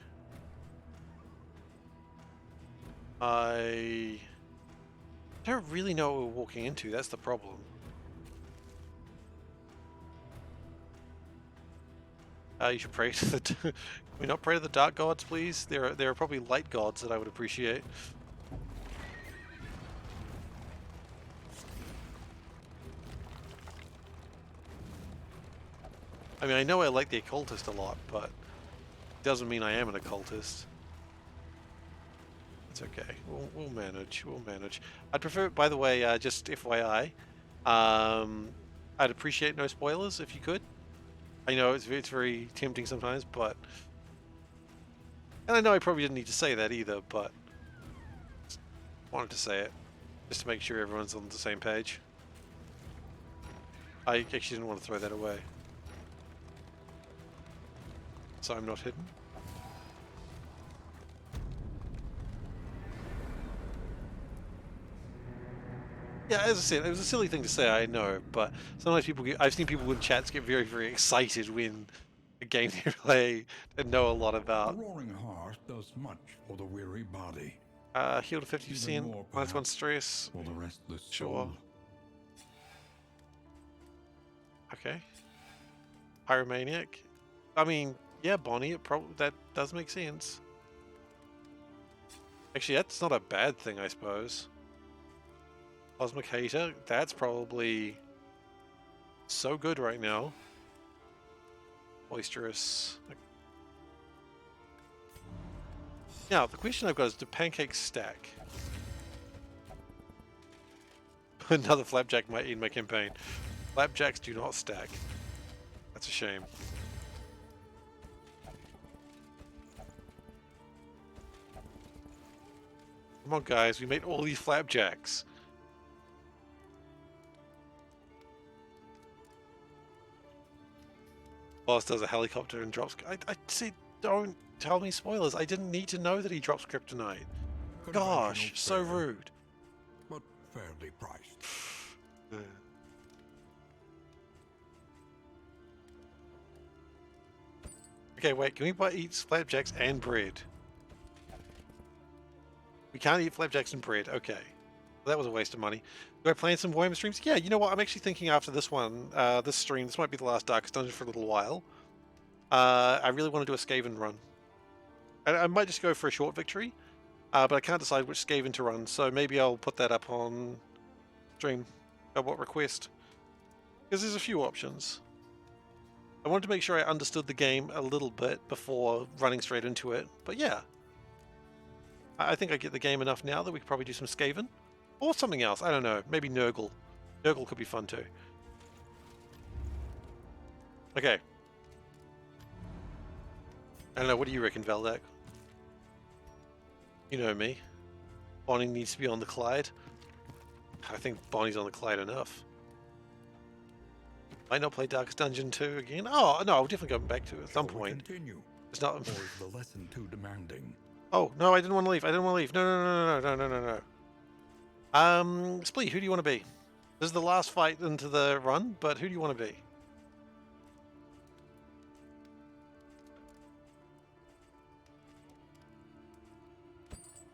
I don't really know what we're walking into. That's the problem. You should pray to the... Can we not pray to the dark gods, please? There are probably light gods that I would appreciate. I mean, I know I like the occultist a lot, but it doesn't mean I am an occultist. It's okay. We'll manage. We'll manage. I'd prefer, by the way, just FYI, I'd appreciate no spoilers if you could. I know it's very tempting sometimes, but... And I know I probably didn't need to say that either, but... wanted to say it. Just to make sure everyone's on the same page. I actually didn't want to throw that away. So I'm not hidden. Yeah, as I said, it was a silly thing to say, I know, but sometimes I've seen people in chats get very, very excited when a game they play and know a lot A about. roaring heart does much for the weary body. Heal to 50%, more, -1 perhaps, stress. For the restless Sure. soul. Okay. Pyromaniac. I mean, yeah, Bonnie, that does make sense. Actually, that's not a bad thing, I suppose. Cosmic Hater, that's probably so good right now. Boisterous. Now, the question I've got is, do pancakes stack? Another flapjack might end my campaign. Flapjacks do not stack. That's a shame. Come on, guys, we made all these flapjacks. Boss does a helicopter and drops... I said, don't tell me spoilers. I didn't need to know that he drops kryptonite. Gosh, so rude. But fairly priced. Okay, wait, can we eat flapjacks and bread? We can't eat flapjacks and bread, okay. That was a waste of money. Do I plan some Warhammer streams? Yeah, you know what, I'm actually thinking after this one, this stream, this might be the last Darkest Dungeon for a little while. I really want to do a Skaven run. I might just go for a short victory, but I can't decide which Skaven to run, so maybe I'll put that up on stream at what request, because there's a few options. I wanted to make sure I understood the game a little bit before running straight into it, but yeah. I think I get the game enough now that we could probably do some Skaven. Or something else, I don't know, maybe Nurgle. Nurgle could be fun too. Okay. I don't know, what do you reckon, Veldak? You know me. Bonnie needs to be on the Clyde. I think Bonnie's on the Clyde enough. Might not play Darkest Dungeon 2 again. Oh, no, I'll definitely go back to it at some point. Continue. It's not... Or is the lesson too demanding? Oh, no, I didn't want to leave. I didn't want to leave. No, no, no, no, no, no, no, no. Splee, who do you want to be? This is the last fight into the run, but who do you want to be?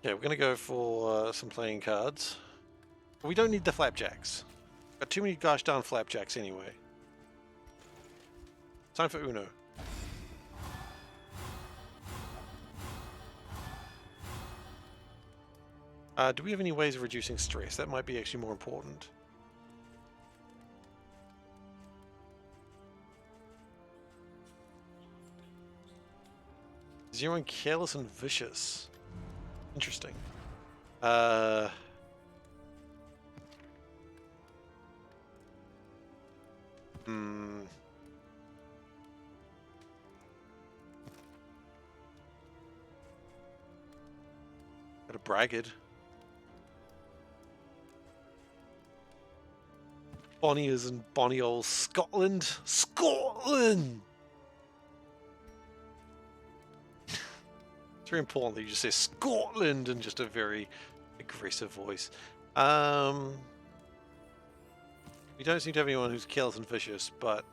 Okay, we're going to go for some playing cards. We don't need the flapjacks. Got too many gosh darn flapjacks anyway. Time for Uno. Do we have any ways of reducing stress? That might be actually more important. Zero and careless and vicious. Interesting. Got a braggart. Bonnie is in bonny old Scotland. Scotland! It's very important that you just say Scotland in just a very aggressive voice. We don't seem to have anyone who's careless and vicious, but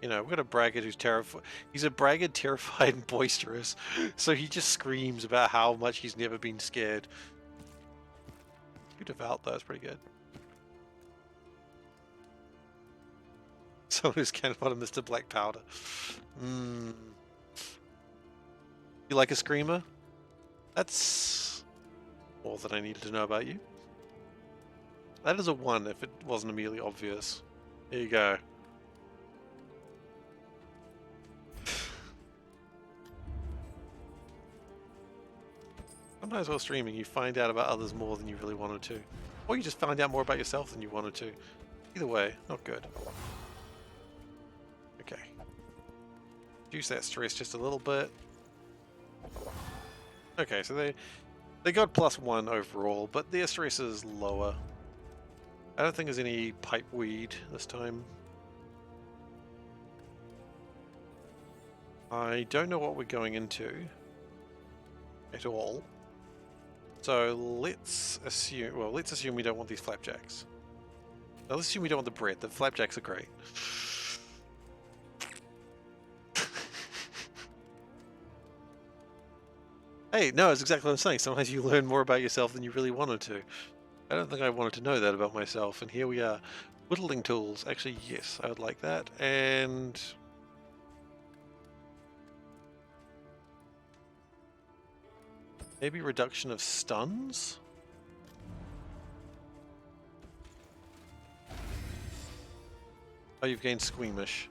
you know, we've got a braggart who's terrified. He's a braggart, terrified, and boisterous. So he just screams about how much he's never been scared. Good devout, though. That's pretty good. Someone who's kind of a Mr. Black Powder. You like a screamer? That's all that I needed to know about you. That is a 1 if it wasn't immediately obvious. There you go. Sometimes while streaming you find out about others more than you really wanted to. Or you just find out more about yourself than you wanted to. Either way, not good. Okay. Reduce that stress just a little bit. Okay, so they got +1 overall, but their stress is lower. I don't think there's any pipe weed this time. I don't know what we're going into at all. So let's assume, well, let's assume we don't want these flapjacks. Now let's assume we don't want the bread. The flapjacks are great. Hey, no, it's exactly what I'm saying. Sometimes you learn more about yourself than you really wanted to. I don't think I wanted to know that about myself, and here we are. Whittling tools. Actually, yes, I would like that. And maybe reduction of stuns? Oh, you've gained squeamish.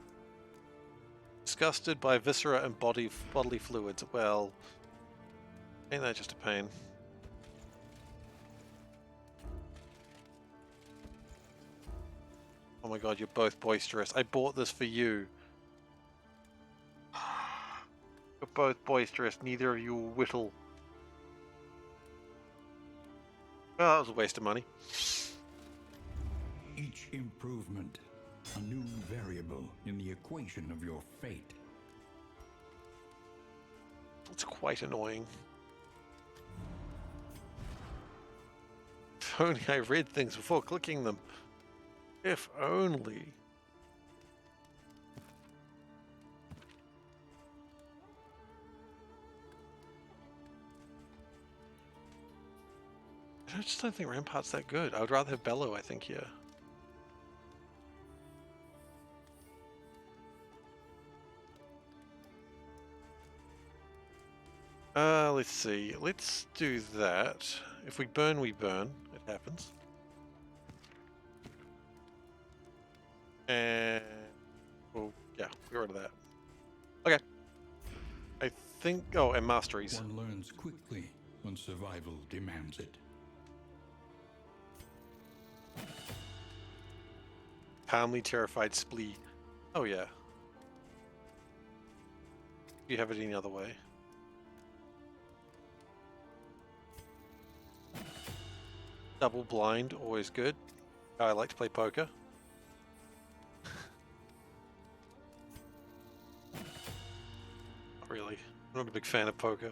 Disgusted by viscera and bodily fluids. Well, ain't that just a pain? Oh my god, you're both boisterous. I bought this for you. You're both boisterous. Neither of you will whittle. Well, that was a waste of money. Each improvement, a new variable in the equation of your fate. It's quite annoying. If only I read things before clicking them. If only. I just don't think Rampart's that good. I would rather have Bellow, I think, here. Let's see. Let's do that. If we burn, we burn. It happens. And well, yeah, get rid of that. Okay. I think. Oh, and masteries. One learns quickly when survival demands it. Calmly terrified splee. Oh yeah. Do you have it any other way? Double blind, always good. I like to play poker. Not really. I'm not a big fan of poker.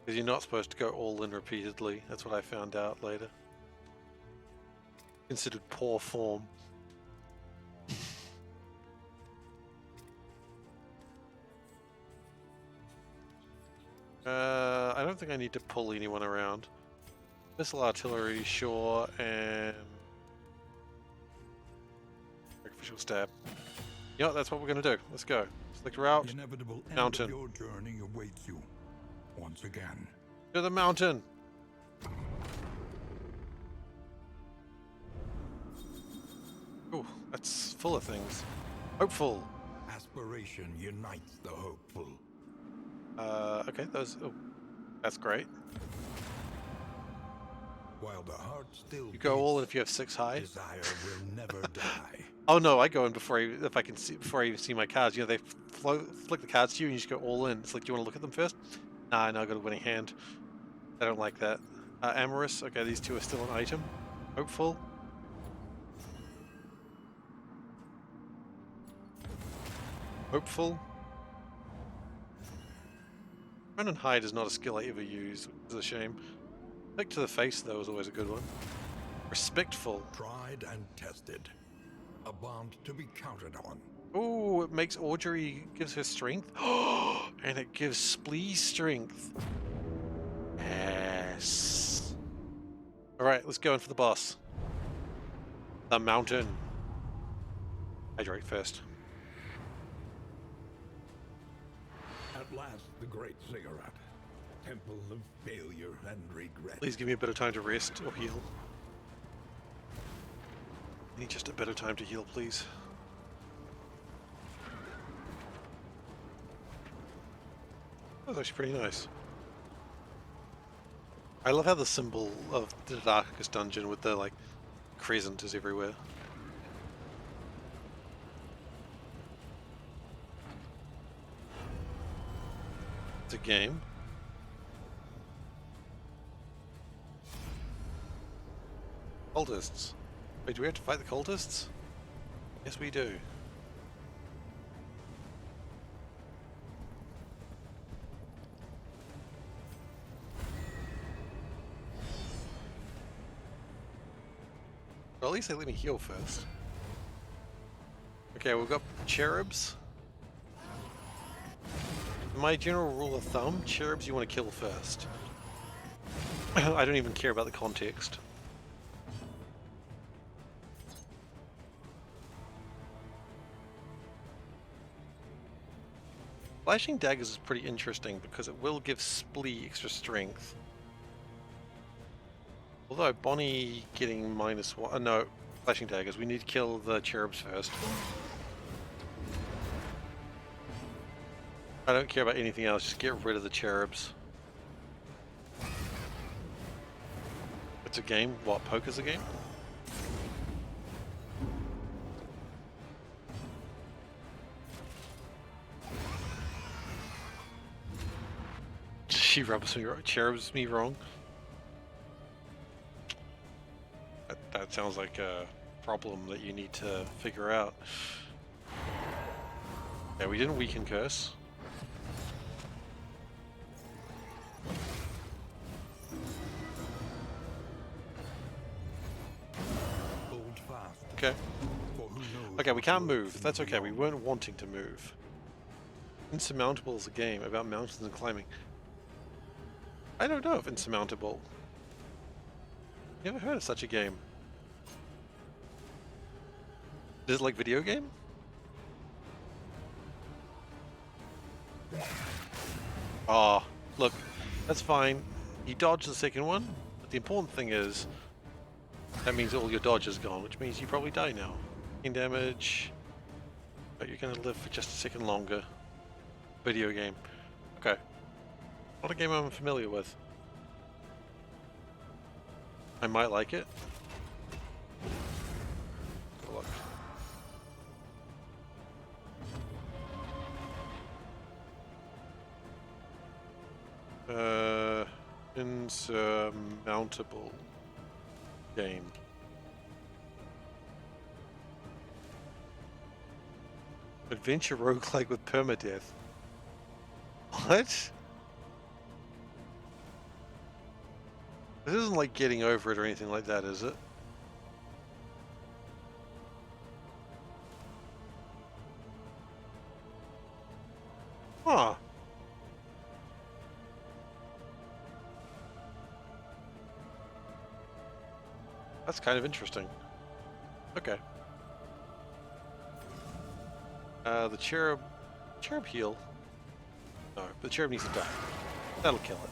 Because you're not supposed to go all in repeatedly. That's what I found out later. Considered poor form. I don't think I need to pull anyone around. Missile artillery, sure, and sacrificial stab. Yeah, that's what we're gonna do. Let's go. Select route. The inevitable end Mountain. of your journey awaits you once again. To the mountain. Ooh, that's full of things. Hopeful. Aspiration unites the hopeful. Okay, those. Oh, that's great. While the heart still You go all in beats, if you have 6 high. desire will never die. Oh no, I go in before if I can see before I even see my cards. You know, they flick the cards to you and you just go all in. It's like, do you want to look at them first? Nah, no, I got a winning hand. I don't like that. Amorous. Okay, these two are still an item. Hopeful. Hopeful. Run and hide is not a skill I ever use. It's a shame. Pick to the face though is always a good one. Respectful. Tried and tested. A bond to be counted on. Oh, it makes Audrey, gives her strength. And it gives Splee strength. Yes. Alright, let's go in for the boss. The mountain. Hydrate first. At last, the great cigarette. Temple of failure and regret. Please give me a bit of time to rest or heal. I need just a bit of time to heal, please. That was actually pretty nice. I love how the symbol of the Darkest Dungeon with the, like, crescent is everywhere. It's a game. Cultists. Wait, do we have to fight the cultists? Yes, we do. Well, at least they let me heal first. Okay, we've got cherubs. My general rule of thumb, cherubs you want to kill first. I don't even care about the context. Flashing daggers is pretty interesting because it will give Splee extra strength. Although Bonnie getting -1, no, flashing daggers, we need to kill the cherubs first. I don't care about anything else, just get rid of the cherubs. It's a game? What, poker's a game? She rubs me wrong, cherubs me wrong. That sounds like a problem that you need to figure out. Yeah, we didn't weaken curse. Hold fast. Okay. For who knows Okay, we what can't lurks move. in That's the okay. We beyond. weren't wanting to move. Insurmountable is a game about mountains and climbing. I don't know if Insurmountable. Never heard of such a game. Is it like video game? Ah, Look, that's fine. He dodged the second one, but the important thing is that means all your dodge is gone, which means you probably die now. 15 damage, but you're going to live for just a second longer. Video game. Okay. Not a game I'm familiar with. I might like it. Good luck. Insurmountable game. Adventure roguelike with permadeath. What? This isn't like getting over it or anything like that, is it? Huh. That's kind of interesting. Okay. The cherub heal. No, the cherub needs to die. That'll kill it.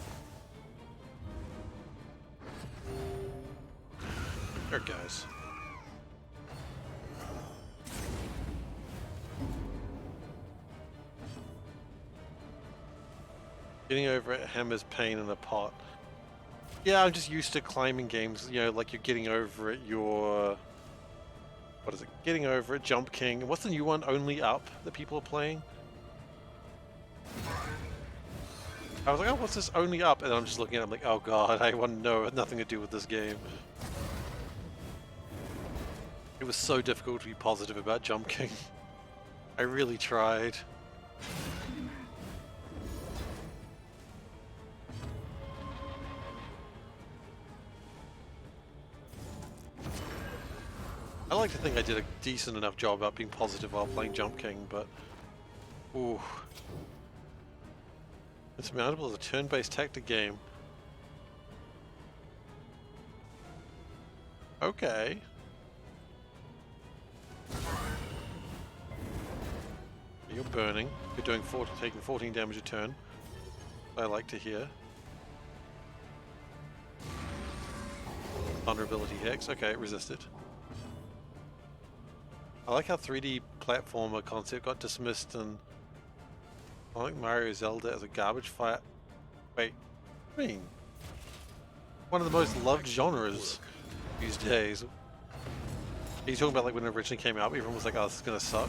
There it goes. Getting over it hammers pain in a pot. Yeah, I'm just used to climbing games, you know, like you're getting over it, your... What is it? Getting over it, Jump King. What's the new one? Only Up that people are playing? I was like, oh, what's this Only Up? And I'm just looking at it, I'm like, oh god, I want to know nothing to do with this game. It was so difficult to be positive about Jump King. I really tried. I like to think I did a decent enough job about being positive while playing Jump King, but... Ooh. It's mountable as a turn-based tactic game. Okay. You're burning. You're doing taking 14 damage a turn. I like to hear. Vulnerability Hex. Okay, resisted. I like how 3D platformer concept got dismissed and I like Mario Zelda as a garbage fight. Wait, what do you mean? One of the most loved genres these days. Are you talking about like when it originally came out, everyone was like, oh, this is gonna suck?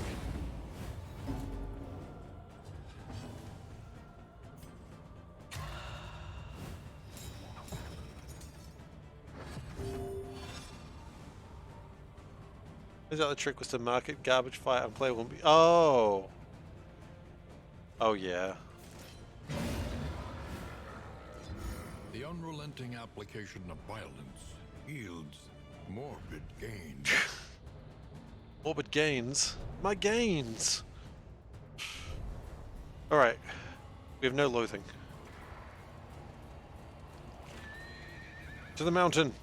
Is that the trick was to market garbage fight unplayable? Oh! Oh yeah. The unrelenting application of violence yields morbid gains. Morbid gains? My gains! Alright. We have no loathing. To the mountain!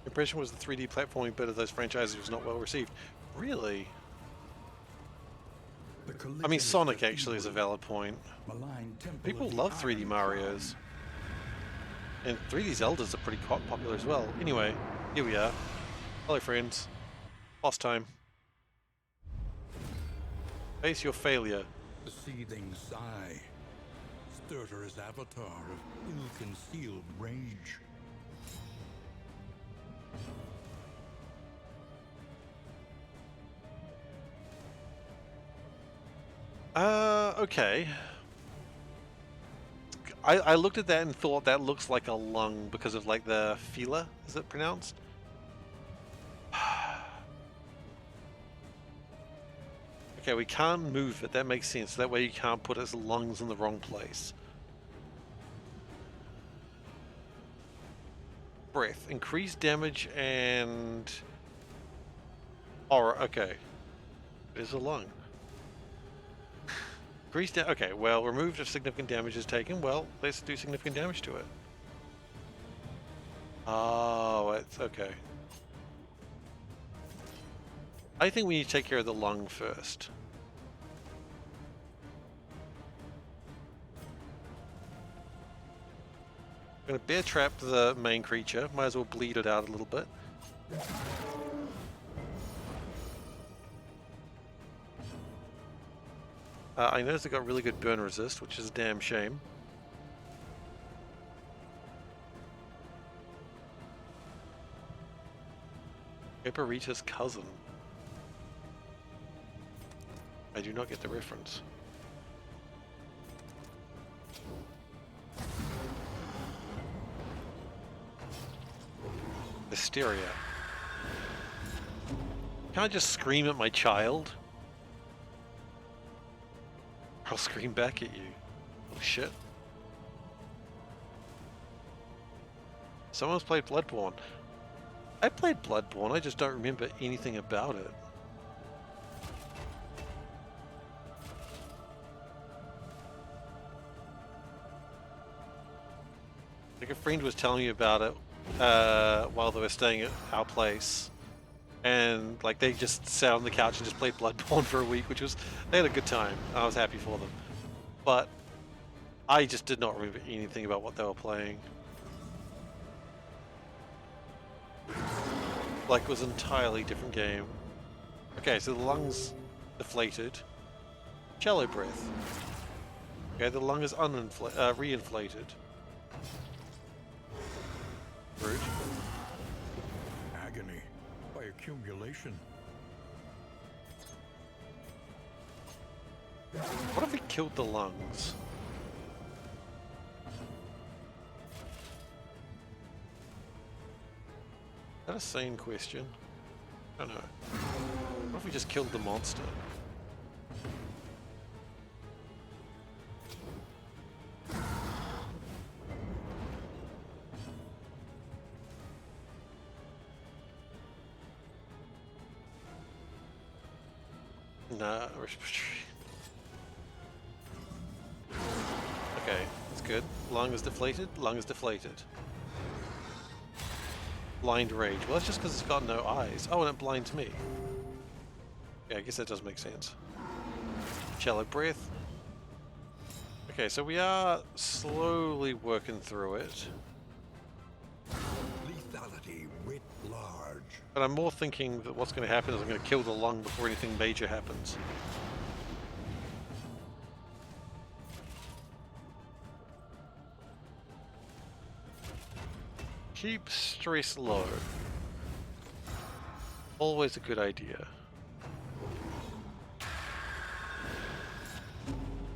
Impression was the 3D platforming bit of those franchises was not well received. Really? I mean, Sonic actually is a valid point. People love 3D Marios. And 3D Zeldas are pretty popular as well. Anyway, here we are. Hello friends. Boss time. Face your failure. The seething sigh. Stertor's avatar of ill-concealed rage. Okay. I looked at that and thought that looks like a lung because of like the feeler, is it pronounced? Okay, we can't move it, that makes sense. That way you can't put its lungs in the wrong place. Breath, increased damage and... Aura, okay. It is a lung. Increased okay, well, removed if significant damage is taken. Well, let's do significant damage to it. Oh, it's okay. I think we need to take care of the lung first. gonna bear trap the main creature. Might as well bleed it out a little bit. I noticed it got really good burn resist, which is a damn shame. Vaporita's cousin. I do not get the reference. Hysteria. Can I just scream at my child? I'll scream back at you. Oh shit. Someone's played Bloodborne. I played Bloodborne, I just don't remember anything about it. Like a friend was telling me about it while they were staying at our place. And like they just sat on the couch and just played Bloodborne for a week, which was, they had a good time. I was happy for them. But I just did not remember anything about what they were playing. Like it was an entirely different game. Okay, so the lung's deflated. Shallow breath. Okay, the lung is re-inflated. Rude. Agony by accumulation. What if we killed the lungs? Is that a sane question? I don't know. What if we just killed the monster? Nah, respiratory. Okay, that's good. Lung is deflated, lung is deflated. Blind rage. Well, that's just because it's got no eyes. Oh, and it blinds me. Yeah, I guess that does make sense. Shallow breath. Okay, so we are slowly working through it. Lethality writ large. But I'm more thinking that what's going to happen is I'm going to kill the lung before anything major happens. Keep stress low. Always a good idea.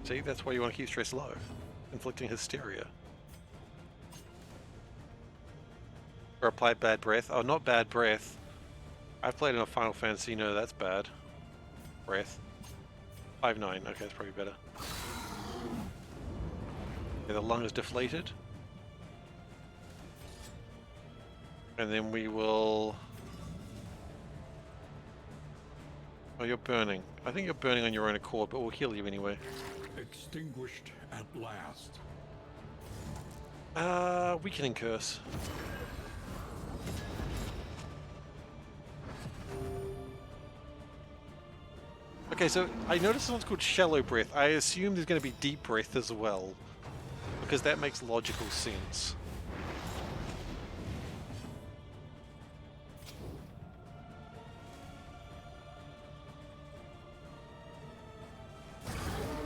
See, that's why you want to keep stress low. Inflicting hysteria. Or apply bad breath. Oh, not bad breath. I've played in a Final Fantasy, no, that's bad. Breath. 5-9, okay, that's probably better. Okay, the lung is deflated. And then we will... Oh, you're burning. I think you're burning on your own accord, but we'll heal you anyway. Extinguished at last. Weakening curse. Okay, so I noticed one's called shallow breath. I assume there's going to be deep breath as well, because that makes logical sense.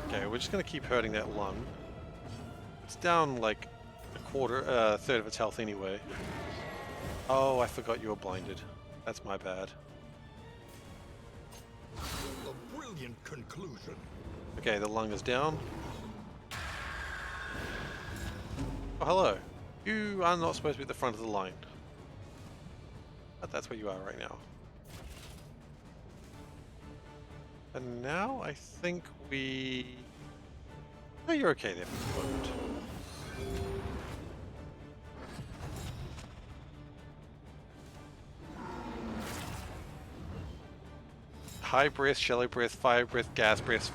Okay, we're just going to keep hurting that lung. It's down like a third of its health anyway. Oh, I forgot you were blinded. That's my bad. A brilliant conclusion. Okay, the lung is down. Oh, hello. You are not supposed to be at the front of the line. But that's where you are right now. And now I think we... Oh, you're okay there for the moment. High breath, shallow breath, fire breath, gas breath.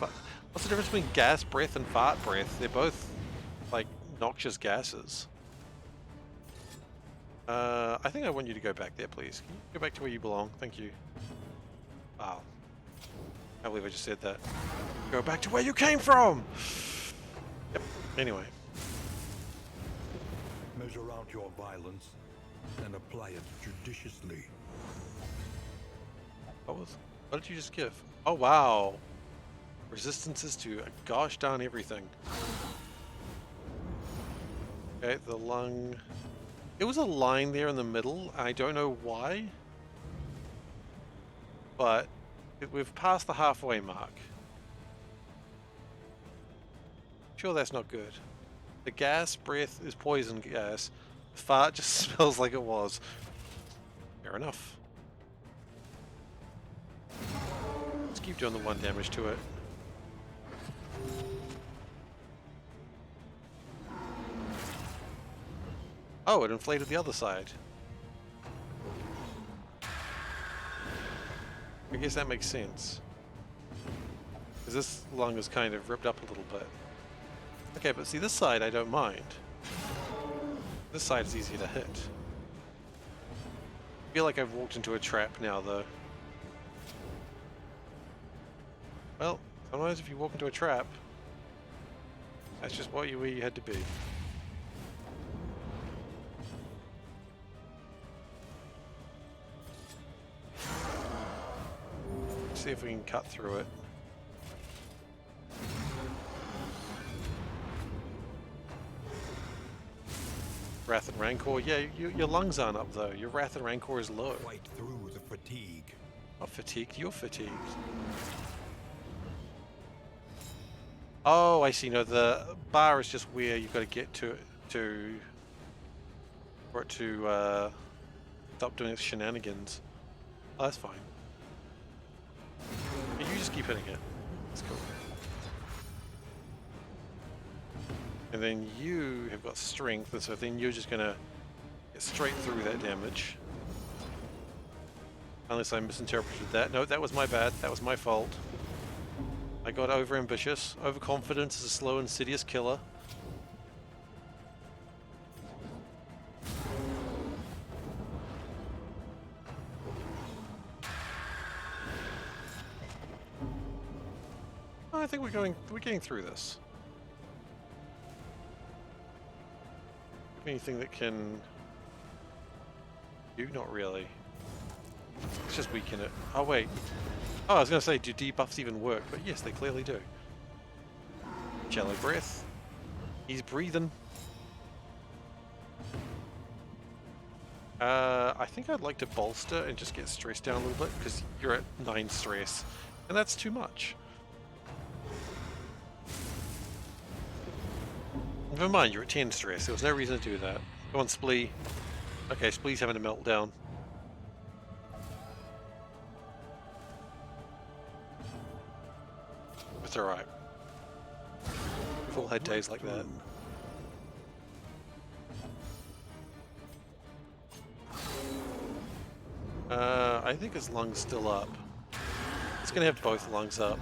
What's the difference between gas breath and fart breath? They're both, like, noxious gases. I think I want you to go back there, please. Can you go back to where you belong? Thank you. Wow. I can't believe I just said that. Go back to where you came from! Yep. Anyway. Measure measure out your violence and apply it judiciously. What did you just give? Oh wow. Resistances to gosh darn everything. Okay, the lung. It was a line there in the middle. I don't know why. But we've passed the halfway mark. Sure, that's not good. The gas breath is poison gas. The fart just smells like it was. Fair enough. Let's keep doing the 1 damage to it. Oh, it inflated the other side. I guess that makes sense. Because this lung is kind of ripped up a little bit. Okay, but see, this side I don't mind. This side is easier to hit. I feel like I've walked into a trap now, though. Well, sometimes if you walk into a trap, that's just where you had to be. See if we can cut through it. Wrath and Rancor, yeah, your lungs aren't up though. Your Wrath and Rancor is low. Fight through the fatigue. Not fatigued, you're fatigued. Oh, I see. No, the bar is just where you've got to get to for it to stop doing its shenanigans. Oh, that's fine. Yeah, you just keep hitting it. That's cool. And then you have got strength, and so then you're just gonna get straight through that damage. Unless I misinterpreted that. No, that was my bad. That was my fault. I got over-ambitious. Overconfidence is a slow, insidious killer. I think we're getting through this. Anything that can do? Not really. Let's just weaken it. Oh wait. Oh, I was going to say, do debuffs even work? But yes, they clearly do. Jello breath. He's breathing. I think I'd like to bolster and just get stress down a little bit, because you're at 9 stress. And that's too much. Never mind, you're at 10 stress. There was no reason to do that. Go on, Splee. Okay, Splee's having a meltdown. It's alright. We've all had days like that. I think his lung's still up. It's gonna have both lungs up.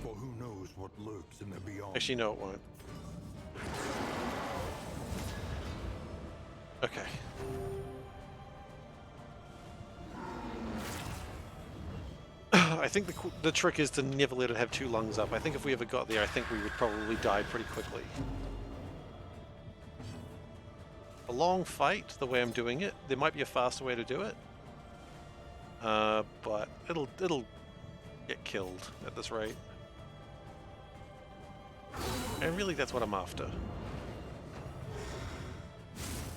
For who knows what lurks in the beyond. Actually, no, it won't. Okay. I think the trick is to never let it have 2 lungs up. I think if we ever got there, I think we would probably die pretty quickly. A long fight, the way I'm doing it, there might be a faster way to do it. But it'll get killed at this rate. And really, that's what I'm after.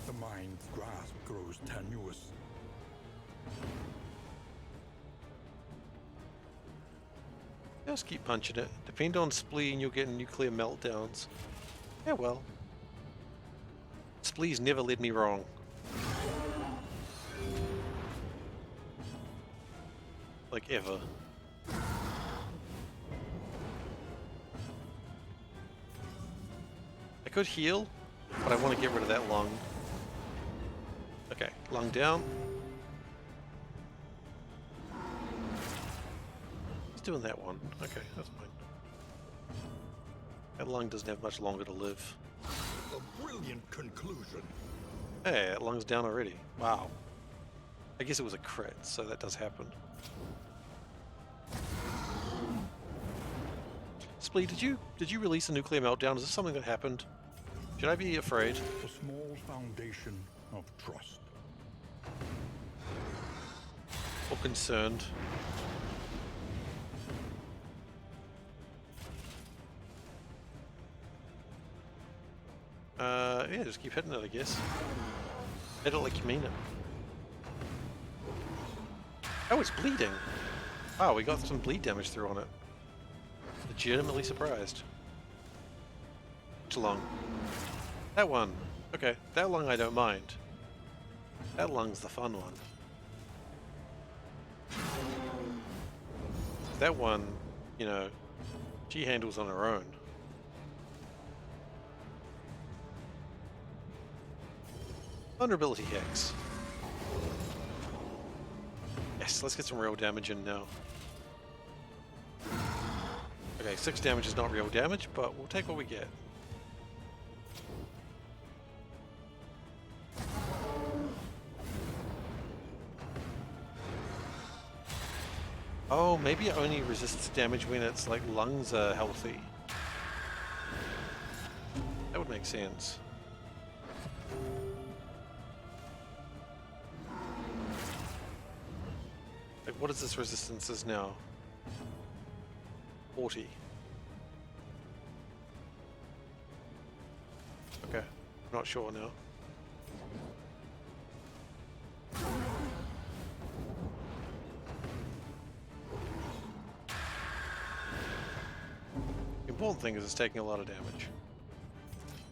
The mind's grasp grows tenuous. Just keep punching it. Depend on spleen, you'll get nuclear meltdowns. Yeah, well. Splee's never led me wrong. Like, ever. I could heal, but I want to get rid of that lung. Okay, lung down. He's doing that one. Okay, that's fine. That lung doesn't have much longer to live. A brilliant conclusion. Hey, that lung's down already. Wow. I guess it was a crit, so that does happen. Splee, did you release a nuclear meltdown? Is this something that happened? Should I be afraid? A small foundation of trust. Or concerned? Yeah, just keep hitting it, I guess. Hit it like you mean it. Oh, it's bleeding! Wow, we got some bleed damage through on it. Legitimately surprised. Which lung? That one. Okay, that lung I don't mind. That lung's the fun one. That one, you know, she handles on her own. Vulnerability hex. Yes, let's get some real damage in now. Okay, 6 damage is not real damage, but we'll take what we get. Oh, maybe it only resists damage when its like lungs are healthy. That would make sense. Like, what is this resistance is now? 40. Okay, not sure now. The important thing is it's taking a lot of damage.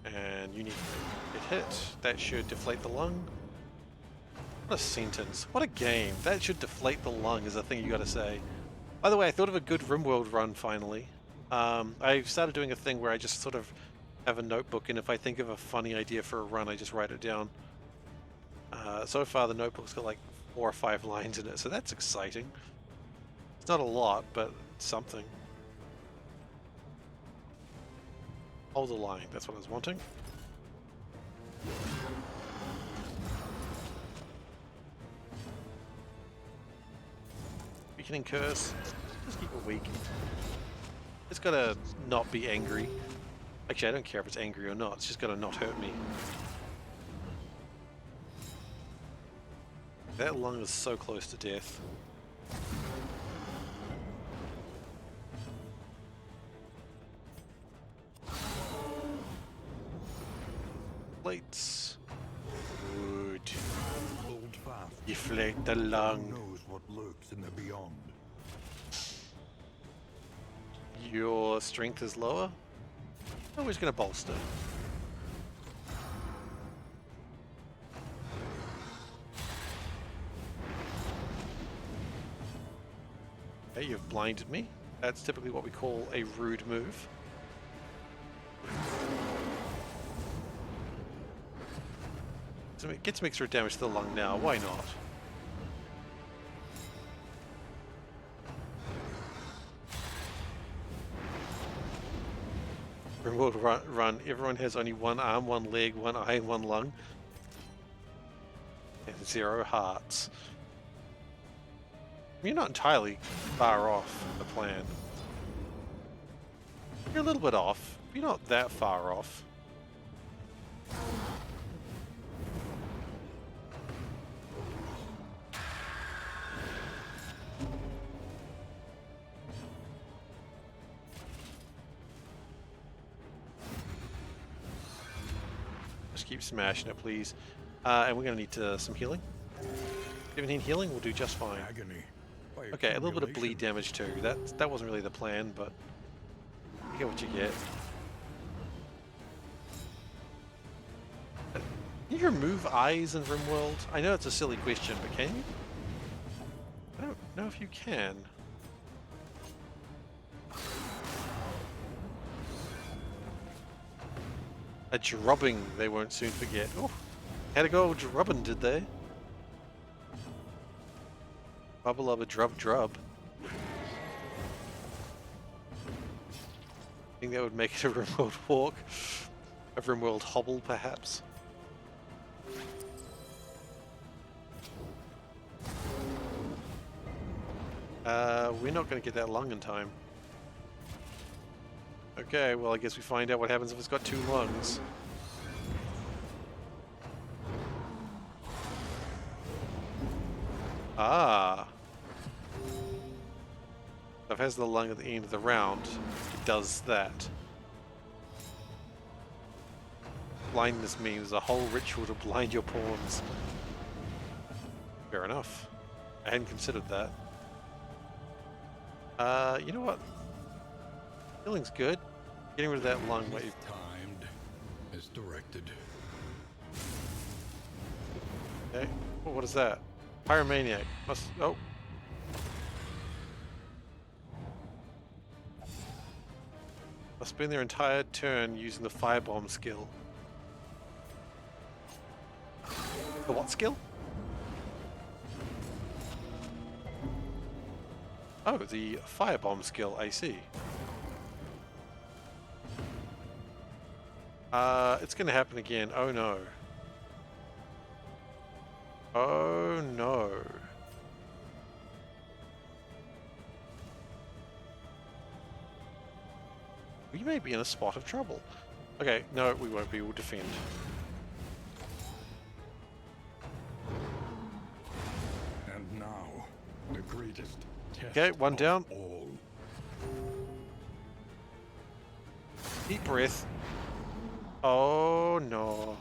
And you need to get hit. That should deflate the lung. What a sentence. What a game. That should deflate the lung is a thing you gotta say. By the way, I thought of a good RimWorld run finally. I started doing a thing where I just sort of have a notebook, and if I think of a funny idea for a run, I just write it down. So far the notebook's got like 4 or 5 lines in it, so that's exciting. It's not a lot, but it's something. Hold the line, that's what I was wanting. Weakening curse. Just keep it weak. It's gotta not be angry. Actually, I don't care if it's angry or not, it's just gotta not hurt me. That lung is so close to death. Plates. Good. Hold fast. Deflate the Who lung. knows what lurks in the beyond? Your strength is lower? Oh, we're just gonna bolster. Okay, you've blinded me. That's typically what we call a rude move. So get some extra damage to the lung now, why not? Remote run. Everyone has only 1 arm, 1 leg, 1 eye, and 1 lung. And 0 hearts. You're not entirely far off the plan. You're a little bit off. You're not that far off. Just keep smashing it, please. And we're going to need some healing. 17 healing will do just fine. Agony. by Okay, a little bit of accumulation. bleed damage too. That wasn't really the plan, but you get what you get. Can you remove eyes in RimWorld? I know it's a silly question, but can you? I don't know if you can. A drubbing they won't soon forget. Oh, had a go old drubbing, did they? Bubble of a drub. Think that would make it a RimWorld walk? A RimWorld hobble, perhaps? We're not going to get that lung in time. Okay, well I guess we find out what happens if it's got 2 lungs. Ah. So if it has the lung at the end of the round, it does that. Blindness means a whole ritual to blind your pawns. Fair enough. I hadn't considered that. You know what? Healing's good. Getting rid of that lung wave. Timed as directed. Okay. Oh, what is that? Pyromaniac. Must. Oh. Must spend their entire turn using the firebomb skill. The what skill? Oh, the firebomb skill, I see. It's gonna happen again. Oh no. Oh no. We may be in a spot of trouble. Okay, no, we won't be. We'll defend. And now, the greatest test Okay, one of down. all. Deep breath. Oh no.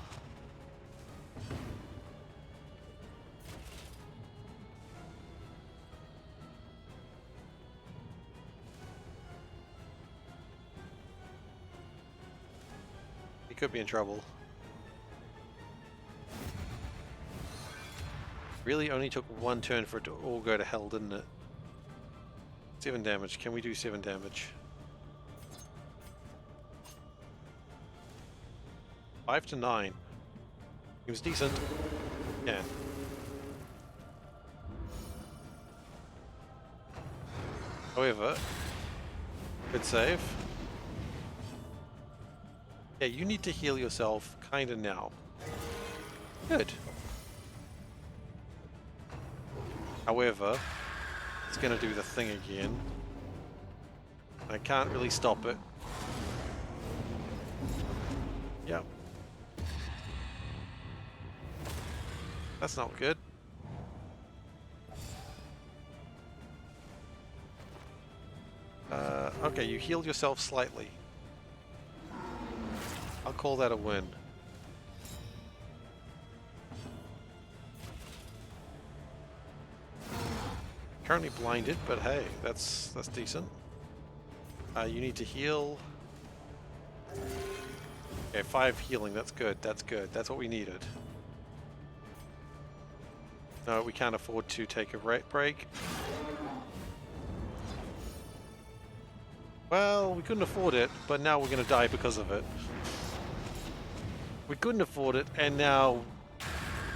He could be in trouble. Really only took one turn for it to all go to hell, didn't it? 7 damage. Can we do 7 damage? 5 to 9. He was decent. Yeah. However, good save. Yeah, you need to heal yourself kinda now. Good. However, it's gonna do the thing again. I can't really stop it. Yep. That's not good. Okay, you healed yourself slightly. I'll call that a win. Currently blinded, but hey, that's decent. You need to heal. Okay, 5 healing. That's good. That's good. That's what we needed. No, we can't afford to take a break. Well, we couldn't afford it, but now we're going to die because of it. We couldn't afford it, and now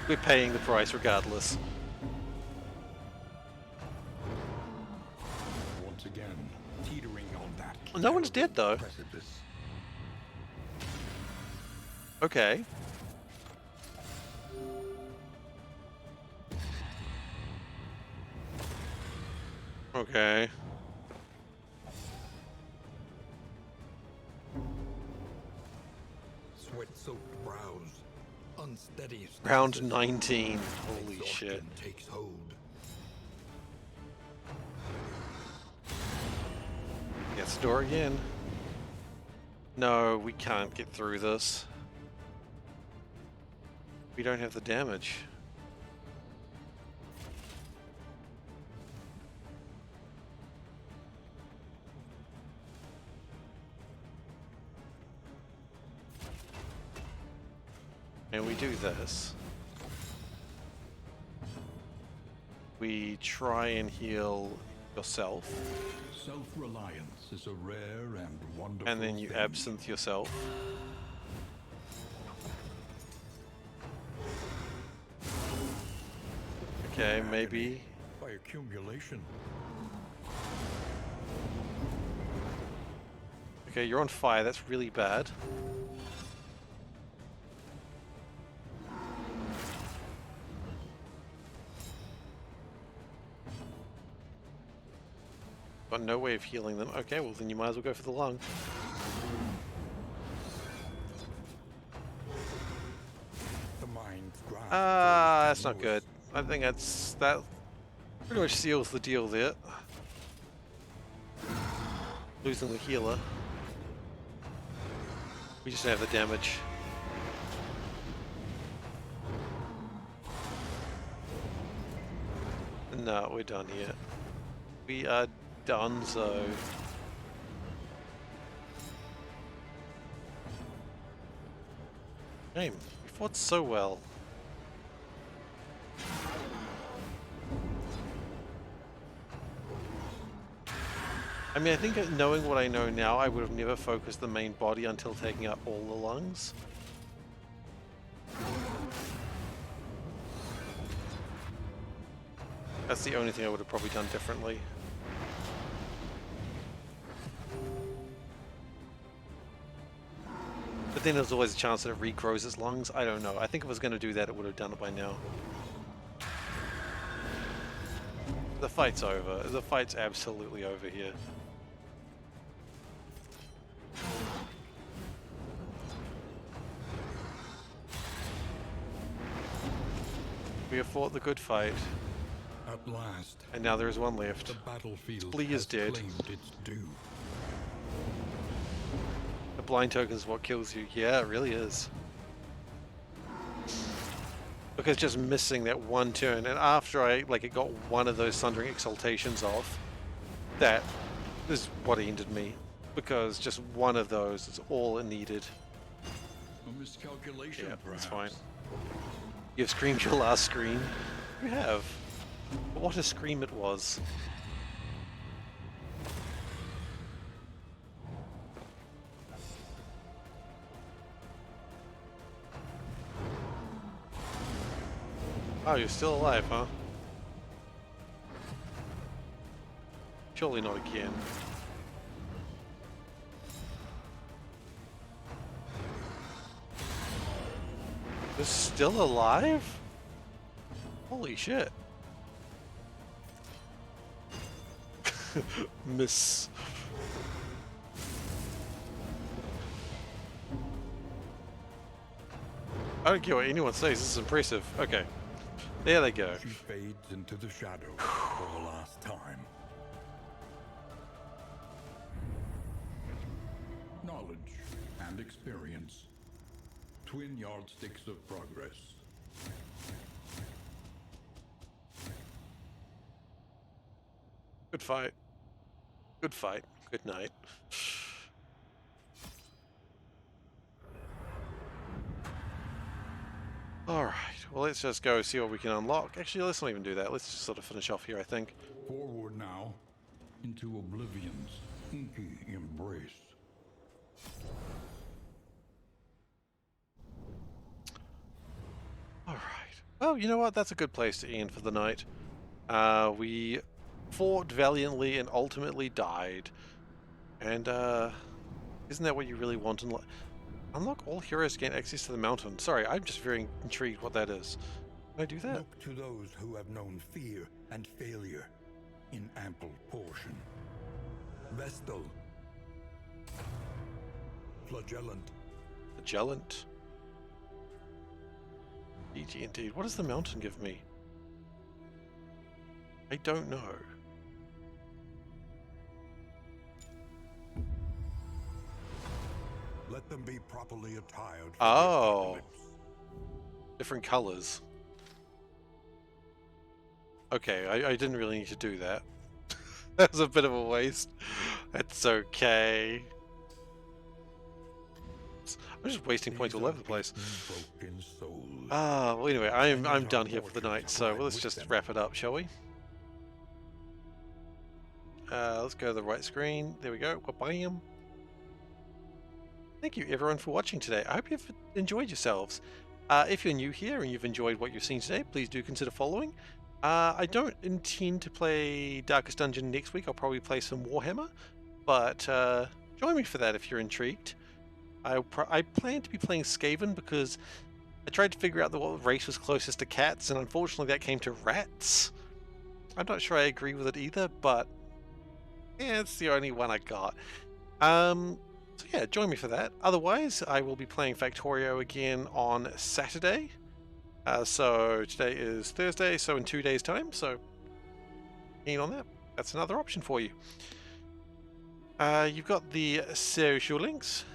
we're paying the price regardless. Once again, teetering on that. No one's dead, though. Precipice. Okay. Okay. Sweat-soaked brows, unsteady Round stances. 19. Holy shit. Exhaustion takes hold. Gets the door again. No, we can't get through this. We don't have the damage. And we do this. We try and heal yourself. Self-reliance is a rare and wonderful And then you thing. absinthe yourself. Okay, maybe. By accumulation. Okay, you're on fire. That's really bad. Got no way of healing them. Okay, well then you might as well go for the lung. The mind's grasp Ah, goes that's not tenuous. good. I think that Pretty much seals the deal there. Losing the healer. We just don't have the damage. No, we're done here. We are done, so. Game, we fought so well. I mean, I think knowing what I know now, I would have never focused the main body until taking out all the lungs. That's the only thing I would have probably done differently. But then there's always a chance that it regrows its lungs. I don't know. I think if it was going to do that, it would have done it by now. The fight's over. The fight's absolutely over here. We have fought the good fight. At last, and now there is one left. the battlefield Blee is has dead. claimed its due. The blind token is what kills you. Yeah, it really is. Because just missing that one turn, and after it got one of those Sundering Exaltations off, that is what ended me. Because just one of those is all it needed. A miscalculation, Yeah, perhaps. that's fine. You've screamed your last scream. You have. But what a scream it was. Oh, you're still alive, huh? Surely not again. You're still alive? Holy shit. Miss. I don't care what anyone says, this is impressive. Okay. There they go. She fades into the shadow for the last time. Knowledge and experience. Twin yardsticks of progress. Good fight. Good fight. Good night. Alright, well let's just go see what we can unlock. Actually, let's not even do that. Let's just sort of finish off here, I think. Forward now, into oblivion's inky embrace. Alright. Well, you know what? That's a good place to end for the night. We fought valiantly and ultimately died. And, isn't that what you really want in life? Unlock all heroes to gain access to the mountain. Sorry, I'm just very intrigued what that is. Can I do that? Look to those who have known fear and failure in ample portion. Vestal. Flagellant. Magellant. EG indeed. What does the mountain give me? I don't know. Let them be properly attired for Oh. the apocalypse. Different colors. Okay, I didn't really need to do that. That was a bit of a waste. That's okay. I'm just wasting points all over the place. Broken souls. Well anyway, I'm done here for the night, so let's just wrap it up, shall we? Let's go to the right screen. There we go. Bam. Thank you everyone for watching today. I hope you've enjoyed yourselves. If you're new here and you've enjoyed what you've seen today, please do consider following. I don't intend to play Darkest Dungeon next week. I'll probably play some Warhammer, but join me for that if you're intrigued. I plan to be playing Skaven because I tried to figure out what race was closest to cats, and unfortunately that came to rats. I'm not sure I agree with it either, but yeah, it's the only one I got. So yeah, join me for that. Otherwise, I will be playing Factorio again on Saturday. So today is Thursday, so in 2 days' time. So keen on that, that's another option for you. You've got the social links.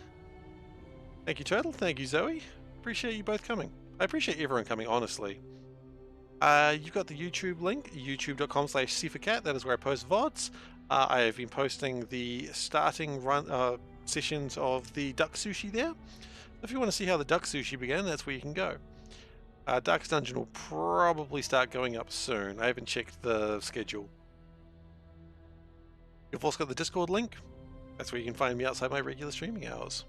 Thank you, Turtle. Thank you, Zoe. Appreciate you both coming. I appreciate everyone coming, honestly. You've got the YouTube link, youtube.com/SeiferKatt. That is where I post VODs. I have been posting the starting run sessions of the duck sushi there. If you want to see how the duck sushi began, that's where you can go. Darkest Dungeon will probably start going up soon. I haven't checked the schedule. You've also got the Discord link. That's where you can find me outside my regular streaming hours.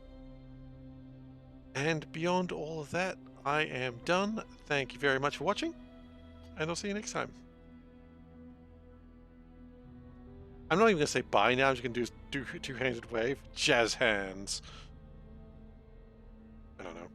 And beyond all of that, I am done. Thank you very much for watching, and I'll see you next time. I'm not even going to say bye now. I'm just going to do two-handed wave. Jazz hands. I don't know.